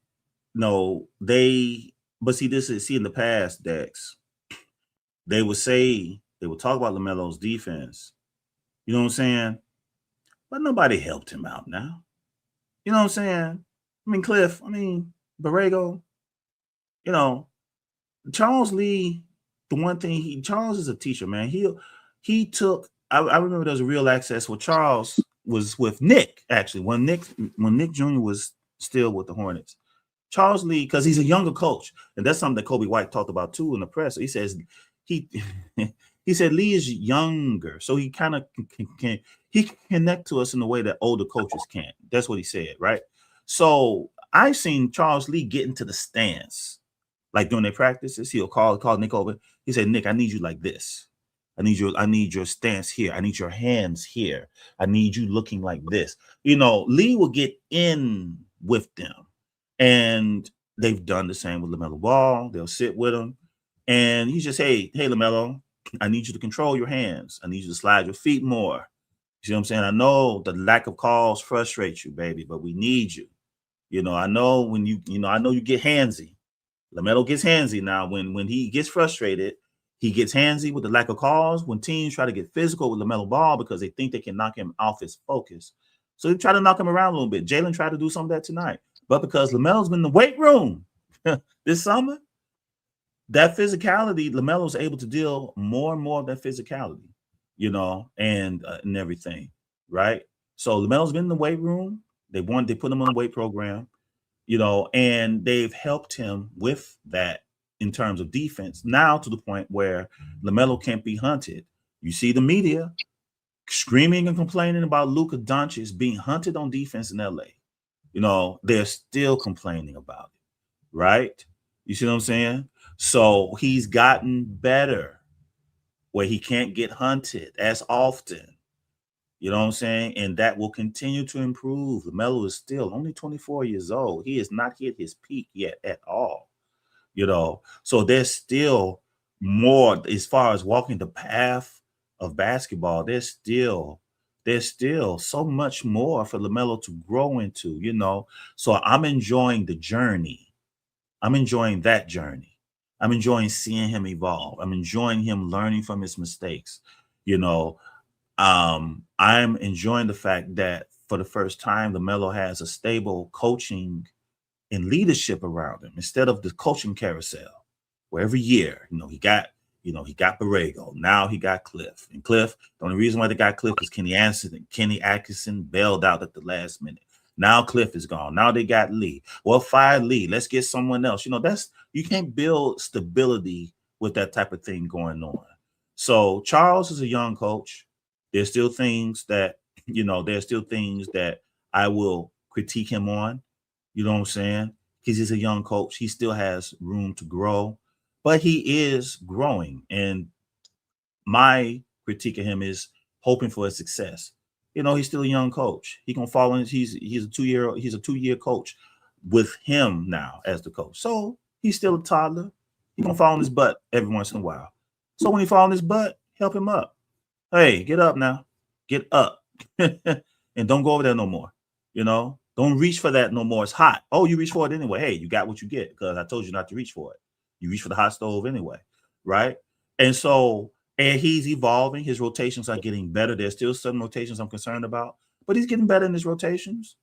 no, but see in the past, Dex, they would talk about LaMelo's defense. You know what I'm saying? But nobody helped him out now. You know what I'm saying? Cliff, Borrego, Charles Lee, the one thing Charles is a teacher, man. He took, I remember there was a real access where Charles was with Nick, actually, when Nick Jr. was still with the Hornets. Charles Lee, because he's a younger coach, and that's something that Kobe White talked about too in the press. He says he said Lee is younger, so he kind of can connect to us in a way that older coaches can't. That's what he said, right? So I've seen Charles Lee get into the stance, like during their practices. He'll call Nick over. He said, Nick, I need you like this. I need your stance here. I need your hands here. I need you looking like this. Lee will get in with them. And they've done the same with LaMelo Ball. They'll sit with him. And he just, hey, LaMelo, I need you to control your hands. I need you to slide your feet more. You see what I'm saying? I know the lack of calls frustrates you, baby, but we need you. I know when I know you get handsy. LaMelo gets handsy now. When he gets frustrated, he gets handsy with the lack of calls. When teams try to get physical with LaMelo Ball because they think they can knock him off his focus. So they try to knock him around a little bit. Jaylen tried to do some of that tonight. But because LaMelo's been in the weight room this summer, that physicality, LaMelo's able to deal more and more of that physicality, and everything, right? So LaMelo's been in the weight room. They put him on the weight program, and they've helped him with that in terms of defense. Now to the point where LaMelo can't be hunted. You see the media screaming and complaining about Luka Doncic being hunted on defense in LA. They're still complaining about it, right? You see what I'm saying? So he's gotten better where he can't get hunted as often. You know what I'm saying? And that will continue to improve. LaMelo is still only 24 years old. He has not hit his peak yet at all. So there's still more as far as walking the path of basketball. There's still so much more for LaMelo to grow into, So I'm enjoying the journey. I'm enjoying that journey. I'm enjoying seeing him evolve. I'm enjoying him learning from his mistakes. You know, I'm enjoying the fact that for the first time, Lamelo has a stable coaching and leadership around him instead of the coaching carousel, where every year, he got Borrego. Now he got Cliff. And Cliff, the only reason why they got Cliff is Kenny Atkinson bailed out at the last minute. Now Cliff is gone. Now they got Lee. Well, fire Lee. Let's get someone else. You can't build stability with that type of thing going on. So Charles is a young coach. There's still things that I will critique him on. You know what I'm saying? Because he's a young coach. He still has room to grow, but he is growing. And my critique of him is hoping for his success. He's still a young coach. He gonna fall in. He's a 2-year coach with him now as the coach. So he's still a toddler. He's gonna fall on his butt every once in a while. So when he fall on his butt, help him up. Hey, get up now. Get up. And don't go over there no more. Don't reach for that no more. It's hot. Oh, you reach for it anyway. Hey, you got what you get because I told you not to reach for it. You reach for the hot stove anyway, right? And he's evolving. His rotations are getting better. There's still some rotations I'm concerned about, but he's getting better in his rotations.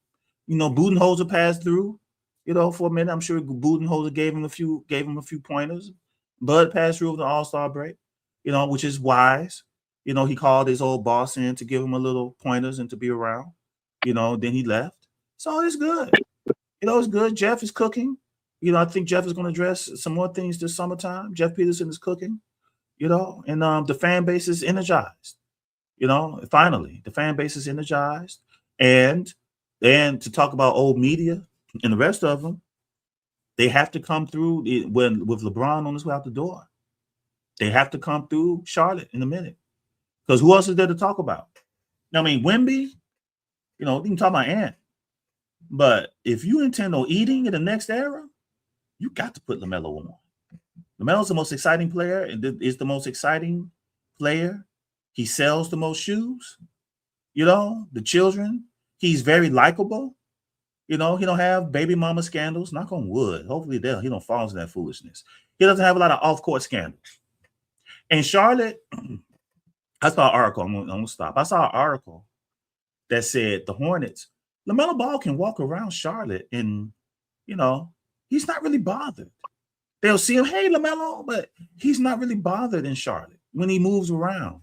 Budenholzer passed through, for a minute. I'm sure Budenholzer gave him a few pointers. Bud passed through the All-Star break, which is wise. He called his old boss in to give him a little pointers and to be around. Then he left. So it's good. It's good. Jeff is cooking. I think Jeff is going to address some more things this summertime. Jeff Peterson is cooking, and the fan base is energized. Finally, the fan base is energized. And to talk about old media and the rest of them, they have to come through with LeBron on his way out the door. They have to come through Charlotte in a minute. Because who else is there to talk about? Wemby, you can talk about Ant. But if you intend on eating in the next era, you got to put LaMelo on. LaMelo's the most exciting player, and is the most exciting player. He sells the most shoes. The children. He's very likable. He don't have baby mama scandals. Knock on wood. Hopefully he don't fall into that foolishness. He doesn't have a lot of off-court scandals. And Charlotte, I saw an article. I'm gonna stop. I saw an article that said the Hornets, LaMelo Ball can walk around Charlotte and, he's not really bothered. They'll see him, hey, LaMelo, but he's not really bothered in Charlotte when he moves around.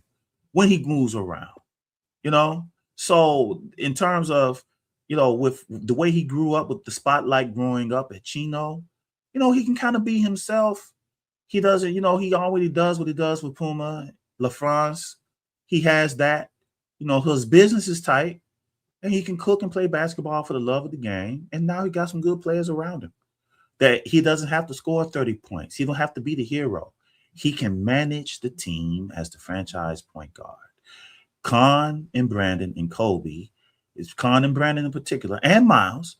So in terms of, with the way he grew up with the spotlight growing up at Chino, he can kind of be himself. He doesn't, he already does what he does with Puma, La France. He has that, his business is tight and he can cook and play basketball for the love of the game. And now he got some good players around him that he doesn't have to score 30 points. He don't have to be the hero. He can manage the team as the franchise point guard. Con and Brandon and Kobe, it's Con and Brandon in particular, and Miles,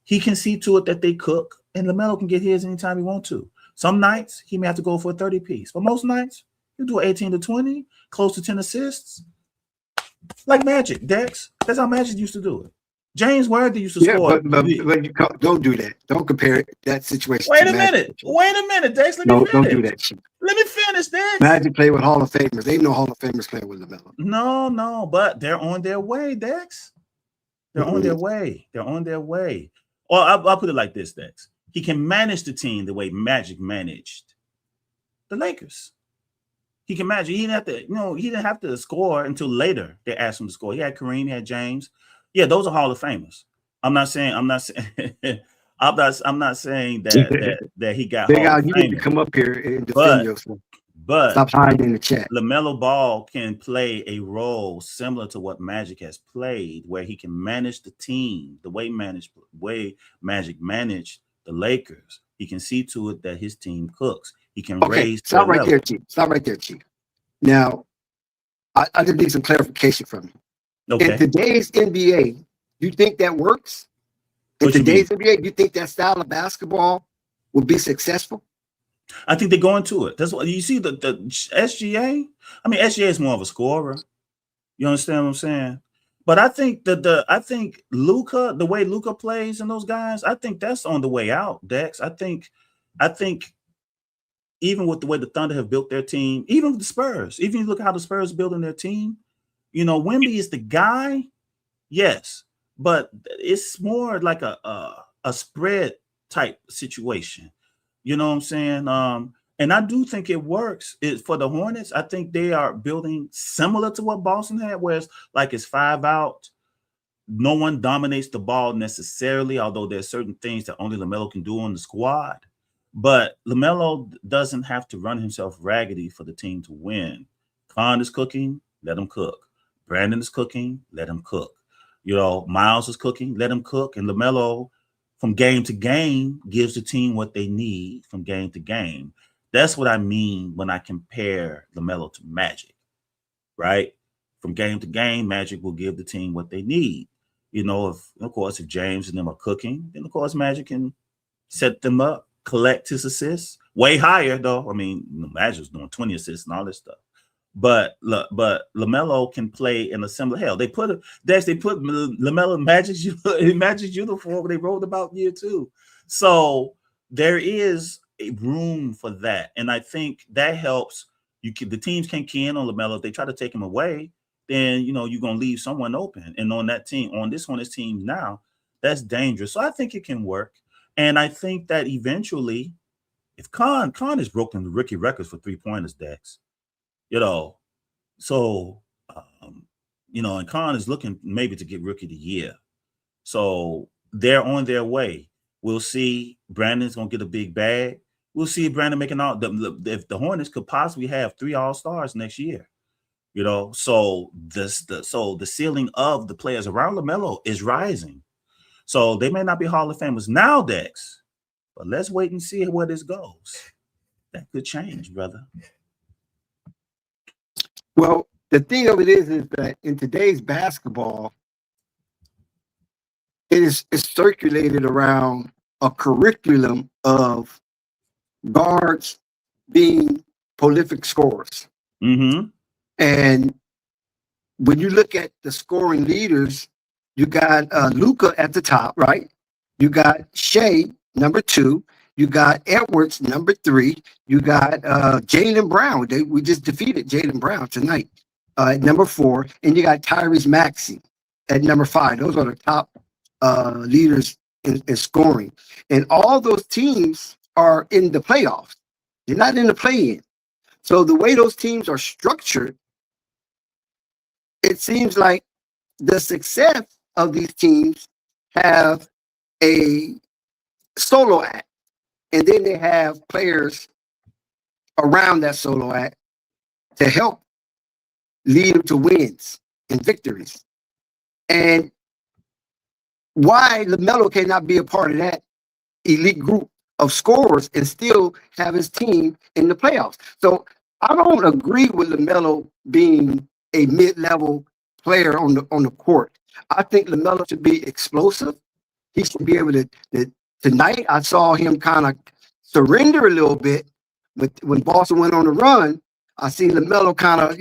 he can see to it that they cook, and LaMelo can get his anytime he wants to. Some nights he may have to go for a 30 piece, but most nights he'll do 18 to 20, close to 10 assists. Like Magic, Dex. That's how Magic used to do it. James Worthy used to score. But don't do that. Don't compare that situation. Wait a minute, Dex. Let me finish. Don't do that shit. Let me finish, Dex. Magic play with Hall of Famers. They know Hall of Famers play with LaMelo. No, but they're on their way, Dex. They're on their way. Or I'll put it like this, Dex. He can manage the team the way Magic managed the Lakers. He can manage. He didn't have to score until later. They asked him to score. He had Kareem, he had James. Yeah, those are Hall of Famers. I'm not saying I'm not saying that he got Hall of You need to come up here and defend yourself. But stop hiding in the chat. LaMelo Ball can play a role similar to what Magic has played, where he can manage the team the way Magic managed the Lakers. He can see to it that his team cooks. He can raise. Stop right there, Chief. Now, I just need some clarification from you. Okay. In today's NBA, you think that works? In today's NBA, you think that style of basketball would be successful? I think they're going to it. That's what you see. The SGA. I mean, SGA is more of a scorer. You understand what I'm saying? But I think I think Luka, the way Luka plays and those guys, I think that's on the way out, Dex. I think even with the way the Thunder have built their team, even with the Spurs, even you look at how the Spurs are building their team, you know, Wemby is the guy, yes, but it's more like a spread type situation. You know what I'm saying? And I do think it works. For the Hornets, I think they are building similar to what Boston had, where it's like it's 5 out. No one dominates the ball necessarily, although there's certain things that only Lamelo can do on the squad. But Lamelo doesn't have to run himself raggedy for the team to win. Khan is cooking, let him cook. Brandon is cooking, let him cook. You know, Miles is cooking, let him cook. And Lamelo, from game to game, gives the team what they need from game to game. That's what I mean when I compare Lamelo to Magic, right? From game to game, Magic will give the team what they need. You know, if James and them are cooking, then of course Magic can set them up, collect his assists. Way higher though. I mean, Magic's doing 20 assists and all this stuff. But Lamelo can play in a similar they put Lamelo in Magic's uniform when they rolled about year 2. So there is a room for that, and I think that helps. The teams can key in on Lamelo. If they try to take him away, then you know you're gonna leave someone open. And on that team, on this Hornets team now, that's dangerous. So I think it can work, and I think that eventually, if Khan has broken the rookie records for 3-pointers, Dex. You know, so, you know, and Khan is looking maybe to get rookie of the year. So they're on their way. We'll see. Brandon's going to get a big bag. We'll see Brandon making all if the Hornets could possibly have 3 All-Stars next year. You know, so the ceiling of the players around Lamelo is rising. So they may not be Hall of Famers now, Dex, but let's wait and see where this goes. That could change, brother. Well, the thing of it is that in today's basketball, it's circulated around a curriculum of guards being prolific scorers. Mm-hmm. And when you look at the scoring leaders, you got Luka at the top, right? You got Shea, number 2. You got Edwards, number 3. You got Jaylen Brown. We just defeated Jaylen Brown tonight at number 4. And you got Tyrese Maxey at number 5. Those are the top leaders in scoring. And all those teams are in the playoffs. They're not in the play-in. So the way those teams are structured, it seems like the success of these teams have a solo act. And then they have players around that solo act to help lead them to wins and victories. And why Lamelo cannot be a part of that elite group of scorers and still have his team in the playoffs. So I don't agree with Lamelo being a mid-level player on the court. I think Lamelo should be explosive. He should be able to tonight, I saw him kind of surrender a little bit, but when Boston went on the run, I seen Lamelo kind of,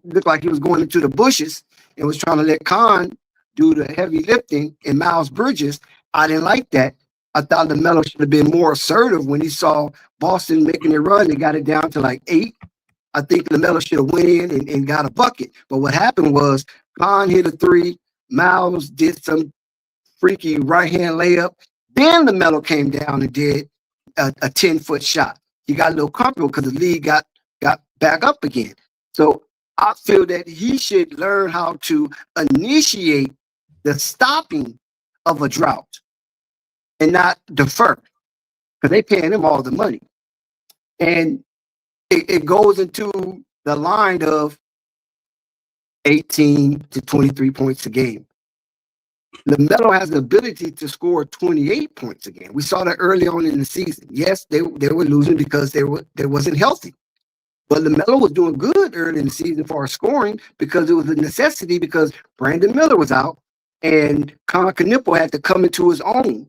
look like he was going into the bushes and was trying to let Khan do the heavy lifting and Miles Bridges. I didn't like that. I thought Lamelo should have been more assertive when he saw Boston making a run. They got it down to like 8. I think Lamelo should have went in and got a bucket. But what happened was Khan hit a 3. Miles did some freaky right-hand layup. Then Lamelo came down and did a 10-foot shot. He got a little comfortable because the league got back up again. So I feel that he should learn how to initiate the stopping of a drought and not defer, because they paying him all the money. And it goes into the line of 18 to 23 points a game. Lamelo has the ability to score 28 points a game. We saw that early on in the season. Yes, they were losing because they wasn't healthy. But Lamelo was doing good early in the season for our scoring because it was a necessity because Brandon Miller was out and Connaughton had to come into his own.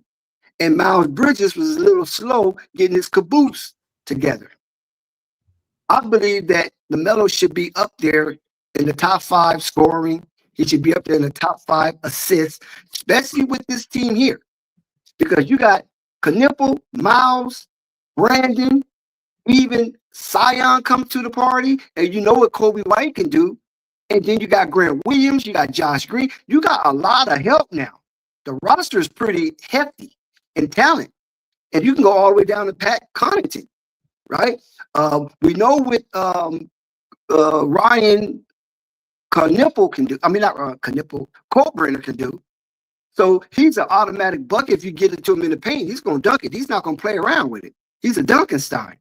And Miles Bridges was a little slow getting his caboose together. I believe that Lamelo should be up there in the top 5 scoring. He should be up there in the top 5 assists, especially with this team here. Because you got Connaughton, Miles, Brandon, even Zion come to the party, and you know what Kobe White can do. And then you got Grant Williams, you got Josh Green. You got a lot of help now. The roster is pretty hefty in talent. And you can go all the way down to Pat Connaughton, right? We know what Ryan Knipple can do. I mean, not Knipple, Colbrenner can do. So he's an automatic bucket. If you get it to him in the paint, he's going to dunk it. He's not going to play around with it. He's a Dunkenstein.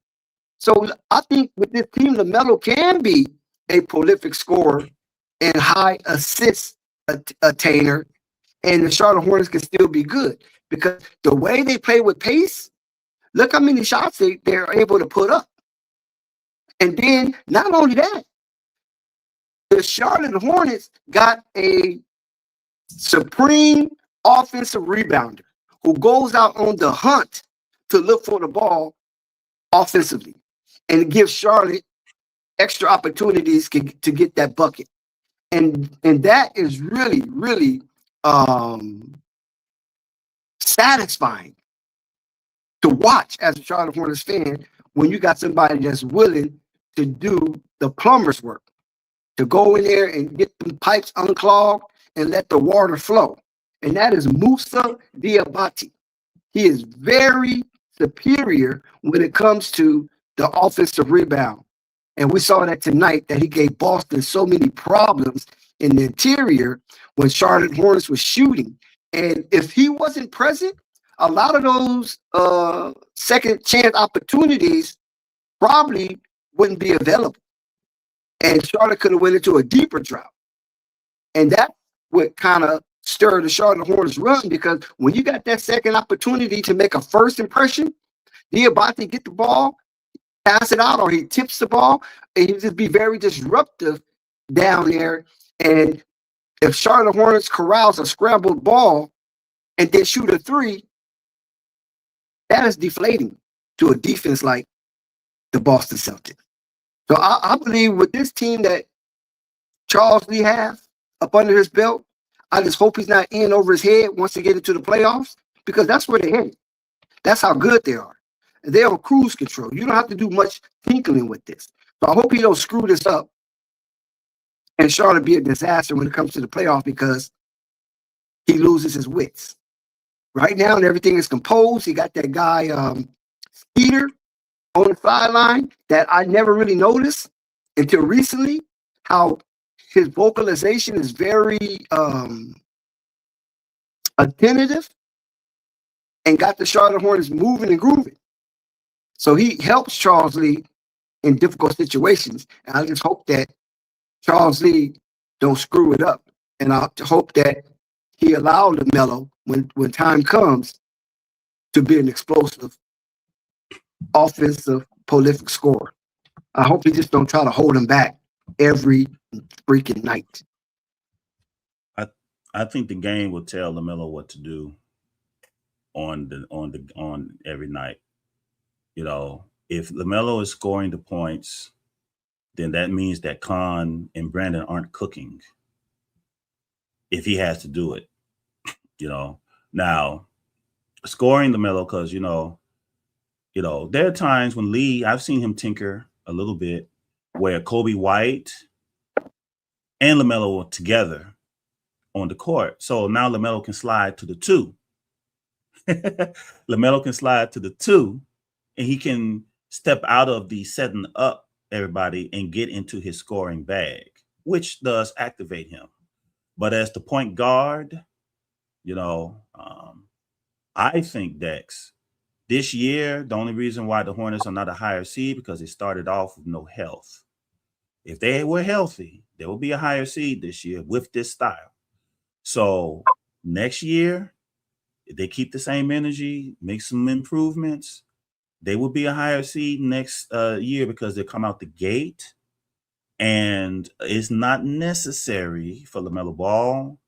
So I think with this team, Lamelo can be a prolific scorer and high assist attainer, and the Charlotte Hornets can still be good because the way they play with pace, look how many shots they're able to put up. And then not only that, the Charlotte Hornets got a supreme offensive rebounder who goes out on the hunt to look for the ball offensively and gives Charlotte extra opportunities to get that bucket. And that is really, really satisfying to watch as a Charlotte Hornets fan when you got somebody that's willing to do the plumber's work, to go in there and get the pipes unclogged and let the water flow. And that is Musa Diabate. He is very superior when it comes to the offensive rebound. And we saw that tonight, that he gave Boston so many problems in the interior when Charlotte Hornets was shooting. And if he wasn't present, a lot of those second chance opportunities probably wouldn't be available. And Charlotte could have went into a deeper drought. And that would kind of stir the Charlotte Hornets run, because when you got that second opportunity to make a first impression, Diabate get the ball, pass it out, or he tips the ball, and he just be very disruptive down there. And if Charlotte Hornets corrals a scrambled ball and then shoot a three, that is deflating to a defense like the Boston Celtics. So I believe with this team that Charles Lee has up under his belt, I just hope he's not in over his head once they get into the playoffs, because that's where they're headed. That's how good they are. They're on cruise control. You don't have to do much tinkling with this. So I hope he don't screw this up and Charlotte be a disaster when it comes to the playoffs, because he loses his wits. Right now, and everything is composed. He got that guy, Skeeter, on the sideline that I never really noticed until recently, how his vocalization is very attentive and got the Charlotte Hornets moving and grooving. So he helps Charles Lee in difficult situations. And I just hope that Charles Lee don't screw it up. And I hope that he allowed Lamelo, when time comes, to be an explosive, offensive, prolific scorer. I hope he just don't try to hold him back every freaking night. I think the game will tell Lamelo what to do on every night. You know, if Lamelo is scoring the points, then that means that Con and Brandon aren't cooking. If he has to do it, you know. Now, scoring Lamelo, because you know, there are times when Lee, I've seen him tinker a little bit, where Kobe White and Lamelo are together on the court. So now Lamelo can slide to the 2. Lamelo can slide to the 2, and he can step out of the setting up everybody and get into his scoring bag, which does activate him. But as the point guard, you know, I think, Dex, this year, the only reason why the Hornets are not a higher seed, because they started off with no health. If they were healthy, there will be a higher seed this year with this style. So next year, if they keep the same energy, make some improvements, they will be a higher seed next year, because they come out the gate. And it's not necessary for LaMelo Ball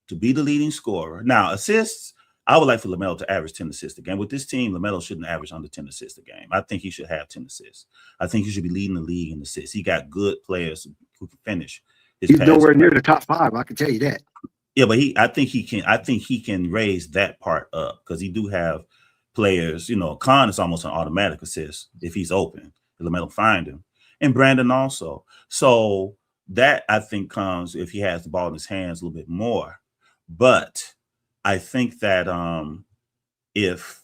to be the leading scorer. Now, assists, I would like for LaMelo to average 10 assists a game. With this team, LaMelo shouldn't average under 10 assists a game. I think he should have 10 assists. I think he should be leading the league in assists. He got good players who can finish. He's nowhere near the top 5. I can tell you that. Yeah, but I think he can raise that part up, because he do have players. You know, Con is almost an automatic assist if he's open. LaMelo find him, and Brandon also. So that I think comes if he has the ball in his hands a little bit more. But I think that if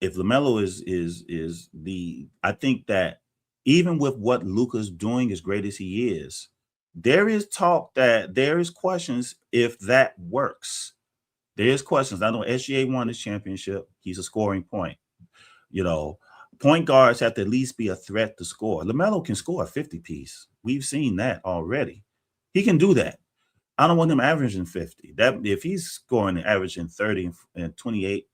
LaMelo is the, I think that even with what Luka's doing, as great as he is, there is talk that there is questions if that works. There's questions. I know SGA won his championship. He's a scoring point. Point guards have to at least be a threat to score. LaMelo can score a 50-piece. We've seen that already. He can do that. I don't want him averaging 50. That if he's scoring and averaging 30 and 28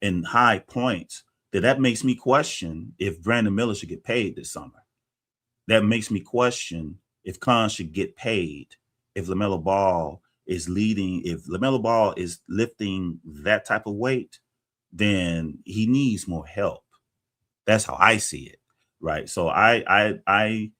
in high points, that makes me question if Brandon Miller should get paid this summer. That makes me question if Khan should get paid, if LaMelo Ball is leading, if LaMelo Ball is lifting that type of weight, then he needs more help. That's how I see it, right? So I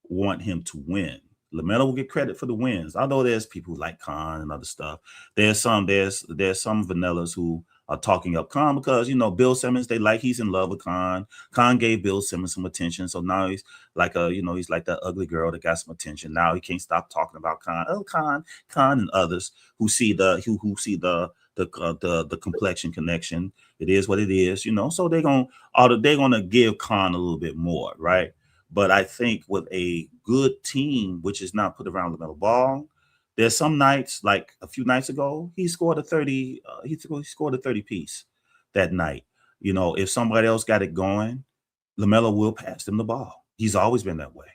want him to win. LaMelo will get credit for the wins. Although there's people who like Khan and other stuff. There's some vanillas who are talking up Khan because, Bill Simmons, he's in love with Khan. Khan gave Bill Simmons some attention. So now he's like he's like that ugly girl that got some attention. Now he can't stop talking about Khan. Oh, Khan and others who see the complexion connection. It is what it is, so they're gonna give Khan a little bit more, right? But I think with a good team, which is not put around LaMelo Ball, there's some nights, like a few nights ago, he scored a 30. He scored a 30-piece that night. If somebody else got it going, LaMelo will pass them the ball. He's always been that way.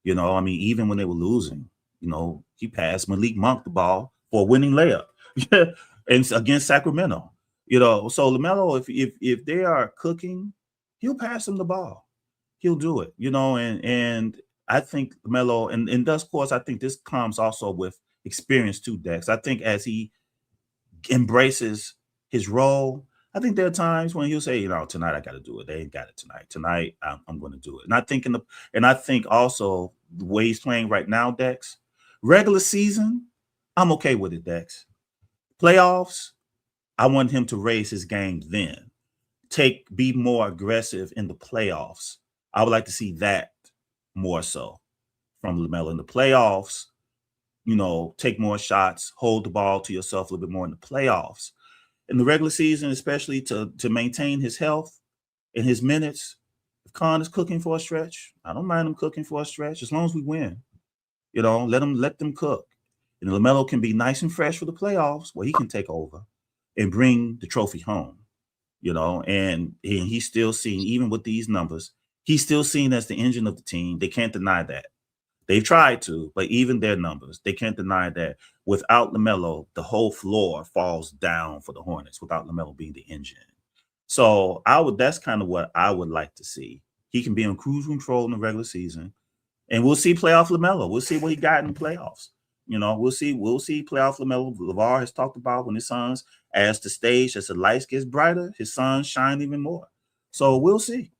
Even when they were losing, he passed Malik Monk the ball for a winning layup, and against Sacramento. So LaMelo, if they are cooking, he'll pass them the ball. He'll do it, and I think LaMelo, and thus, of course, I think this comes also with experience too, Dex. I think as he embraces his role, I think there are times when he'll say, tonight I got to do it. They ain't got it tonight. Tonight I'm going to do it. And I think also the way he's playing right now, Dex, regular season, I'm okay with it, Dex. Playoffs, I want him to raise his game then. Be more aggressive in the playoffs. I would like to see that more so from LaMelo in the playoffs. Take more shots, hold the ball to yourself a little bit more in the playoffs. In the regular season, especially to maintain his health and his minutes, if Khan is cooking for a stretch, I don't mind him cooking for a stretch as long as we win. Let them cook. And LaMelo can be nice and fresh for the playoffs where he can take over and bring the trophy home. And he's still seen, even with these numbers, he's still seen as the engine of the team. They can't deny that. They've tried to, but even their numbers, they can't deny that without LaMelo, the whole floor falls down for the Hornets without LaMelo being the engine. So that's kind of what I would like to see. He can be on cruise control in the regular season, and we'll see playoff LaMelo. We'll see what he got in the playoffs. We'll see playoff LaMelo. LeVar has talked about when his sons, as the lights gets brighter, his sons shine even more. So we'll see.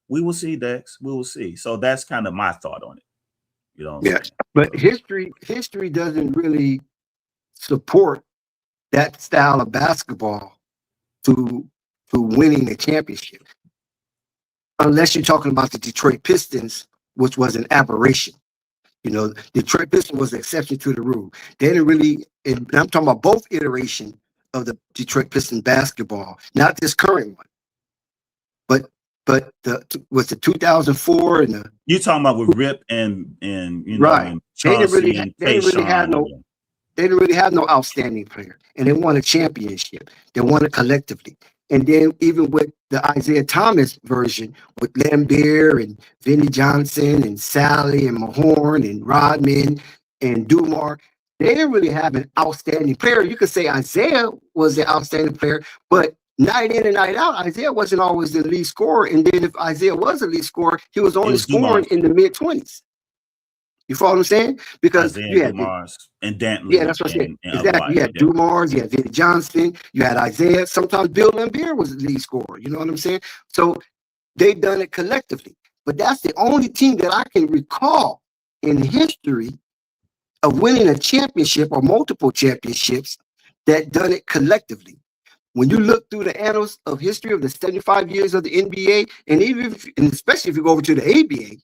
We will see, Dex. We will see. So that's kind of my thought on it. Yeah, but history doesn't really support that style of basketball to winning a championship, unless you're talking about the Detroit Pistons, which was an aberration. Detroit Pistons was the exception to the rule. They didn't really, and I'm talking about both iterations of the Detroit Pistons basketball, not this current one, but was the 2004 and you talking about with Rip and right. And They didn't really have no outstanding player, and they won a championship. They won it collectively. And then even with the Isaiah Thomas version, with Lambeer and Vinnie Johnson and Sally and Mahorn and Rodman and Dumar, they didn't really have an outstanding player. You could say Isaiah was the outstanding player, but night in and night out, Isaiah wasn't always the lead scorer. And then if Isaiah was the lead scorer, he was only scoring in the mid-20s. You follow what I'm saying? Because you had Dumars and Dantley. Yeah, that's what I'm saying. Exactly. You had Dumars, you had Vinnie Johnson, you had Isaiah. Sometimes Bill Lambeer was the lead scorer. You know what I'm saying? So they've done it collectively. But that's the only team that I can recall in history of winning a championship or multiple championships that done it collectively. When you look through the annals of history of the 75 years of the NBA, and especially if you go over to the ABA,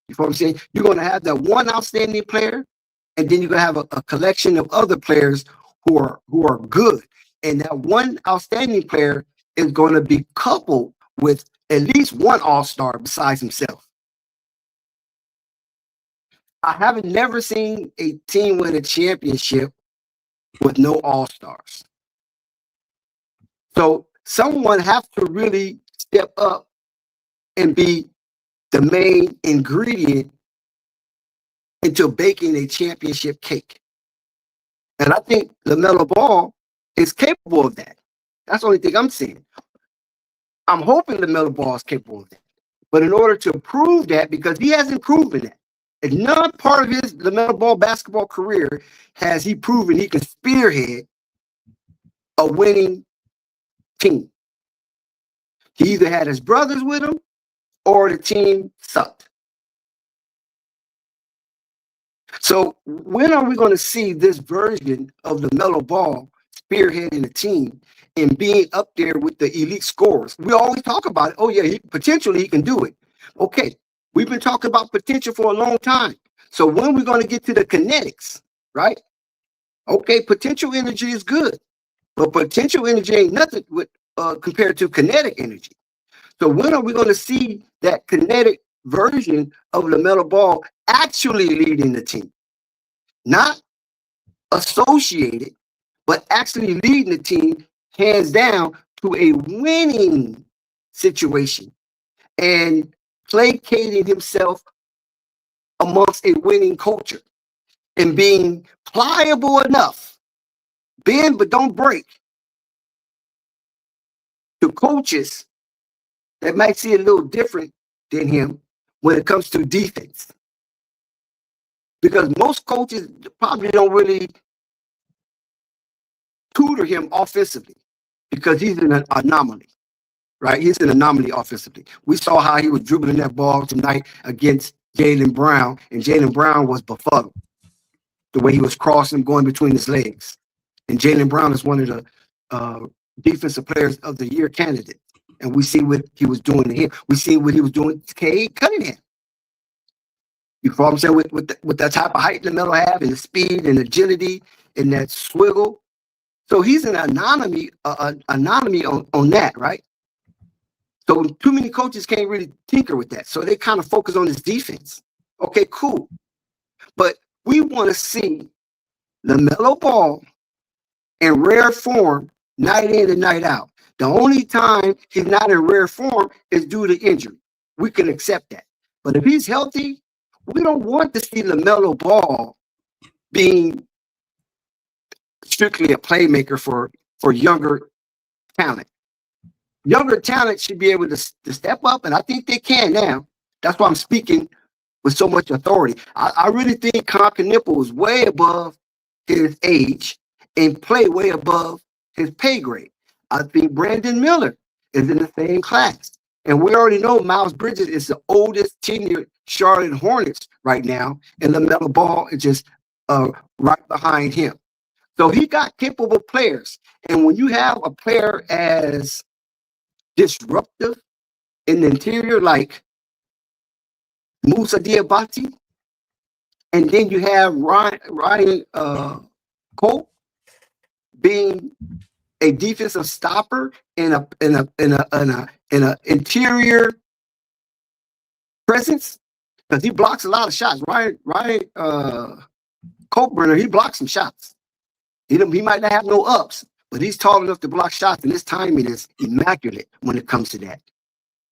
you know what I'm saying? You're going to have that one outstanding player, and then you're going to have a collection of other players who are good. And that one outstanding player is going to be coupled with at least one all-star besides himself. I haven't never seen a team win a championship with no all-stars. So someone has to really step up and be the main ingredient into baking a championship cake. And I think LaMelo Ball is capable of that. That's the only thing I'm seeing. I'm hoping LaMelo Ball is capable of that. But in order to prove that, because he hasn't proven that, in none part of his LaMelo Ball basketball career has he proven he can spearhead a winning team. He either had his brothers with him or the team sucked. So when are we going to see this version of LaMelo Ball spearheading the team and being up there with the elite scorers? We always talk about it. Oh, yeah, potentially he can do it. Okay, we've been talking about potential for a long time. So when are we going to get to the kinetics, right? Okay, potential energy is good, but potential energy ain't nothing with compared to kinetic energy. So when are we going to see that kinetic version of LaMelo Ball actually leading the team? Not associated, but actually leading the team hands down to a winning situation and placating himself amongst a winning culture and being pliable enough, bend but don't break, to coaches that might see a little different than him when it comes to defense. Because most coaches probably don't really tutor him offensively because he's an anomaly, right? He's an anomaly offensively. We saw how he was dribbling that ball tonight against Jaylen Brown, and Jaylen Brown was befuddled the way he was crossing, going between his legs. And Jaylen Brown is one of the defensive players of the year candidates. And we see what he was doing to him. We see what he was doing to Cade Cunningham. You follow what I'm saying? With that type of height LaMelo have, and the speed and agility and that swiggle. So he's an anomaly on that, right? So too many coaches can't really tinker with that. So they kind of focus on his defense. Okay, cool. But we want to see LaMelo Ball in rare form night in and night out. The only time he's not in rare form is due to injury. We can accept that. But if he's healthy, we don't want to see LaMelo Ball being strictly a playmaker for younger talent. Younger talent should be able to step up, and I think they can now. That's why I'm speaking with so much authority. I really think Connaughton is way above his age and play way above his pay grade. I think Brandon Miller is in the same class. And we already know Miles Bridges is the oldest tenured Charlotte Hornets right now, and LaMelo Ball is just right behind him. So he got capable players. And when you have a player as disruptive in the interior like Musa Diabate, and then you have Ryan Cole being a defensive stopper in a interior presence, because he blocks a lot of shots. Ryan Copeburner, he blocks some shots. He might not have no ups, but he's tall enough to block shots, and his timing is immaculate when it comes to that.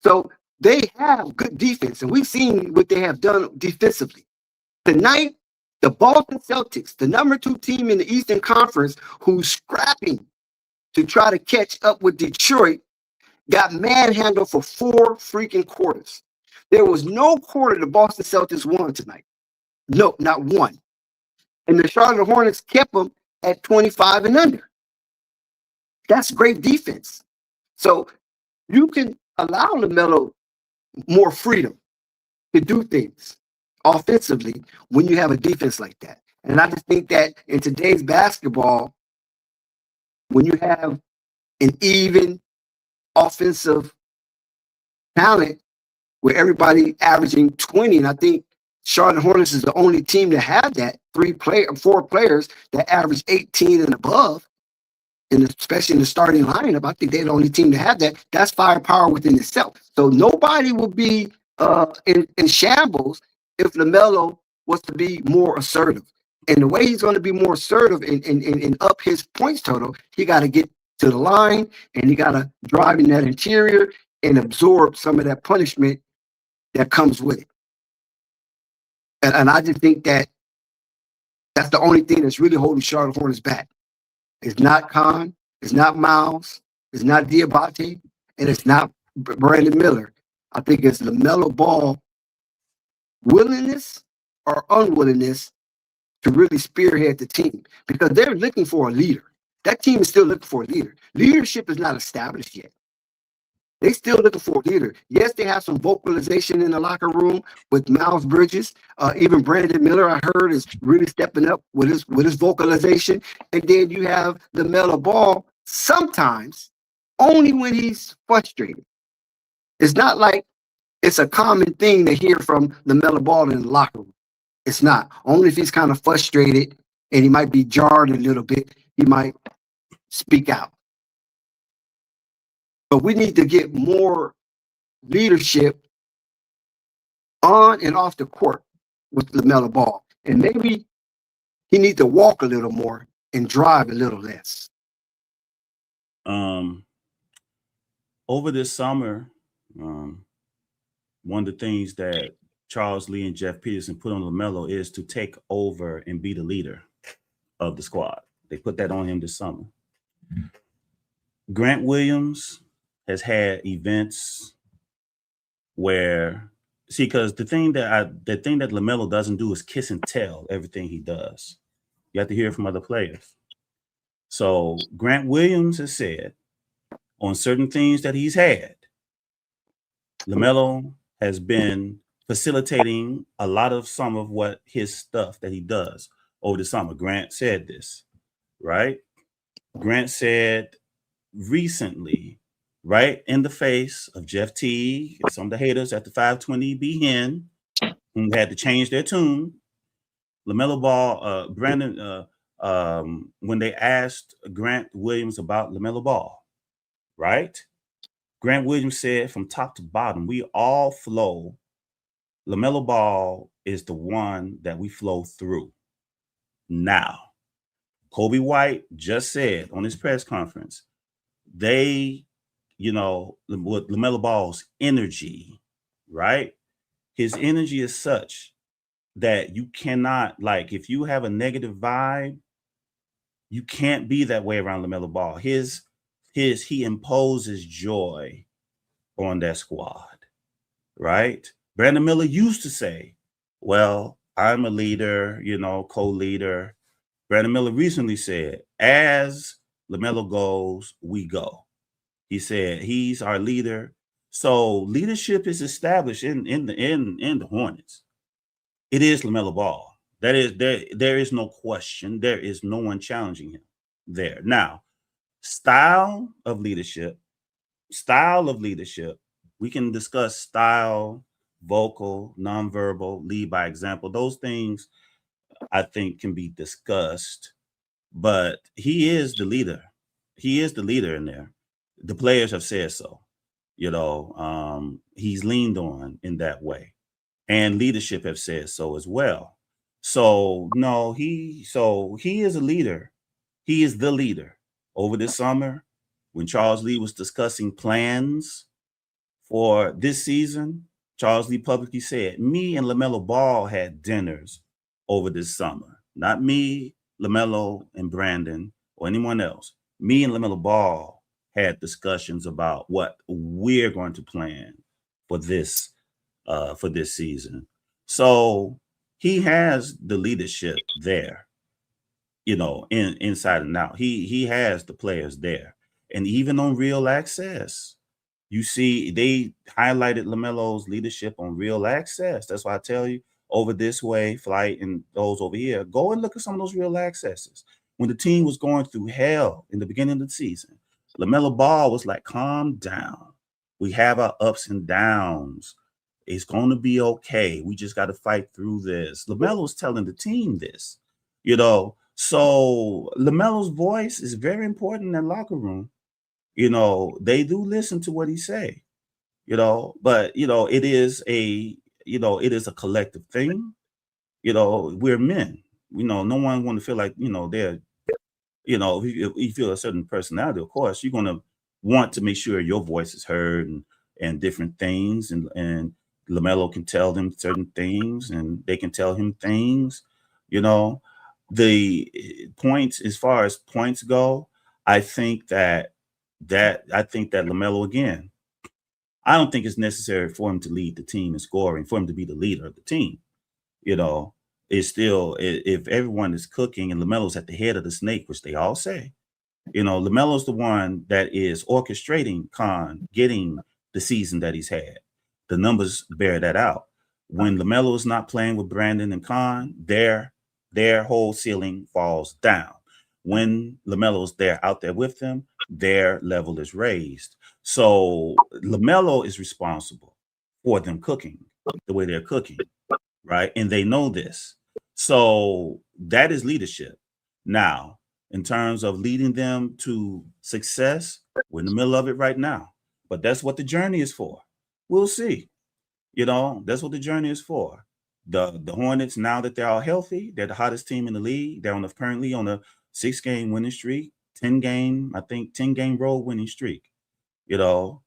So they have good defense, and we've seen what they have done defensively. Tonight, the Boston Celtics, the number 2 team in the Eastern Conference, who's scrapping to try to catch up with Detroit, got manhandled for 4 freaking quarters. There was no quarter the Boston Celtics won tonight. No, not one. And the Charlotte Hornets kept them at 25 and under. That's great defense. So you can allow LaMelo more freedom to do things offensively when you have a defense like that. And I just think that in today's basketball, when you have an even offensive talent where everybody averaging 20. And I think Charlotte Hornets is the only team to have that 4 players that average 18 and above. And especially in the starting lineup, I think they're the only team to have that. That's firepower within itself. So nobody will be in shambles if LaMelo was to be more assertive. And the way he's going to be more assertive and up his points total, he got to get to the line and he got to drive in that interior and absorb some of that punishment that comes with it. And I just think that that's the only thing that's really holding Charlotte Hornets back. It's not Khan, it's not Miles, it's not Diabate, and it's not Brandon Miller. I think it's LaMelo Ball willingness or unwillingness to really spearhead the team because they're looking for a leader. That team is still looking for a leader. Leadership is not established yet. They still looking for a leader. Yes, they have some vocalization in the locker room with Miles Bridges. Even Brandon Miller, I heard, is really stepping up with his vocalization. And then you have LaMelo Ball sometimes only when he's frustrated. It's not like it's a common thing to hear from LaMelo Ball in the locker room. It's not. Only if he's kind of frustrated and he might be jarred a little bit, he might speak out. But we need to get more leadership on and off the court with LaMelo Ball. And maybe he needs to walk a little more and drive a little less. Over this summer, one of the things that Charles Lee and Jeff Peterson put on LaMelo is to take over and be the leader of the squad. They put that on him this summer. Grant Williams has had events where, see, because the thing that LaMelo doesn't do is kiss and tell everything he does. You have to hear from other players. So Grant Williams has said on certain things that he's had, LaMelo has been facilitating a lot of some of what his stuff that he does over the summer. Grant said this, right? Grant said recently, right in the face of Jeff Teague and some of the haters at the 520B Hen, who had to change their tune. LaMelo Ball, Brandon, when they asked Grant Williams about LaMelo Ball, right? Grant Williams said from top to bottom, we all flow. LaMelo Ball is the one that we flow through. Now, Kobe White just said on his press conference, they, with LaMelo Ball's energy, right? His energy is such that you cannot, like, if you have a negative vibe, you can't be that way around LaMelo Ball. He imposes joy on that squad, right? Brandon Miller used to say, well, I'm a leader, co-leader. Brandon Miller recently said, as LaMelo goes, we go. He said he's our leader. So leadership is established in the Hornets. It is LaMelo Ball. That is there is no question. There is no one challenging him there. Now, style of leadership, we can discuss style, vocal, nonverbal, lead by example. Those things I think can be discussed, but he is the leader. He is the leader in there. The players have said so. He's leaned on in that way, and leadership have said so as well. So no, he is a leader. He is the leader. Over this summer, when Charles Lee was discussing plans for this season, Charles Lee publicly said, me and LaMelo Ball had dinners over this summer. Not me, LaMelo, and Brandon, or anyone else. Me and LaMelo Ball had discussions about what we're going to plan for this season. So he has the leadership there, inside and out. He has the players there. And even on Real Access, you see they highlighted LaMelo's leadership on Real Access. That's why I tell you, Over This Way, Flight, and those over here, go and look at some of those Real Accesses. When the team was going through hell in the beginning of the season, LaMelo Ball was like, calm down. We have our ups and downs. It's going to be okay. We just got to fight through this. LaMelo's telling the team this, So LaMelo's voice is very important in that locker room. They do listen to what he say, but it is a collective thing. We're men. No one want to feel like, they're, if you feel a certain personality, of course, you're going to want to make sure your voice is heard and different things. And LaMelo can tell them certain things and they can tell him things, the points, as far as points go, I think that LaMelo, again, I don't think it's necessary for him to lead the team in scoring, for him to be the leader of the team. It's still, if everyone is cooking and LaMelo's at the head of the snake, which they all say, LaMelo's the one that is orchestrating Con getting the season that he's had. The numbers bear that out. When LaMelo is not playing with Brandon and Con, their whole ceiling falls down. When LaMelo's out there with them, their level is raised. So LaMelo is responsible for them cooking the way they're cooking, right? And they know this. So that is leadership. Now, in terms of leading them to success, we're in the middle of it right now. But that's what the journey is for. We'll see. That's what the journey is for. The Hornets, now that they're all healthy, they're the hottest team in the league. They're currently on a 6-game winning streak, 10-game road winning streak. And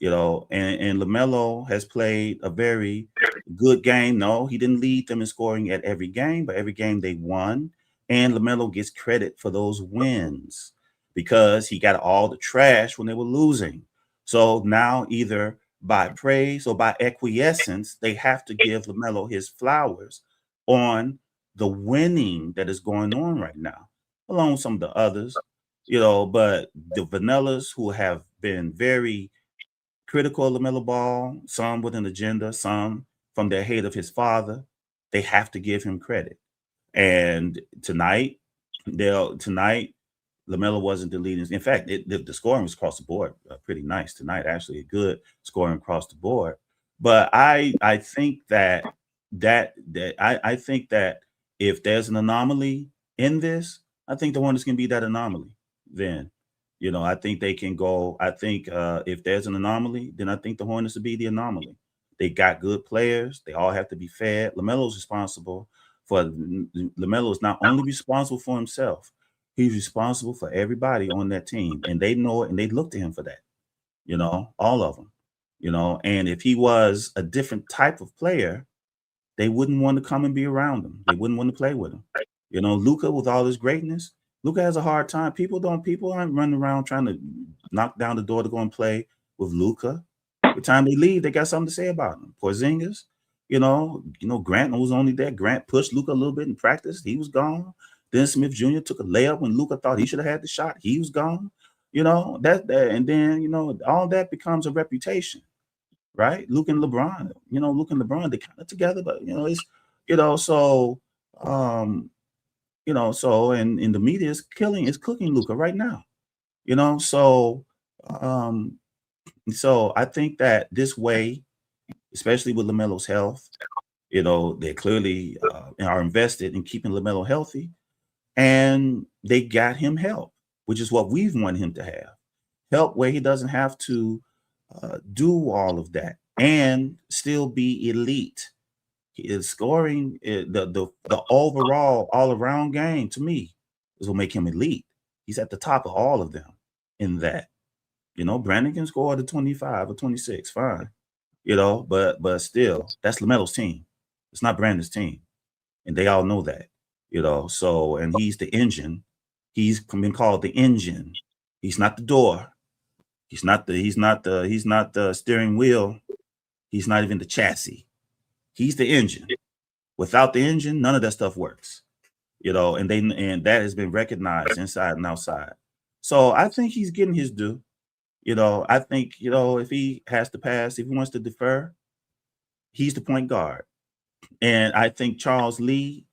LaMelo has played a very good game. No, he didn't lead them in scoring at every game, but every game they won. And LaMelo gets credit for those wins because he got all the trash when they were losing. So now, either by praise or by acquiescence, they have to give LaMelo his flowers on the winning that is going on right now, along with some of the others, but the vanillas who have been very critical of LaMelo Ball, some with an agenda, some from their hate of his father, they have to give him credit. And tonight, LaMelo wasn't the leading. In fact, the scoring was across the board pretty nice tonight. Actually, a good scoring across the board. But I think that I think that if there's an anomaly in this, I think the Hornets can be that anomaly. Then, I think they can go. I think if there's an anomaly, then I think the Hornets will be the anomaly. They got good players. They all have to be fed. LaMelo's responsible for. LaMelo is not only responsible for himself. He's responsible for everybody on that team, and they know it, and they look to him for that. All of them. And if he was a different type of player, they wouldn't want to come and be around him. They wouldn't want to play with him. Luka, with all his greatness, Luka has a hard time. People aren't running around trying to knock down the door to go and play with Luka. By the time they leave, they got something to say about him. Porzingis, Grant was only there. Grant pushed Luka a little bit in practice. He was gone. Dennis Smith Jr. took a layup when Luka thought he should have had the shot. He was gone. And then all that becomes a reputation, right? Luka and LeBron, they kind of together, but it's so so and the media is cooking Luka right now. So I think that this way, especially with LaMelo's health, they clearly are invested in keeping LaMelo healthy. And they got him help, which is what we've wanted him to have. Help where he doesn't have to do all of that and still be elite. He is scoring the overall all-around game, to me, is what make him elite. He's at the top of all of them in that. Brandon can score the 25 or 26, fine. But still, that's LaMelo's team. It's not Brandon's team. And they all know that. And he's the engine. He's been called the engine. He's not the door. He's not the steering wheel. He's not even the chassis. He's the engine. Without the engine, none of that stuff works. And that has been recognized inside and outside. So I think he's getting his due. I think, if he has to pass, if he wants to defer, he's the point guard. And I think Charles Borrego,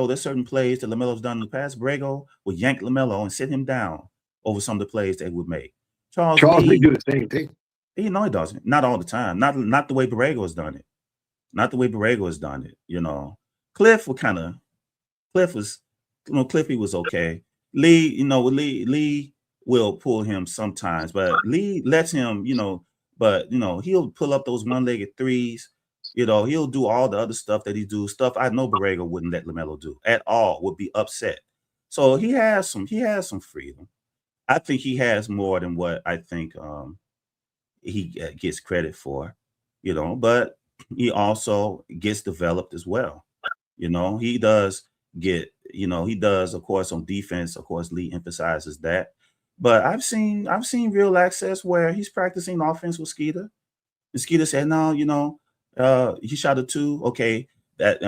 there's certain plays that LaMelo's done in the past. Borrego will yank LaMelo and sit him down over some of the plays that would make. Charles may Lee, do the same thing. he doesn't. Not all the time. Not the way Borrego has done it. Not the way Borrego has done it. Cliff was okay. Lee, Lee will pull him sometimes, but Lee lets him, but he'll pull up those one-legged threes. He'll do all the other stuff that he do. Stuff I know Borrego wouldn't let Lamelo do at all. Would be upset. So he has some freedom. I think he has more than what I think he gets credit for. But he also gets developed as well. He does get, he does, of course, on defense. Of course, Lee emphasizes that. But I've seen real access where he's practicing offense with Skeeter. And Skeeter said, no, he shot a 2. Okay, that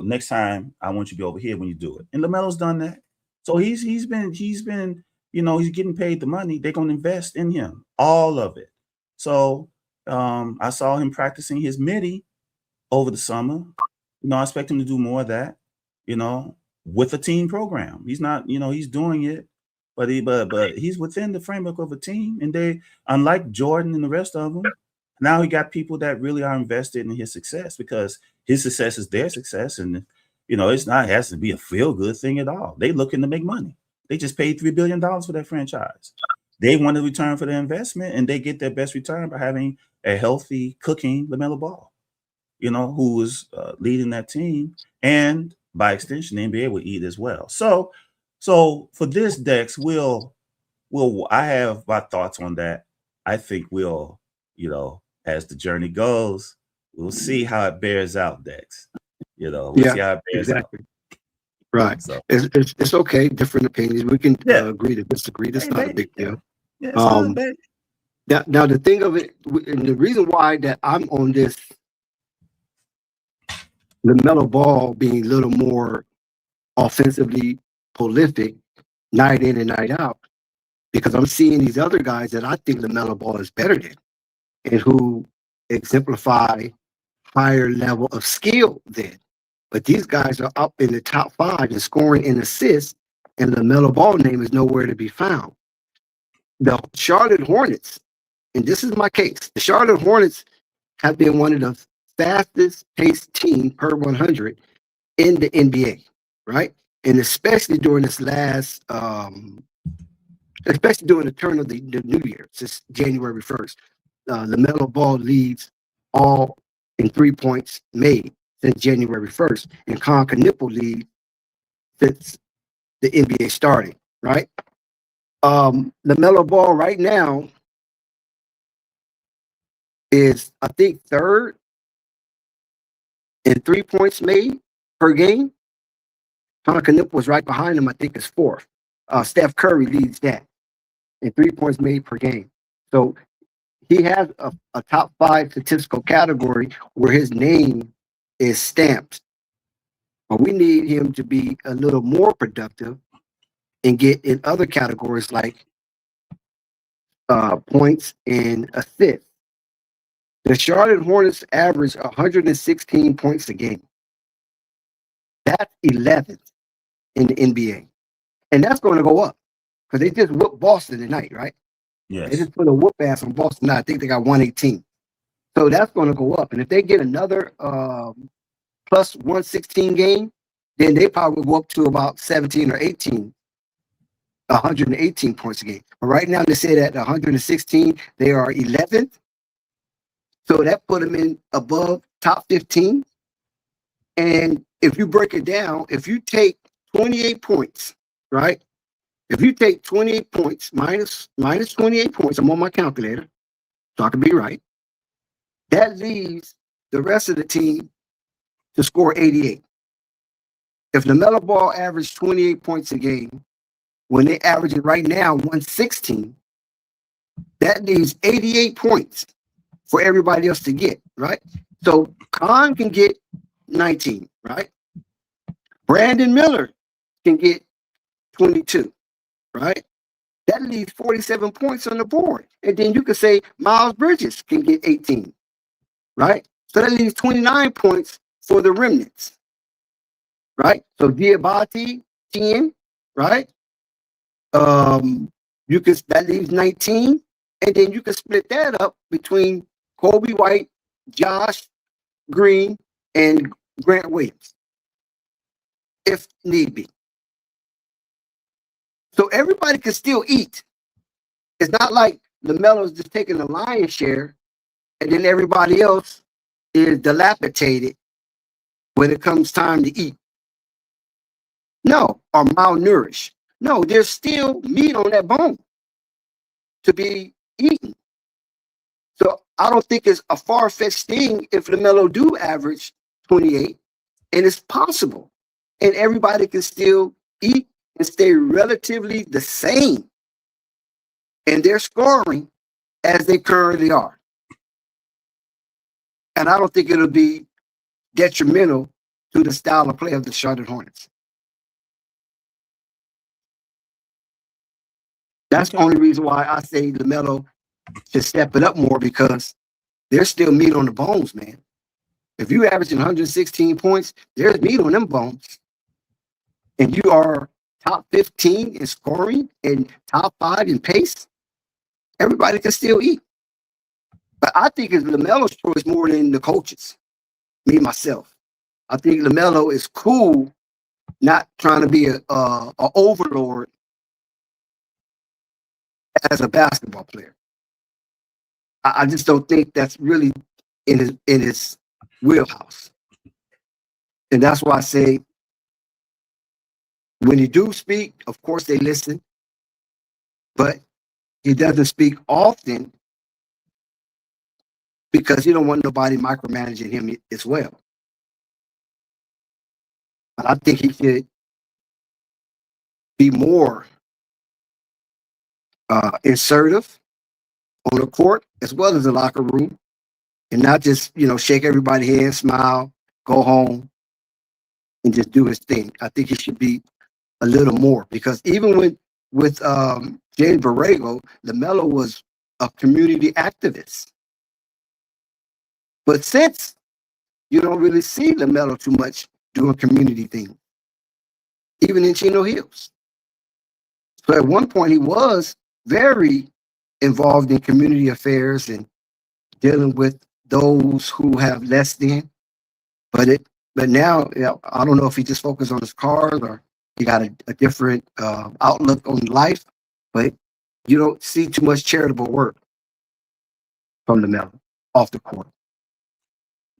next time I want you to be over here when you do it. And LaMelo's done that. So he's been, he's getting paid the money. They're going to invest in him, all of it. So I saw him practicing his midi over the summer. I expect him to do more of that, with a team program. He's not, he's doing it, but he's within the framework of a team. And they, unlike Jordan and the rest of them, now he got people that really are invested in his success, because his success is their success. And, it has to be a feel-good thing at all. They looking to make money. They just paid $3 billion for that franchise. They want a return for their investment, and they get their best return by having a healthy, cooking LaMelo Ball, who is leading that team. And by extension, the NBA will eat as well. So for this, Dex, I have my thoughts on that. I think we'll, as the journey goes, we'll see how it bears out, Dex. We'll see how it bears out. Right. So, it's okay. Different opinions. We can agree to disagree. That's not a big deal. Now the thing of it, and the reason why that I'm on this LaMelo Ball being a little more offensively prolific night in and night out, because I'm seeing these other guys that I think LaMelo Ball is better than, and who exemplify higher level of skill than. But these guys are up in the top 5 in scoring and assists, and LaMelo Ball name is nowhere to be found. The Charlotte Hornets, and this is my case, the Charlotte Hornets have been one of the fastest paced team per 100 in the NBA, right? And especially during this last, especially during the turn of the new year, since January 1st, LaMelo Ball leads all in 3 points made since January 1st, and Connaughton lead since the NBA started, right? LaMelo Ball right now is, I think, 3rd in 3 points made per game. Connaughton was right behind him. I think is 4th. Steph Curry leads that in 3 points made per game. So he has a top 5 statistical category where his name is stamped. But we need him to be a little more productive and get in other categories like points and assists. The Charlotte Hornets average 116 points a game. That's 11th in the NBA. And that's going to go up because they just whooped Boston tonight, right? yes. They just put a whoop ass on Boston tonight. I think they got 118. So that's going to go up. And if they get another plus 116 game, then they probably will go up to about 17 or 18, 118 points a game. But right now they say that 116, they are 11th. So that put them in above top 15. And if you break it down, if you take 28 points, right? If you take 28 points minus 28 points, I'm on my calculator, so I can be right. That leaves the rest of the team to score 88. If LaMelo Ball averaged 28 points a game, when they average it right now 116, that leaves 88 points for everybody else to get, right? So Khan can get 19, right? Brandon Miller can get 22, right? That leaves 47 points on the board. And then you could say Miles Bridges can get 18, right? So that leaves 29 points for the remnants, right? So Diabate, 10, right? that leaves 19, and then you can split that up between Kobe White, Josh Green, and Grant Williams, if need be. So everybody can still eat. It's not like LaMelo's just taking the lion's share, and then everybody else is dilapidated when it comes time to eat. No, or malnourished. No, there's still meat on that bone to be eaten. So I don't think it's a far-fetched thing if LaMelo do average 28, and it's possible. And everybody can still eat and stay relatively the same in their scoring as they currently are. And I don't think it'll be detrimental to the style of play of the Charlotte Hornets. That's the only reason why I say LaMelo should step it up more, because there's still meat on the bones, man. If you averaging 116 points, there's meat on them bones. And you are top 15 in scoring and top 5 in pace, everybody can still eat. But I think it's LaMelo's choice more than the coaches, me, myself. I think LaMelo is cool, not trying to be a overlord as a basketball player. I just don't think that's really in his wheelhouse. And that's why I say, when he do speak, of course they listen, but he doesn't speak often because he don't want nobody micromanaging him as well. But I think he should be more assertive on the court as well as the locker room, and not just, shake everybody's hand, smile, go home, and just do his thing. I think he should be a little more, because even with James Borrego, LaMelo was a community activist. But since you don't really see LaMelo too much doing community things, even in Chino Hills. So at one point he was very involved in community affairs and dealing with those who have less than. But now, I don't know if he just focused on his cars or he got a different outlook on life, but you don't see too much charitable work from LaMelo off the court.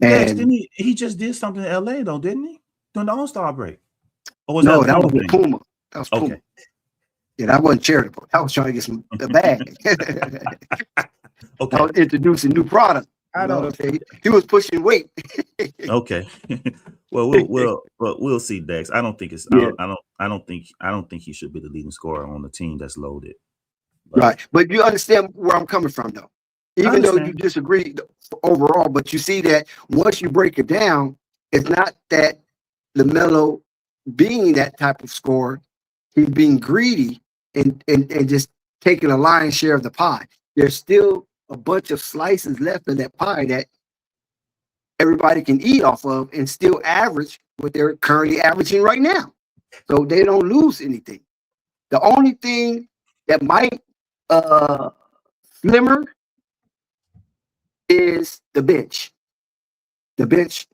Yes, And he just did something in LA though, didn't he? During the All-Star break. Or was no, that that was thing? with Puma. That was Puma. Okay. Yeah, that wasn't charitable. That was trying to get a bag. Okay. That was introducing new product. I know. What I'm saying? He was pushing weight. Okay. Well, we'll see, Dex. I don't think it's. Yeah. I don't think he should be the leading scorer on the team that's loaded. But, Right, but you understand where I'm coming from, though. Even though you disagree overall, but you see that once you break it down, it's not that LaMelo being that type of scorer, he's being greedy and just taking a lion's share of the pie. There's still a bunch of slices left of that pie that everybody can eat off of and still average what they're currently averaging right now. So they don't lose anything. The only thing that might slimmer is the bench. The bench,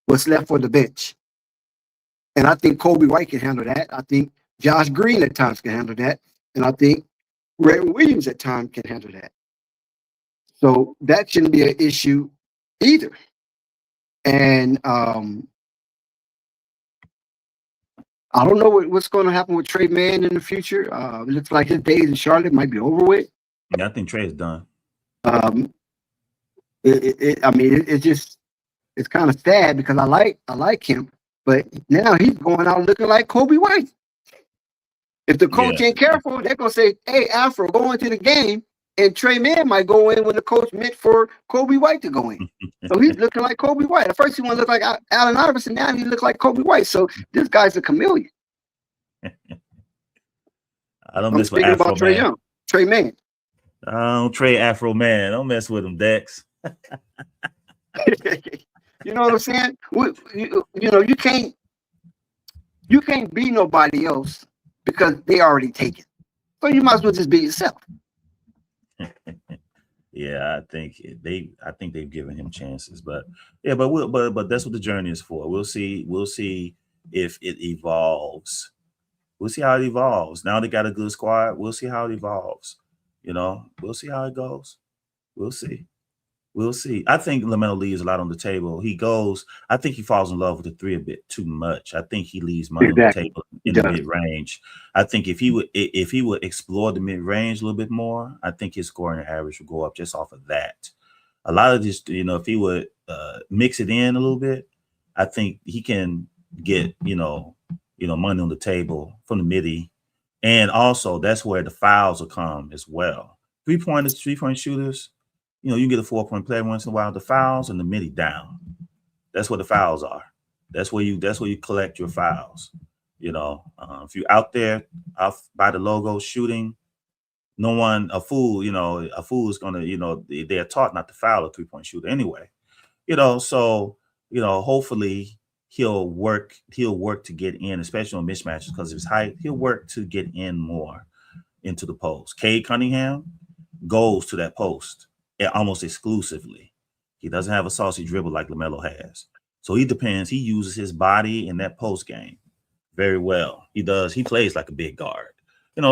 what's left for the bench. And I think Kobe White can handle that. I think Josh Green at times can handle that. And I think Grant Williams at times can handle that. So that shouldn't be an issue either. And I don't know what's going to happen with Trey Mann in the future. It looks like his days in Charlotte might be over with. Yeah, I think Trey is done. It's kind of sad because I like him, but now he's going out looking like Kobe White. If the coach ain't careful, they're gonna say, "Hey, Afro, go into the game," and Trey Mann might go in when the coach meant for Kobe White to go in. So he's looking like Kobe White. At first, he wanted to look like Allen Iverson. Now he looks like Kobe White. So this guy's a chameleon. I don't mess with Afro about Trey Man. Young, Trey Mann. I don't trade Afro Man. Don't mess with him, Dex. You know what I'm saying? You can't be nobody else because they already taken. So you might as well just be yourself. Yeah, I think they've given him chances, but yeah, but that's what the journey is for. We'll see if it evolves. We'll see how it evolves. Now they got a good squad. We'll see how it evolves. We'll see how it goes. We'll see. We'll see. I think Lamelo leaves a lot on the table. I think he falls in love with the three a bit too much. I think he leaves money on the table in the mid range. I think if he would explore the mid range a little bit more, I think his scoring average would go up just off of that. A lot of this, if he would mix it in a little bit, I think he can get money on the table from the midi, and also that's where the fouls will come as well. 3-point shooters. You can get a 4-point player once in a while. The fouls and the midi down. That's where the fouls are. That's where you collect your fouls. If you're out there by the logo shooting, a fool is gonna, they're taught not to foul a 3-point shooter anyway. So hopefully he'll work to get in, especially on mismatches because of his height. He'll work to get in more into the post. Cade Cunningham goes to that post almost exclusively. He doesn't have a saucy dribble like Lamelo has. So he uses his body in that post game very well. He does. He plays like a big guard.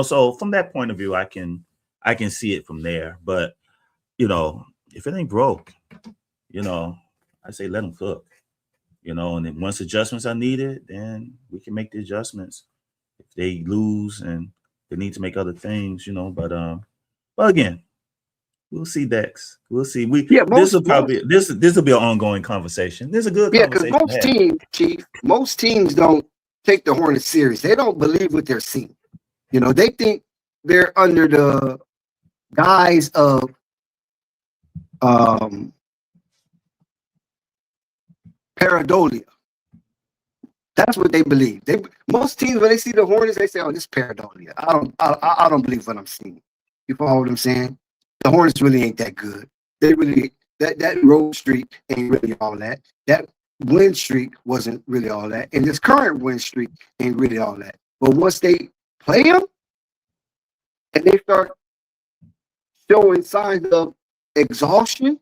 So from that point of view, I can see it from there. But, if it ain't broke, I say let him cook. And then once adjustments are needed, then we can make the adjustments. If they lose and they need to make other things, but again, we'll see, Dex. We'll see. This will be an ongoing conversation. This is a good conversation. Because most teams don't take the Hornets serious. They don't believe what they're seeing. They think they're under the guise of pareidolia. That's what they believe. Most teams, when they see the Hornets, they say, "Oh, this is pareidolia." I don't believe what I'm seeing. You follow what I'm saying? The Hornets really ain't that good. They really that road streak ain't really all that. That win streak wasn't really all that, and this current win streak ain't really all that. But once they play them and they start showing signs of exhaustion,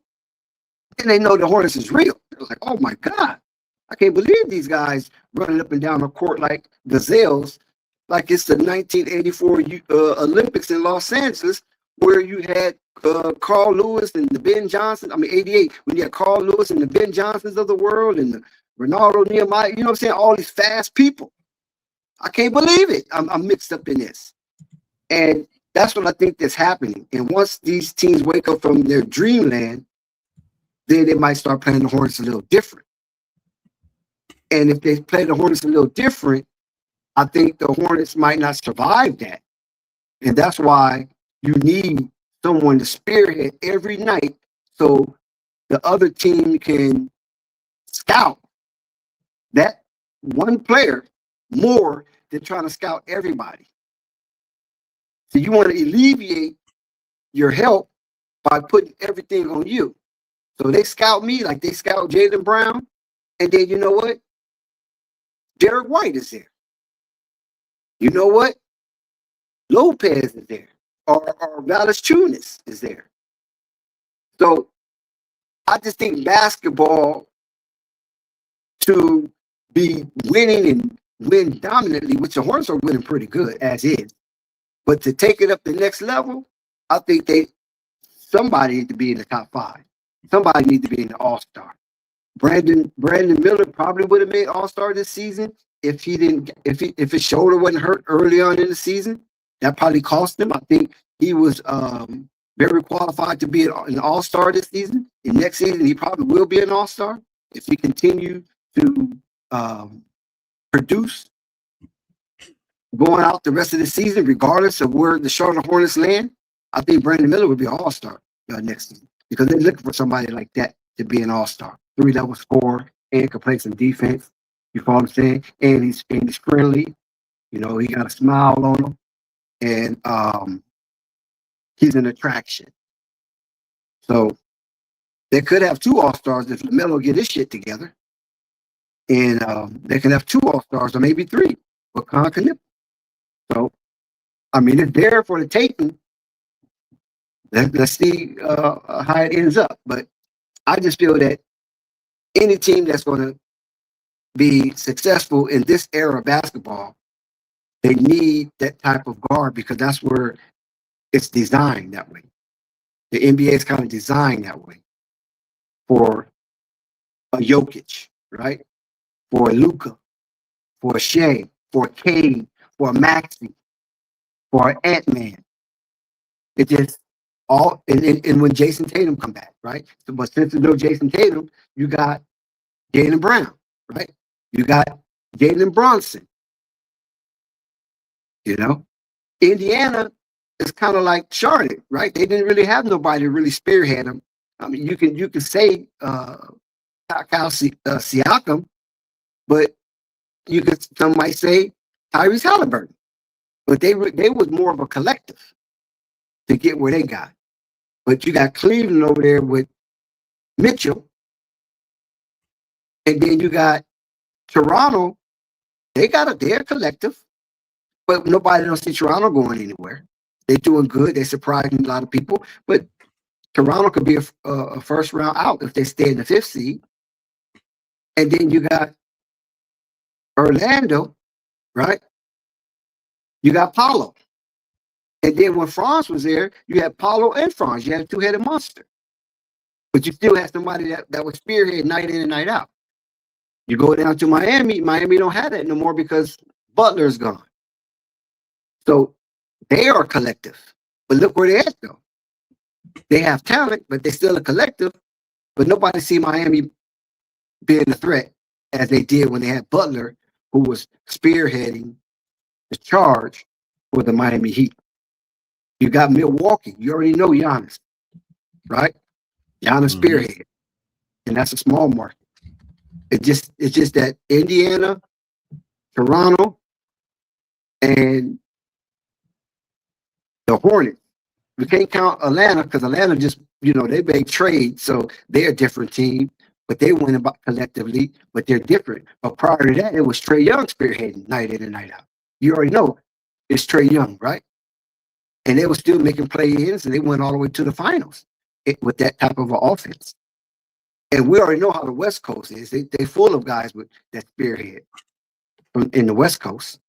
then they know the Hornets is real. They're like, "Oh my God, I can't believe these guys running up and down the court like gazelles, like it's the 1984 Olympics in Los Angeles, where you had Carl Lewis and the Ben Johnson. 88, when you had Carl Lewis and the Ben Johnsons of the world and the Ronaldo Nehemiah, you know what I'm saying? All these fast people. I can't believe it. I'm mixed up in this. And that's what I think that's happening. And once these teams wake up from their dreamland, then they might start playing the Hornets a little different. And if they play the Hornets a little different, I think the Hornets might not survive that. And that's why you need someone to spearhead every night so the other team can scout that one player more than trying to scout everybody. So you want to alleviate your help by putting everything on you. So they scout me like they scout Jaylen Brown. And then you know what? Derek White is there. You know what? Lopez is there. Or Valanciunas is there. So I just think basketball, to be winning and win dominantly, which the Hornets are winning pretty good as is, but to take it up the next level, I think somebody needs to be in the top 5. Somebody needs to be in the All-Star. Brandon Miller probably would have made All-Star this season if his shoulder wasn't hurt early on in the season. That probably cost him. I think he was very qualified to be an All-Star this season. And next season, he probably will be an All-Star if he continues to produce going out the rest of the season, regardless of where the Charlotte Hornets land. I think Brandon Miller would be an All-Star next season because they're looking for somebody like that to be an All-Star. 3-level scorer and can play some defense. You follow what I'm saying? And he's friendly. He got a smile on him. And he's an attraction. So they could have 2 All-Stars if Lamelo get his shit together. And they can have 2 All-Stars or maybe 3 with Connaughton. So I mean, it's there for the taking. Let's see how it ends up. But I just feel that any team that's going to be successful in this era of basketball, they need that type of guard because that's where it's designed that way. The NBA is kind of designed that way for a Jokic, right? For a Luka, for a Shea, for a Cade, for a Maxey, for an Ant-Man. It just all and when Jason Tatum come back, right? So, but since there's no Jason Tatum, you got Jaylen Brown, right? You got Jalen Bronson. You know, Indiana is kind of like Charlotte, right? They didn't really have nobody to really spearhead them. I mean, you can say Siakam, but some might say Tyrese Halliburton, but they was more of a collective to get where they got. But you got Cleveland over there with Mitchell, and then you got Toronto. They're collective, but nobody don't see Toronto going anywhere. They're doing good. They're surprising a lot of people, but Toronto could be a first round out if they stay in the 5th seed. And then you got Orlando, right? You got Paulo. And then when Franz was there, you had Paulo and Franz. You had a two-headed monster. But you still had somebody that was spearhead night in and night out. You go down to Miami don't have that no more because Butler's gone. So they are a collective. But look where they're at, though. They have talent, but they're still a collective. But nobody see Miami being a threat as they did when they had Butler, who was spearheading the charge for the Miami Heat. You got Milwaukee. You already know Giannis, right? Giannis spearhead. And that's a small market. It's just that Indiana, Toronto, and the Hornets. We can't count Atlanta because Atlanta just, they make trades, so they're a different team, but they win about collectively, but they're different. But prior to that, it was Trae Young spearheading night in and night out. You already know it's Trae Young, right? And they were still making play-ins, and they went all the way to the finals with that type of an offense. And we already know how the West Coast is. They full of guys with that spearhead in the West Coast.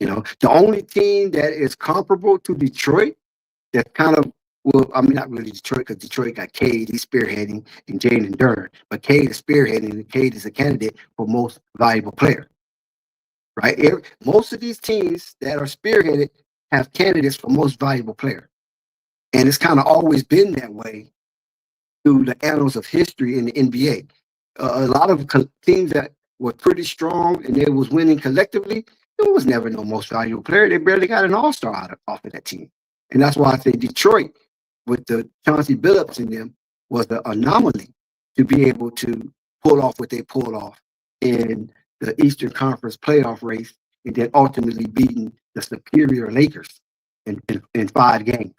The only team that is comparable to Detroit that kind of, not really Detroit because Detroit got Cade, he's spearheading, and Jalen Duren. But Cade is spearheading, and Cade is a candidate for most valuable player. Right? Most of these teams that are spearheaded have candidates for most valuable player. And it's kind of always been that way through the annals of history in the NBA. A lot of teams that were pretty strong and they was winning collectively, it was never no most valuable player. They barely got an all-star off of that team. And that's why I say Detroit, with the Chauncey Billups in them, was the anomaly to be able to pull off what they pulled off in the Eastern Conference playoff race and then ultimately beating the superior Lakers in 5 games.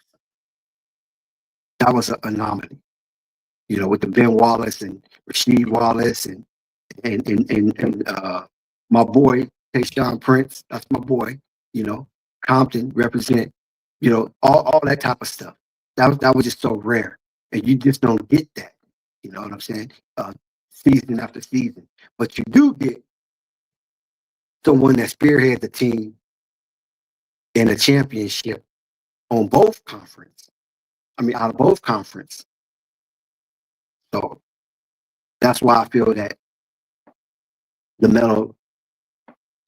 That was an anomaly. With the Ben Wallace and Rasheed Wallace and my boy, Tayshaun Prince, that's my boy, Compton represent, all that type of stuff. That was just so rare. And you just don't get that. You know what I'm saying? Season after season. But you do get someone that spearheads the team in a championship on both conference. Out of both conference. So that's why I feel that Lamelo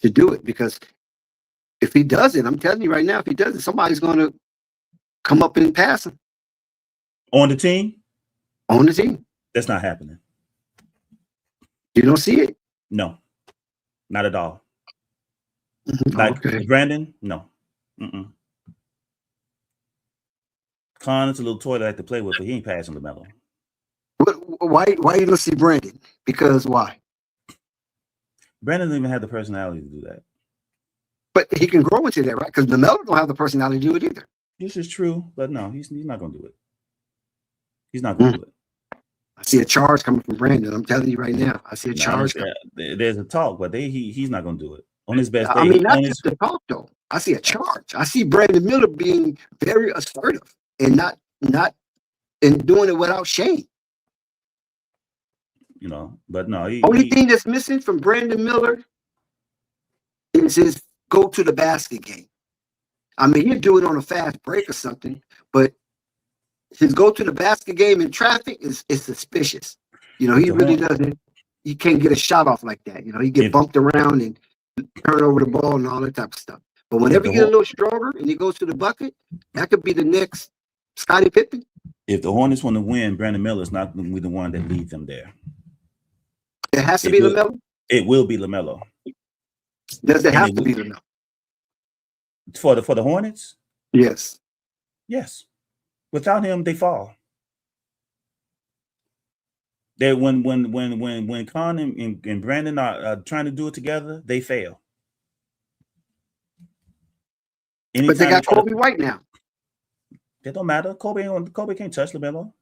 should do it, because if he does it, I'm telling you right now, if he does it, somebody's going to come up and pass him. On the team? On the team. That's not happening. You don't see it? No, not at all. Like Brandon? No. Con's a little toy that I like to play with, but he ain't passing LaMelo. Why you don't see Brandon? Because why? Brandon doesn't even have the personality to do that. But he can grow into that, right? Because LaMelo don't have the personality to do it either. This is true, but no, he's not going to do it. He's not going to do it. I see a charge coming from Brandon. I'm telling you right now. I see a charge. There's a talk, but he's not going to do it on his best day. Not just the talk though. I see a charge. I see Brandon Miller being very assertive and not and doing it without shame. You know, but no, Only thing that's missing from Brandon Miller is his go to the basket game. I mean, he'll do it on a fast break or something, but his go to the basket game in traffic is suspicious. You know, he really doesn't. He can't get a shot off like that. You know, he get bumped around and turn over the ball and all that type of stuff. But whenever he gets a little stronger and he goes to the bucket, that could be the next Scottie Pippen. If the Hornets want to win, Brandon Miller is not going to be the one that leads them there. It has to be LaMelo? It will be LaMelo. Does it have to be LaMelo? For the Hornets? Yes. Yes. Without him, they fall. They when Con and Brandon are trying to do it together, they fail. But they got Kobe White now. It don't matter. Kobe can't touch LaMelo.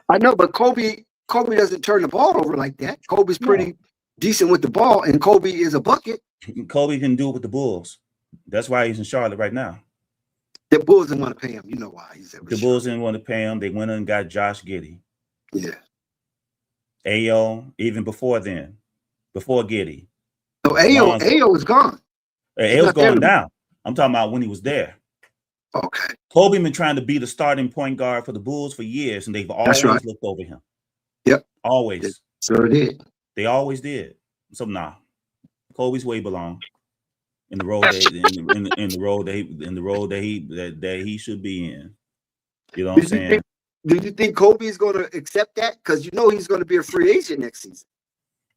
I know, but Kobe doesn't turn the ball over like that. Kobe's pretty decent with the ball, and Kobe is a bucket. Kobe can do it with the Bulls. That's why he's in Charlotte right now. The Bulls didn't want to pay him. You know why? The Bulls didn't want to pay him. They went and got Josh Giddey. Yeah. Ayo, even before then, before Giddey. So Ayo is gone. Ayo's going down. I'm talking about when he was there. Okay. Kobe been trying to be the starting point guard for the Bulls for years, and they've always looked over him. Yep. Always. Sure did. They always did. So nah. Kobe's where he belongs. In the role that he should be in. You know what I'm saying? Do you think Kobe is going to accept that? Because you know he's going to be a free agent next season.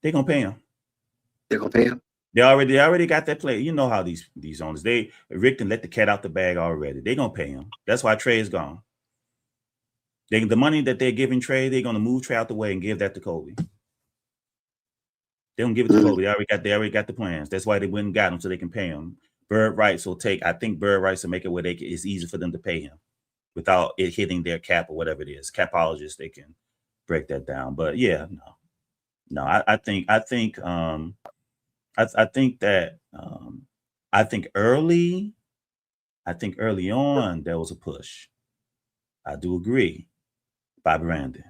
They're gonna pay him. They're gonna pay him. They already got that play. You know how these owners, Rick can let the cat out the bag already. They're gonna pay him. That's why Trey is gone. The money that they're giving Trey, they're gonna move Trey out the way and give that to Kobe. They don't give it to Kobe. They already got the plans. That's why they went and got him so they can pay him. Bird rights will take. I think bird rights will make it where it's easy for them to pay him without it hitting their cap or whatever it is. Capologists, they can break that down. But yeah, no. I think early on there was a push. I do agree by Brandon.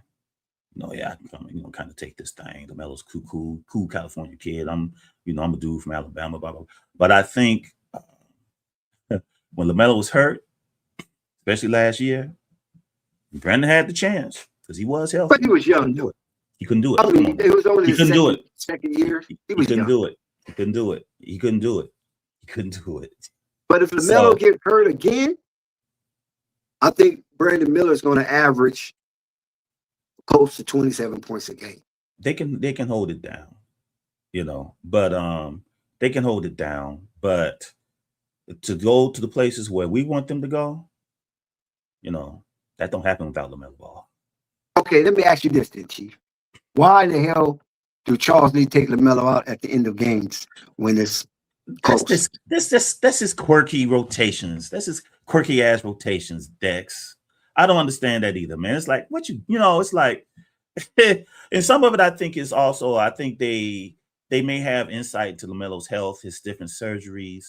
No, yeah, I'm kind of take this thing. LaMelo's cool California kid. I'm a dude from Alabama, blah, blah, blah. But I think when LaMelo was hurt, especially last year, Brandon had the chance because he was healthy. But he was young. He couldn't do it. I mean, it was only he couldn't do it. Second year. He couldn't do it. He couldn't do it. He couldn't do it. He couldn't do it. But if LaMelo gets hurt again, I think Brandon Miller is going to average close to 27 points a game. They can hold it down, but they can hold it down. But to go to the places where we want them to go, that don't happen without LaMelo Ball. Okay, let me ask you this then, Chief. Why the hell do Charles Lee take LaMelo out at the end of games when it's close? That's his quirky rotations. That's his quirky ass rotations, Dex. I don't understand that either, man. It's like it's like, and some of it I think is also, I think they may have insight to LaMelo's health, his different surgeries.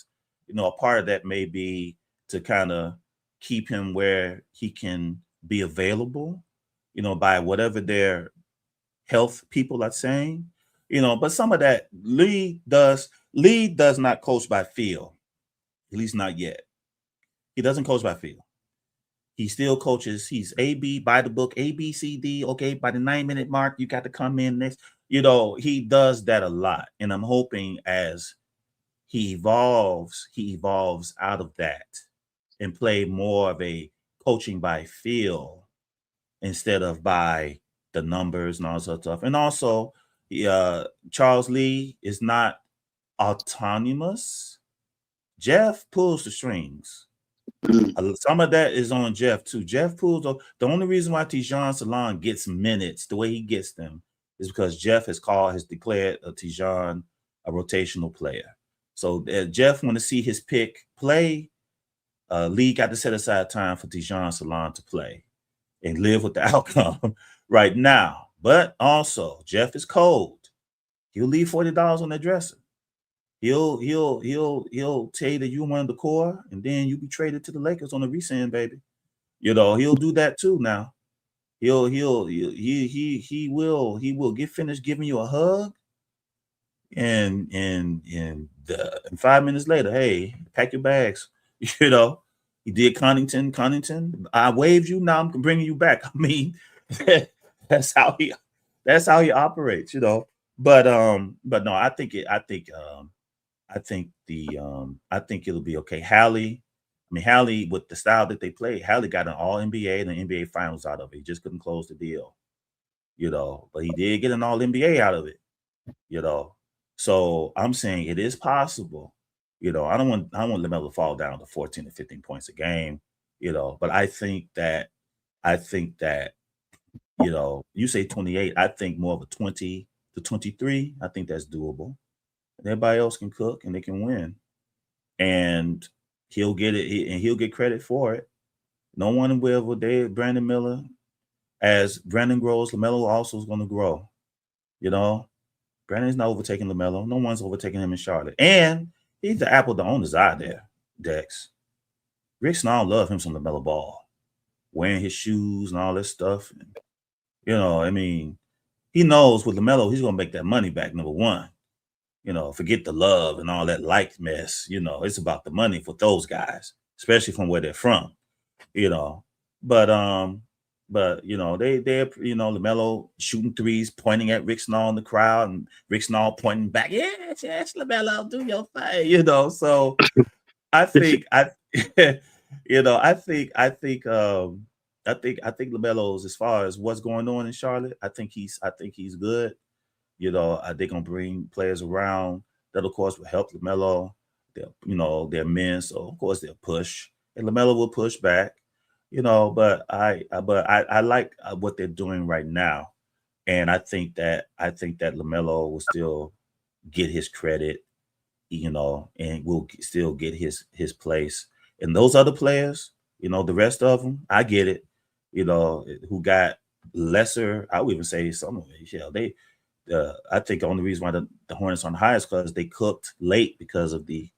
A part of that may be to kind of keep him where he can be available, by whatever their health people are saying, but some of that Lee does not coach by feel, at least not yet. He doesn't coach by feel. He still coaches. He's AB by the book, A, B, C, D. Okay, by the 9-minute mark, you got to come in next. He does that a lot. And I'm hoping as he evolves out of that and play more of a coaching by feel instead of by the numbers and all that stuff. And also, Charles Lee is not autonomous. Jeff pulls the strings. Some of that is on Jeff too. Jeff pulls. The only reason why Tijan Salon gets minutes the way he gets them is because Jeff has declared Tijan a rotational player. So Jeff want to see his pick play. Lee got to set aside time for Tijan Salon to play and live with the outcome right now. But also, Jeff is cold. He'll leave $40 on the dresser. He'll tell you that you one of the core, and then you be traded to the Lakers on the resend, baby. He'll do that too now. He will get finished giving you a hug, and 5 minutes later, hey, pack your bags. He did Connaughton. I waved you, now I'm bringing you back. I mean, that's how he operates. But no, I think it'll be okay. Hallie, with the style that they play, Hallie got an All NBA and an NBA Finals out of it. He just couldn't close the deal, But he did get an All NBA out of it, So I'm saying it is possible. I don't want Lamelo to fall down to 14 to 15 points a game, But I think that, you say 28. I think more of a 20 to 23. I think that's doable. And everybody else can cook and they can win, and he'll get it, and he'll get credit for it. No one will over there. Brandon Miller, as Brandon grows, Lamelo also is going to grow. Brandon's not overtaking Lamelo. No one's overtaking him in Charlotte, and he's the apple of the owner's eye there. Dex, Rick Snow love him some Lamelo Ball, wearing his shoes and all this stuff. And, he knows with Lamelo he's going to make that money back. Number one. Forget the love and all that like mess. It's about the money for those guys, especially from where they're from. But Lamelo shooting threes, pointing at Rick Snow in the crowd, and Rick Snow pointing back. Yes, Lamelo, do your thing. So I think Lamelo's, as far as what's going on in Charlotte, I think he's good. They're gonna bring players around that, of course, will help Lamelo. They're men, so of course they'll push, and Lamelo will push back. But I like what they're doing right now, and I think that Lamelo will still get his credit, and will still get his place. And those other players, the rest of them, I get it. Who got lesser? I would even say some of it. I think the only reason why the Hornets on the highest because they cooked late because of the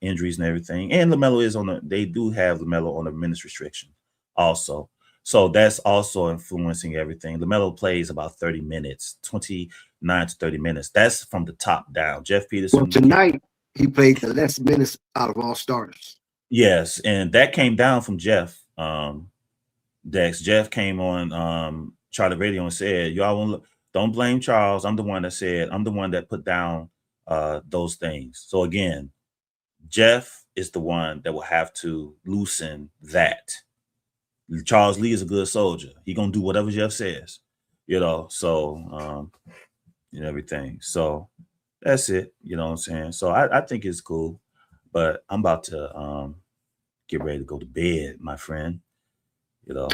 injuries and everything. And Lamelo they do have Lamelo on a minutes restriction also. So that's also influencing everything. Lamelo plays about 30 minutes, 29 to 30 minutes. That's from the top down. Jeff Peterson. Well, tonight he played the less minutes out of all starters. Yes, and that came down from Jeff. Dex. Jeff came on Charlie Radio and said, "Y'all don't blame Charles. I'm the one that put down those things." So again, Jeff is the one that will have to loosen that. Charles Lee is a good soldier. He gonna do whatever Jeff says, So everything. So that's it. You know what I'm saying? So I think it's cool, but I'm about to get ready to go to bed, my friend. Yeah.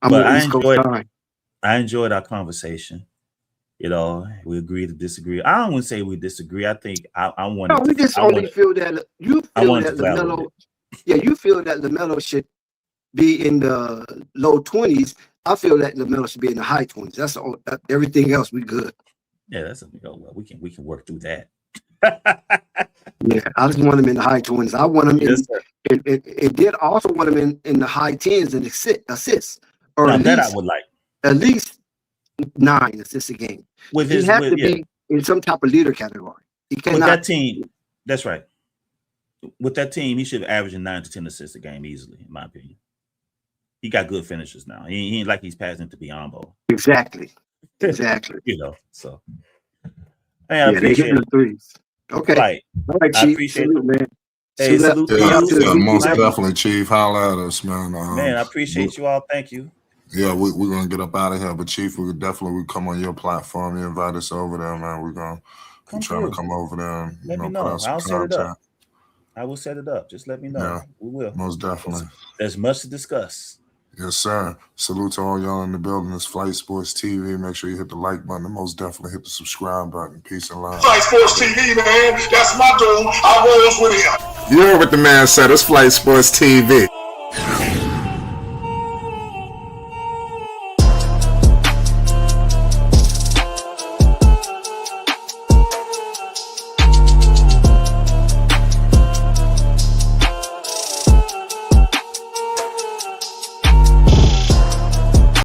I enjoyed our conversation. We agree to disagree. I don't want to say we disagree. I think I want. No, we just only feel that you feel that Lamelo. Yeah, you feel that Lamelo should be in the low 20s. I feel that Lamelo should be in the high 20s. That's all. Everything else we good. Yeah, that's we can work through that. Yeah, I just want him in the high 20s. I want him it did also want him in the high 10s and assists. Or that I would like. At least 9 assists a game. He has to be in some type of leader category. He cannot. With that team, that's right. With that team, he should be averaging 9 to 10 assists a game easily, in my opinion. He got good finishers now. He ain't like he's passing to Biombo. Exactly. So. Hey, I appreciate the threes. Okay. Right. All right, Chief. I appreciate it, man. Hey, salute most definitely, Chief. Holla at us, man. Man, I appreciate you all. Thank you. Yeah, we're gonna get up out of here, but Chief, we definitely come on your platform. You invite us over there, man. We're gonna try to come over there and let me know. I'll set it up. I will set it up. Just let me know. Yeah, we will. Most definitely. There's much to discuss. Yes, sir. Salute to all y'all in the building. It's Flight Sports TV. Make sure you hit the like button and most definitely hit the subscribe button. Peace and love. Flight Sports TV, man. That's my dude. I rolls with him. You heard what the man said. It's Flight Sports TV.